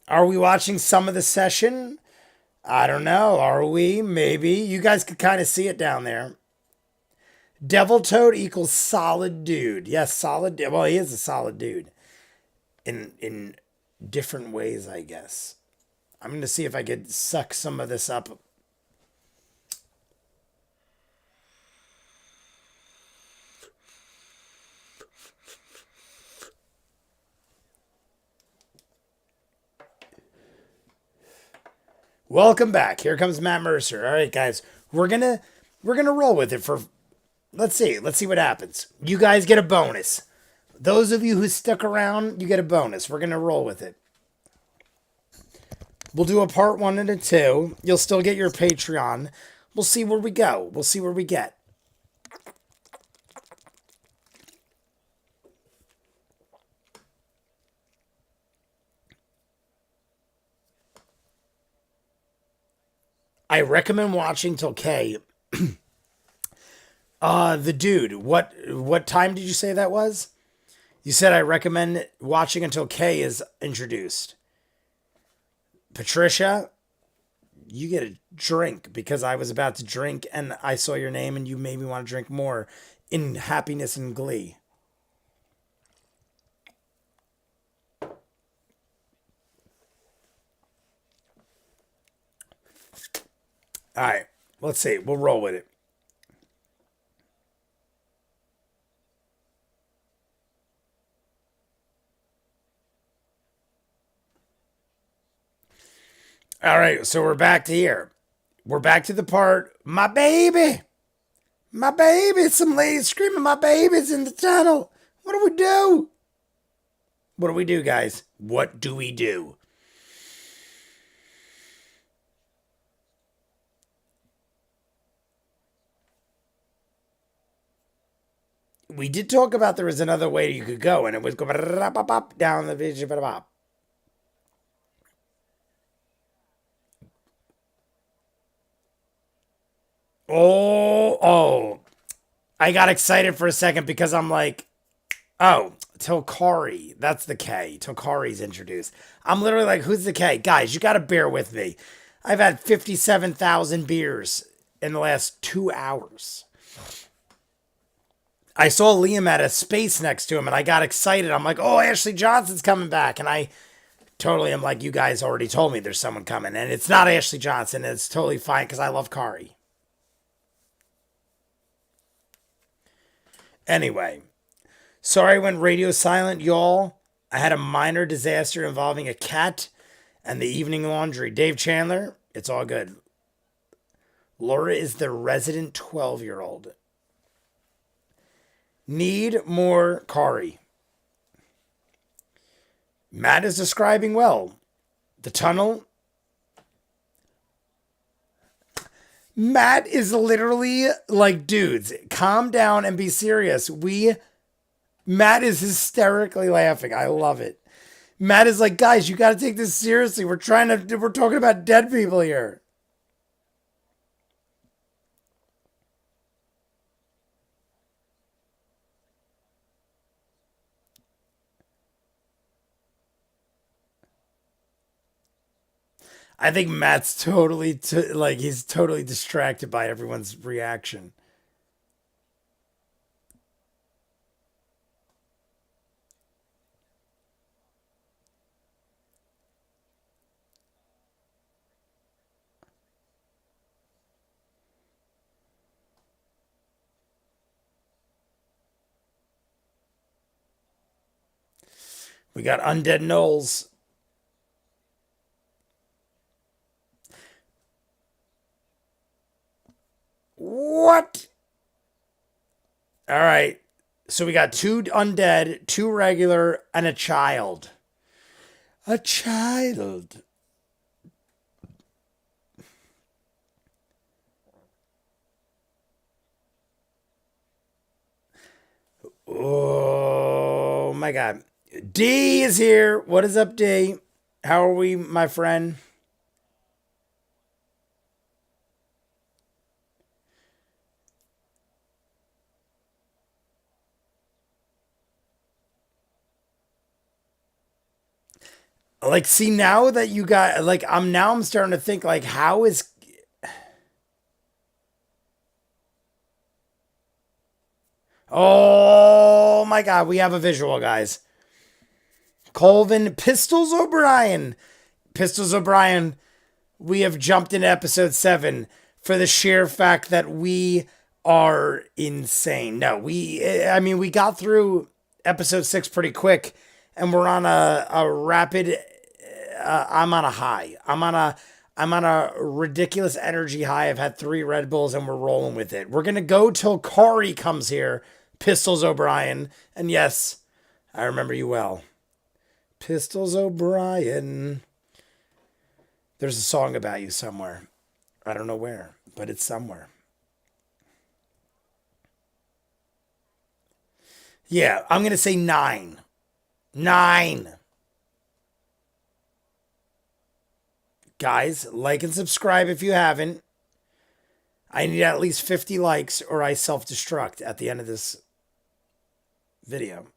Are we watching some of the session? I don't know. Are we? Maybe. You guys could kind of see it down there. Devil Toad equals solid dude. Yes, solid. Well, he is a solid dude. In different ways, I guess. I'm going to see if I could suck some of this up. Welcome back. Here comes Matt Mercer. All right, guys. We're going to roll with it for let's see what happens. You guys get a bonus. Those of you who stuck around, you get a bonus. We're going to roll with it. We'll do a part 1 and a 2. You'll still get your Patreon. We'll see where we go. We'll see where we get. I recommend watching till K. The dude, what time did you say that was? You said I recommend watching until K is introduced. Patricia, you get a drink because I was about to drink and I saw your name and you made me want to drink more in happiness and glee. All right, let's see. We'll roll with it. All right, so we're back to here. We're back to the part, my baby. My baby. Some ladies screaming, my baby's in the tunnel. What do we do? What do we do, guys? What do we do? We did talk about there was another way you could go, and it was go down the vision. Oh. I got excited for a second because I'm like, oh, Tal'dorei. That's the K. Tal'dorei's introduced. I'm literally like, who's the K? Guys, you got to bear with me. I've had 57,000 beers in the last 2 hours. I saw Liam at a space next to him and I got excited. I'm like, oh, Ashley Johnson's coming back. And I totally am like, you guys already told me there's someone coming. And it's not Ashley Johnson. It's totally fine because I love Kari. Anyway, sorry I went radio silent, y'all. I had a minor disaster involving a cat and the evening laundry. Dave Chandler, it's all good. Laura is the resident 12-year-old. Need more Kari. Matt is describing well. The tunnel. Matt is literally like, dudes, calm down and be serious. Matt is hysterically laughing. I love it. Matt is like, guys, you got to take this seriously. We're talking about dead people here. I think Matt's totally, he's totally distracted by everyone's reaction. We got undead Gnolls. What? All right. So we got 2 undead, 2 regular, and a child. A child. Oh my God. D is here. What is up, D? How are we, my friend? Like, see, now that you got, like, I'm starting to think, like, how is. Oh my God, we have a visual, guys. Colvin Pistols O'Brien. Pistols O'Brien, we have jumped into episode 7 for the sheer fact that we are insane. No, we got through episode 6 pretty quick and we're on a rapid, I'm on a high. I'm on a ridiculous energy high. I've had 3 Red Bulls and we're rolling with it. We're going to go till Kari comes here. Pistols O'Brien. And yes, I remember you well. Pistols O'Brien. There's a song about you somewhere. I don't know where, but it's somewhere. Yeah, I'm going to say 9. 9. Guys, like and subscribe if you haven't. I need at least 50 likes or I self-destruct at the end of this video.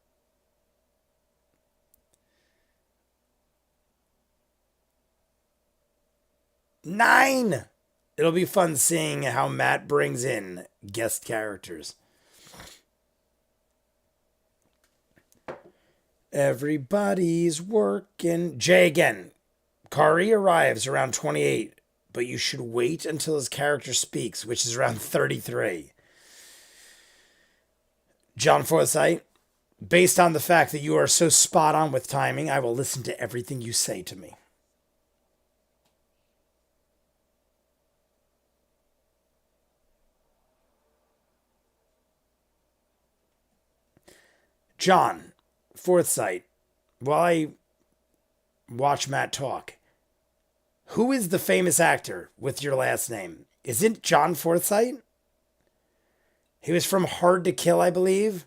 9. It'll be fun seeing how Matt brings in guest characters. Everybody's working. Jay again. Kari arrives around 28, but you should wait until his character speaks, which is around 33. John Forsythe, based on the fact that you are so spot on with timing, I will listen to everything you say to me. John Forsythe, while I watch Matt talk, who is the famous actor with your last name? Is it John Forsythe? He was from Hard to Kill, I believe.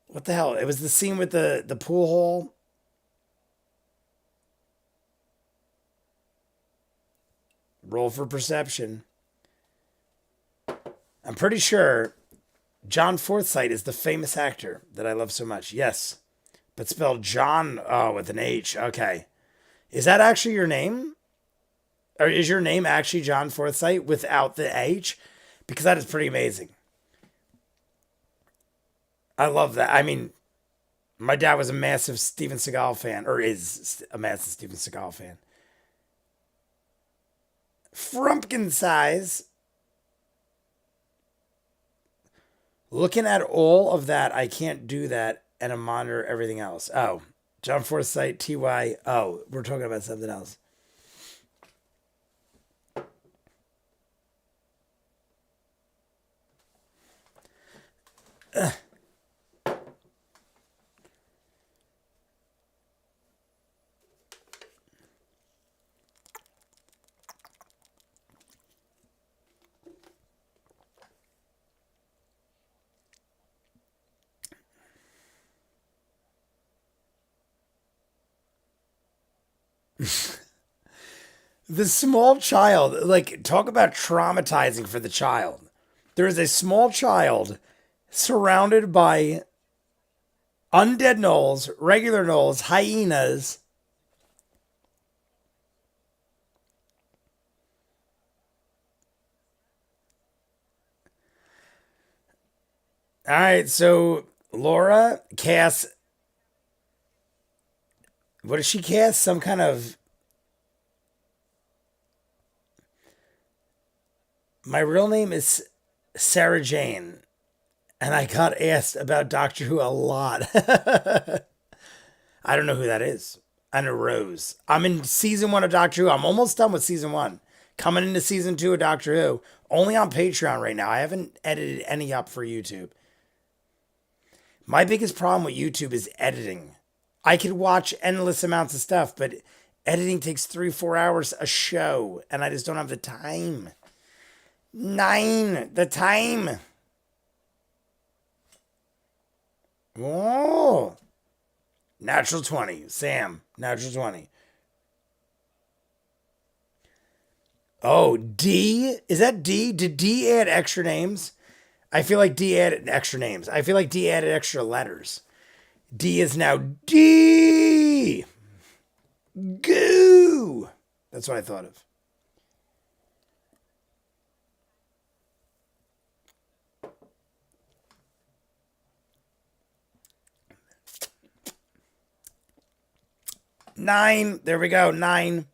What the hell? It was the scene with the pool hall. Roll for perception. I'm pretty sure John Forsythe is the famous actor that I love so much. Yes. But spelled John, with an H. Okay. Is that actually your name? Or is your name actually John Forsythe without the H? Because that is pretty amazing. I love that. I mean, my dad was a massive Steven Seagal fan, or is a massive Steven Seagal fan. Frumpkin size. Looking at all of that, I can't do that and a monitor everything else. Oh, John Forsythe, TY. Oh, we're talking about something else. The small child, like, talk about traumatizing for the child. There is a small child surrounded by undead gnolls, regular gnolls, hyenas. All right, so Laura casts. What does she cast? Some kind of. My real name is Sarah Jane, and I got asked about Doctor Who a lot. I don't know who that is. I know Rose. I'm in season 1 of Doctor Who. I'm almost done with season 1. Coming into season 2 of Doctor Who. Only on Patreon right now. I haven't edited any up for YouTube. My biggest problem with YouTube is editing. I could watch endless amounts of stuff, but editing takes 3-4 hours a show, and I just don't have the time. 9, the time. Oh, natural 20. Sam, natural 20. Oh, D? Is that D? Did D add extra names? I feel like D added extra names. I feel like D added extra letters. D is now D. Goo. That's what I thought of. Nine. There we go. 9.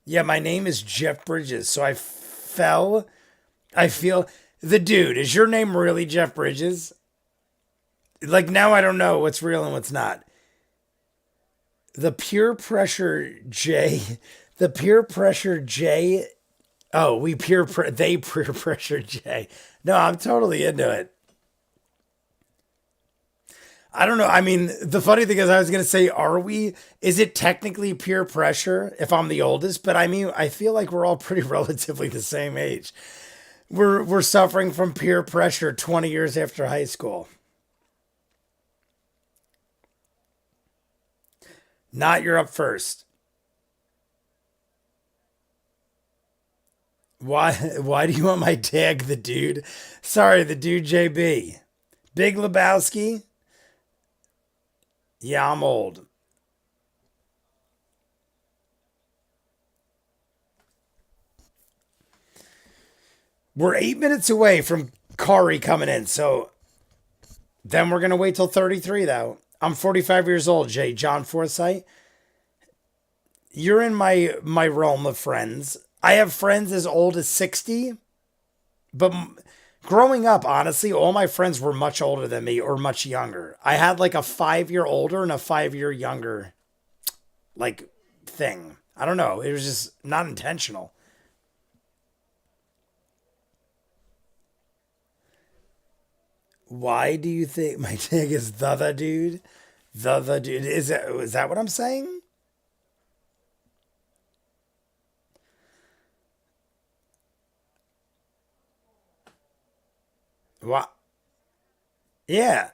Yeah, my name is Jeff Bridges. So I feel the dude. Is your name really Jeff Bridges? Like, now I don't know what's real and what's not. The peer pressure J. The peer pressure J. Oh, they peer pressure J. No, I'm totally into it. I don't know. I mean, the funny thing is, I was gonna say, are we? Is it technically peer pressure if I'm the oldest? But I mean, I feel like we're all pretty relatively the same age. We're suffering from peer pressure 20 years after high school. Not you're up first. Why? Why do you want my tag, the dude? Sorry, the dude JB. Big Lebowski. Yeah, I'm old. We're 8 minutes away from Kari coming in, so then we're gonna wait till 33 though. I'm 45 years old, Jay. John Forsyth. You're in my realm of friends. I have friends as old as 60, but growing up, honestly, all my friends were much older than me or much younger. I had like a 5 year older and a 5 year younger like thing. I don't know. It was just not intentional. Why do you think my tag is the dude? The dude is that what I'm saying? What? Yeah.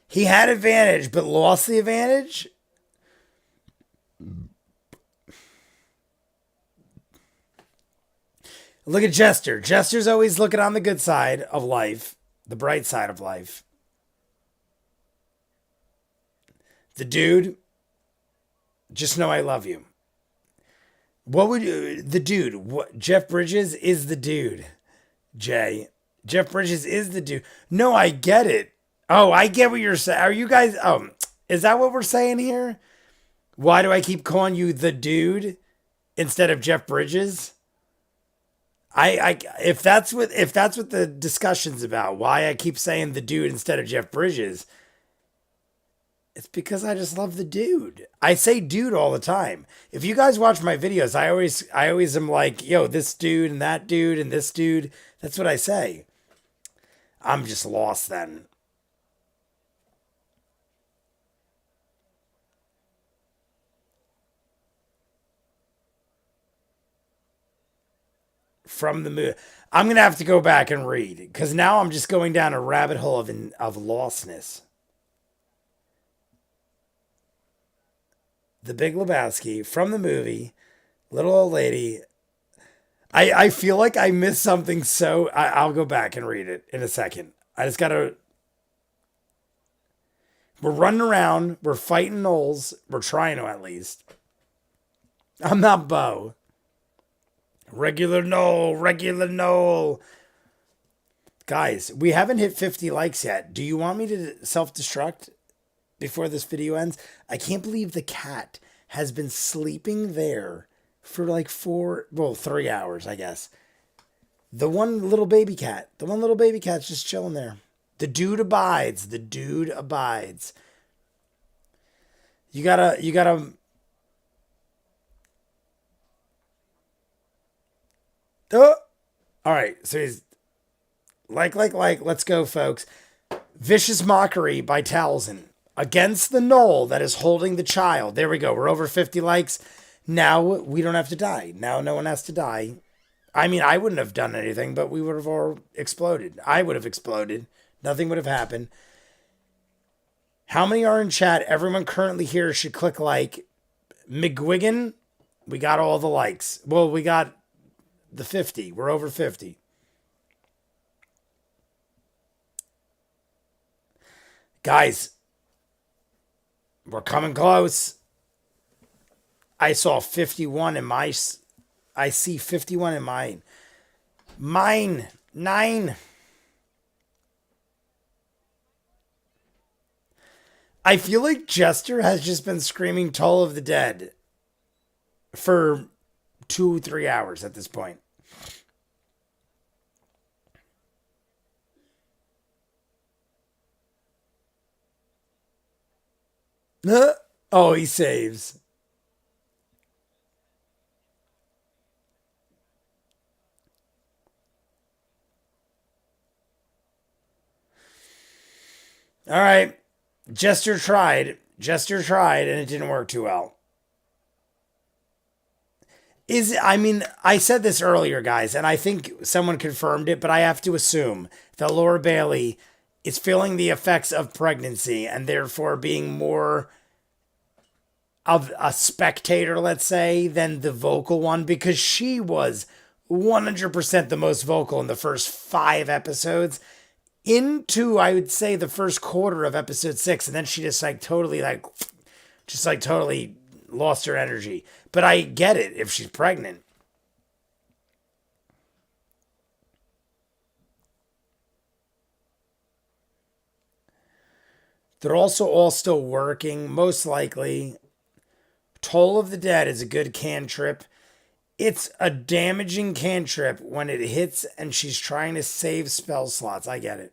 He had advantage, but lost the advantage. Look at Jester. Jester's always looking on the good side of life, the bright side of life. The dude, just know I love you. What would you, the dude? What Jeff Bridges is the dude. Jay, Jeff Bridges is the dude. No, I get it. Oh, I get what you're saying. Are you guys? Is that what we're saying here? Why do I keep calling you the dude instead of Jeff Bridges? If that's what the discussion's about, why I keep saying the dude instead of Jeff Bridges, it's because I just love the dude. I say dude all the time. If you guys watch my videos, I always am like, yo, this dude and that dude and this dude. That's what I say. I'm just lost then. From the movie. I'm gonna have to go back and read because now I'm just going down a rabbit hole of lostness. The Big Lebowski from the movie, little old lady. I feel like I missed something, so I'll go back and read it in a second. I just gotta. We're running around. We're fighting Gnolls. We're trying to at least. I'm not Bo. Regular Knoll. Regular Knoll. Guys, we haven't hit 50 likes yet. Do you want me to self destruct before this video ends? I can't believe the cat has been sleeping there for like 3 hours, I guess. The one little baby cat. The one little baby cat's just chilling there. The dude abides. The dude abides. You gotta. Oh, all right. So he's like. Let's go, folks. Vicious Mockery by Talzin against the knoll that is holding the child. There we go. We're over 50 likes. Now we don't have to die. Now no one has to die. I mean, I wouldn't have done anything, but we would have all exploded. I would have exploded. Nothing would have happened. How many are in chat? Everyone currently here should click like. McGuigan, we got all the likes. Well, we got the 50. We're over 50. Guys, we're coming close. I saw 51 in my. I see 51 in mine. Mine. Nine. I feel like Jester has just been screaming Toll of the Dead for 2, 3 hours at this point. Oh, he saves. All right. Jester tried. Jester tried, and it didn't work too well. I mean, I said this earlier, guys, and I think someone confirmed it, but I have to assume that Laura Bailey is feeling the effects of pregnancy and therefore being more of a spectator, let's say, than the vocal one, because she was 100% the most vocal in the first 5 episodes into, I would say, the first quarter of episode 6, and then she just totally lost her energy. But I get it if she's pregnant. They're also all still working, most likely. Toll of the Dead is a good cantrip. It's a damaging cantrip when it hits and she's trying to save spell slots. I get it.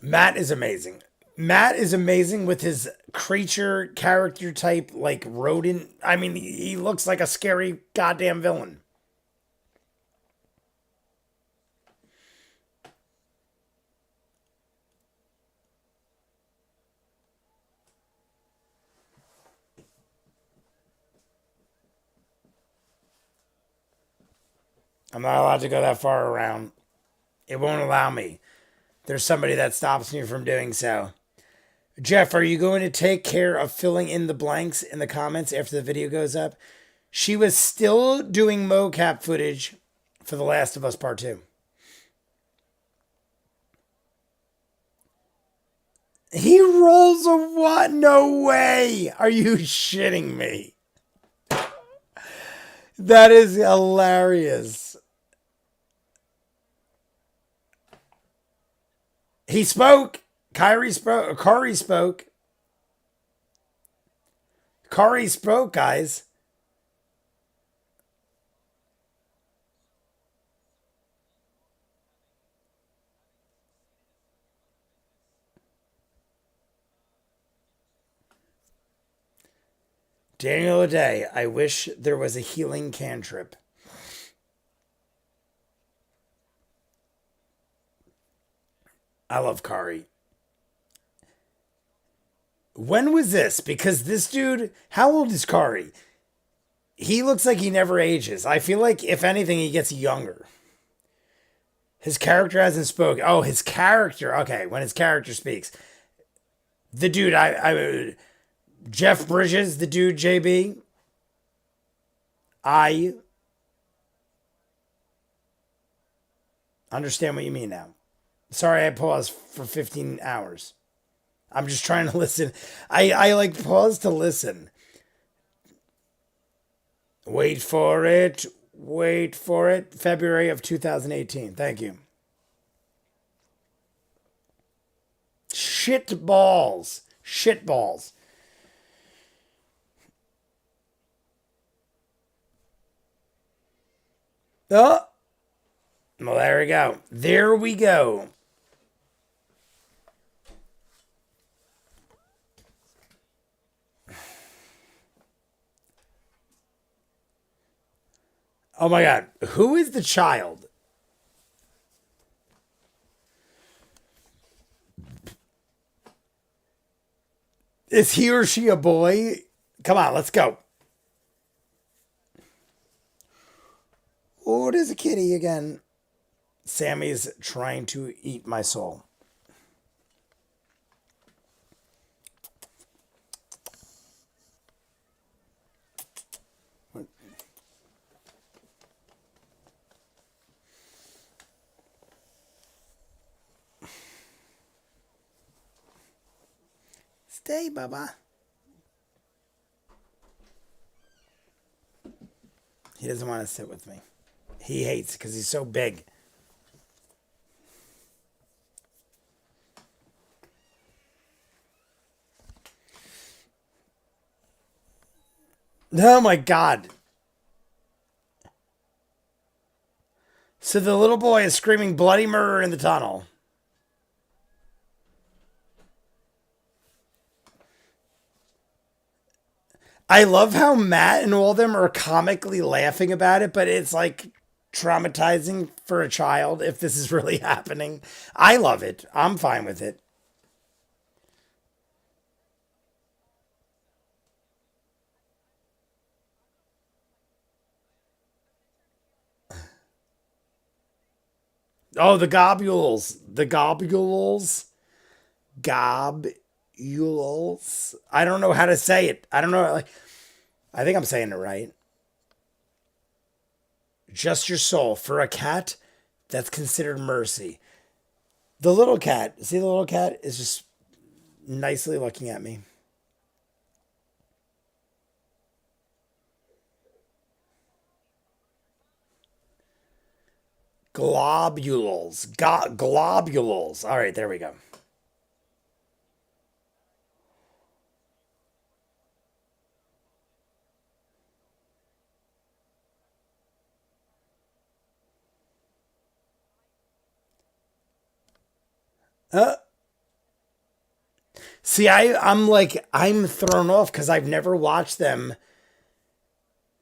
Matt is amazing. Matt is amazing with his creature character type, like rodent. I mean, he looks like a scary goddamn villain. I'm not allowed to go that far around. It won't allow me. There's somebody that stops me from doing so. Jeff, are you going to take care of filling in the blanks in the comments after the video goes up? She was still doing mocap footage for The Last of Us Part 2. He rolls a what? No way. Are you shitting me? That is hilarious. He spoke. Kari spoke. Kari spoke, guys. Daniel O'Day, I wish there was a healing cantrip. I love Kari. When was this? Because this dude, how old is Kari? He looks like he never ages. I feel like, if anything, he gets younger. His character hasn't spoken. Oh, his character. Okay, when his character speaks. The dude, Jeff Bridges, the dude, JB. I understand what you mean now. Sorry, I paused for 15 hours. I'm just trying to listen. I like pause to listen. Wait for it. Wait for it. February of 2018. Thank you. Shit balls. Shit balls. Oh. Well, there we go. There we go. Oh my God. Who is the child? Is he or she a boy? Come on, let's go. Oh, it is a kitty again. Sammy's trying to eat my soul. Stay, Baba. He doesn't want to sit with me. He hates because he's so big. Oh my God. So the little boy is screaming bloody murder in the tunnel. I love how Matt and all of them are comically laughing about it, but it's like traumatizing for a child if this is really happening. I love it. I'm fine with it. Oh, the globules. The globules. Globules. I don't know how to say it. I don't know. Like, I think I'm saying it right. Just your soul. For a cat, that's considered mercy. The little cat. See, the little cat is just nicely looking at me. Globules. Globules. All right, there we go. Uh, See, I'm like, I'm thrown off because I've never watched them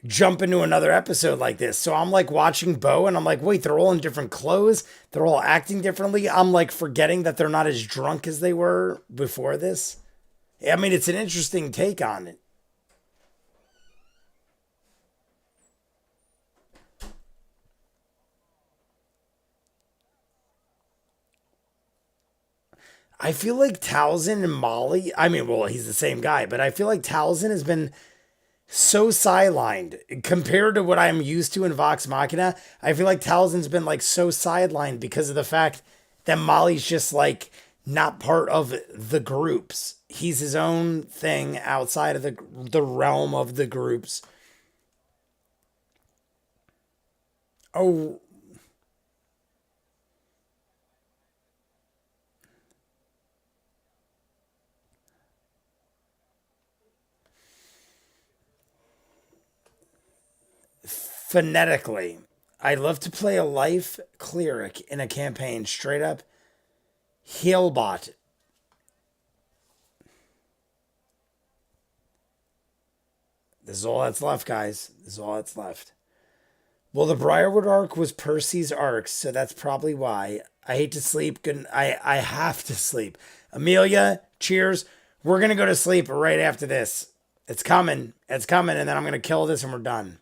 jump into another episode like this. So I'm like watching Bo and I'm like, wait, they're all in different clothes. They're all acting differently. I'm like forgetting that they're not as drunk as they were before this. I mean, it's an interesting take on it. I feel like Towson and Molly, I mean, well, he's the same guy, but I feel like Towson has been so sidelined compared to what I'm used to in Vox Machina. I feel like Talzin's been like so sidelined because of the fact that Molly's just like not part of the groups. He's his own thing outside of the realm of the groups. Oh, phonetically. I love to play a life cleric in a campaign. Straight up Healbot. This is all that's left, guys. This is all that's left. Well, the Briarwood arc was Percy's arc, so that's probably why. I hate to sleep. Good. I have to sleep. Amelia, cheers. We're gonna go to sleep right after this. It's coming. It's coming, and then I'm gonna kill this, and we're done.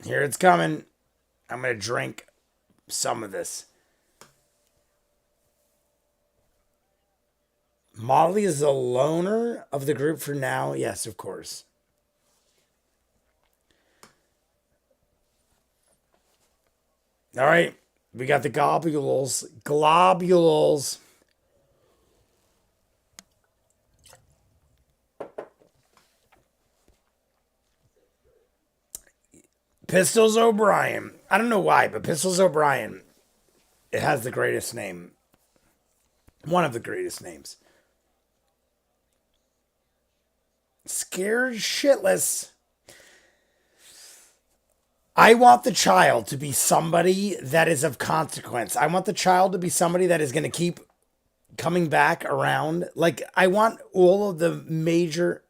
Here it's coming. I'm gonna drink some of this. Molly is the loner of the group for now. Yes, of course. All right. We got the globules. Globules. Pistols O'Brien. I don't know why, but Pistols O'Brien. It has the greatest name. One of the greatest names. Scared shitless. I want the child to be somebody that is of consequence. I want the child to be somebody that is going to keep coming back around. Like, I want all of the major.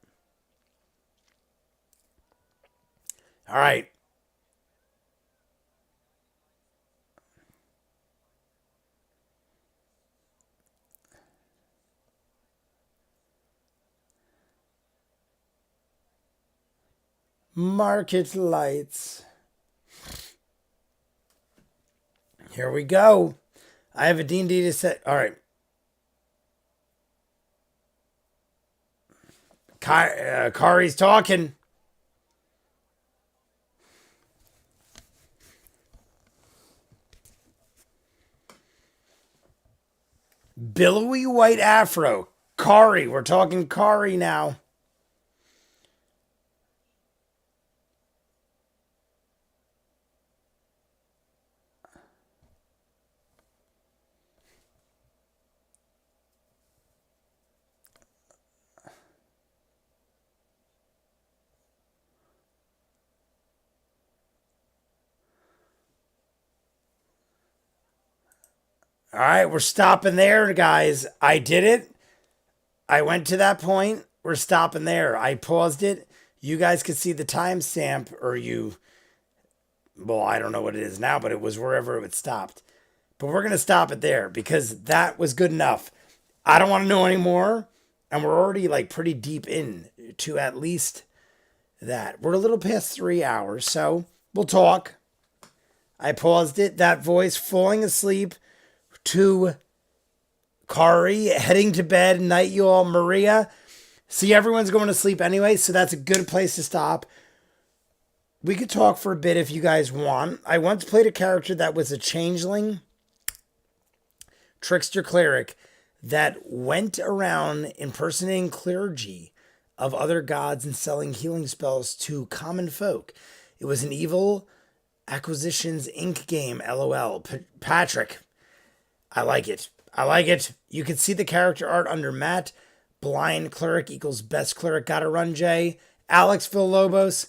All right. Market lights. Here we go. I have a D&D to set. All right. Kari's talking. Billowy white afro. Kari. We're talking Kari now. All right, we're stopping there, guys. I did it. I went to that point. We're stopping there. I paused it. You guys could see the timestamp, or well, I don't know what it is now, but it was wherever it stopped. But we're going to stop it there because that was good enough. I don't want to know anymore. And we're already like pretty deep in to at least that. We're a little past 3 hours, so we'll talk. I paused it. That voice falling asleep to Kari, heading to bed. Night, you all. Maria. See, everyone's going to sleep anyway, so that's a good place to stop. We could talk for a bit if you guys want. I once played a character that was a changeling, trickster cleric, that went around impersonating clergy of other gods and selling healing spells to common folk. It was an evil Acquisitions Inc. game, LOL. Patrick, I like it. I like it. You can see the character art under Matt. Blind cleric equals best cleric. Gotta run, Jay. Alex Villalobos.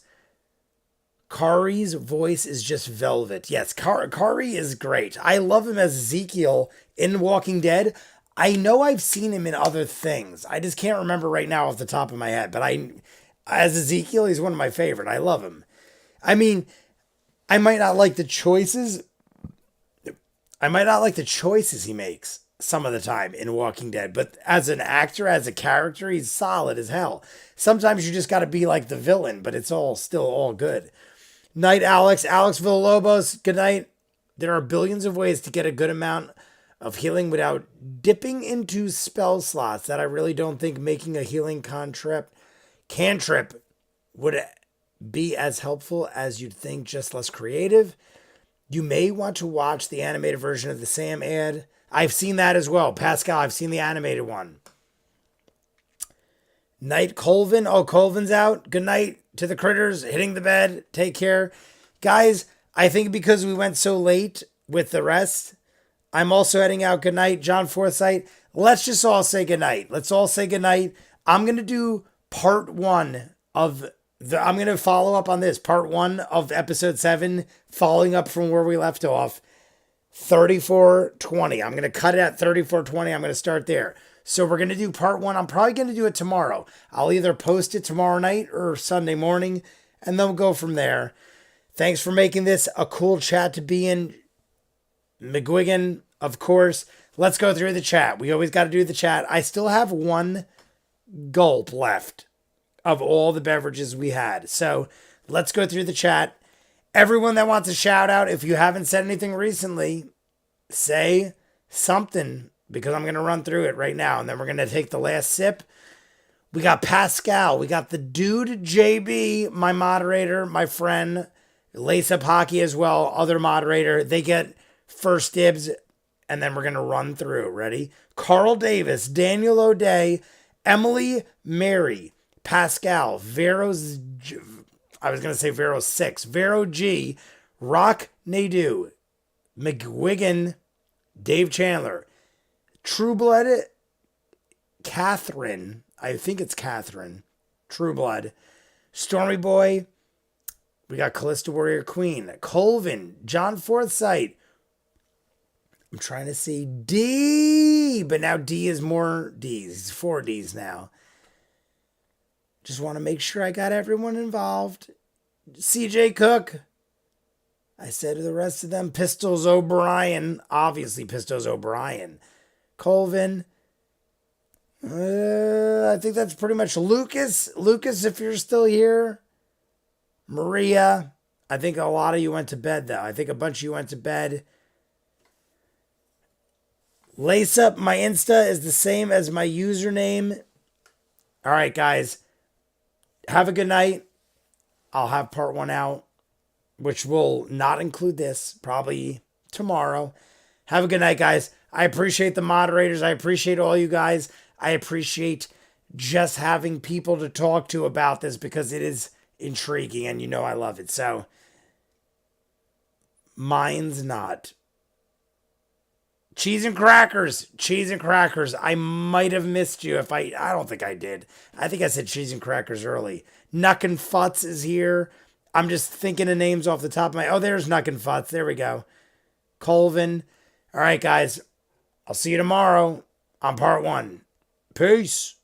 Kari's voice is just velvet. Yes, Kari is great. I love him as Ezekiel in Walking Dead. I know I've seen him in other things. I just can't remember right now off the top of my head. But as Ezekiel, he's one of my favorite. I love him. I mean, I might not like the choices. I might not like the choices he makes some of the time in Walking Dead. But as an actor, as a character, he's solid as hell. Sometimes you just got to be like the villain, but it's still all good. Night, Alex. Alex Villalobos, good night. There are billions of ways to get a good amount of healing without dipping into spell slots that I really don't think making a healing cantrip would be as helpful as you'd think, just less creative. You may want to watch the animated version of the Sam ad. I've seen that as well. Pascal, I've seen the animated one. Night, Colvin. Oh, Colvin's out. Good night to the critters. Hitting the bed. Take care. Guys, I think because we went so late with the rest, I'm also heading out. Good night, John Forsythe. Let's just all say good night. Let's all say good night. I'm going to do part 1 of I'm going to follow up on this. Part 1 of episode 7, following up from where we left off. 34:20. I'm going to cut it at 34:20. I'm going to start there. So we're going to do part 1. I'm probably going to do it tomorrow. I'll either post it tomorrow night or Sunday morning, and then we'll go from there. Thanks for making this a cool chat to be in. McGuigan, of course. Let's go through the chat. We always got to do the chat. I still have 1 gulp left of all the beverages we had. So let's go through the chat. Everyone that wants a shout out, if you haven't said anything recently, say something, because I'm going to run through it right now, and then we're going to take the last sip. We got Pascal. We got the dude JB, my moderator, my friend. Lace Up Hockey as well, other moderator. They get first dibs, and then we're going to run through. Ready? Carl Davis, Daniel O'Day, Emily Mary, Pascal, Vero's, I was going to say Vero 6, Vero G, Rock Nadu, McGuigan, Dave Chandler, Trueblood, Catherine, I think it's Catherine, Trueblood, Stormy Boy, we got Callista Warrior Queen, Colvin, John Forsythe, I'm trying to see D, but now D is more D's. It's 4 D's now. Just want to make sure I got everyone involved. CJ Cook. I said to the rest of them, Pistols O'Brien. Obviously, Pistols O'Brien. Colvin. I think that's pretty much Lucas. Lucas, if you're still here. Maria. I think a lot of you went to bed, though. I think a bunch of you went to bed. Lace Up, my Insta is the same as my username. All right, guys. Have a good night. I'll have part 1 out, which will not include this, probably tomorrow. Have a good night, guys. I appreciate the moderators. I appreciate all you guys. I appreciate just having people to talk to about this because it is intriguing and you know I love it. So, mine's not. Cheese and crackers. Cheese and crackers. I might have missed you if I don't think I did. I think I said cheese and crackers early. Nuck and Futz is here. I'm just thinking of names off the top of my... Oh, there's Nuck and Futz. There we go. Colvin. All right, guys. I'll see you tomorrow on part one. Peace.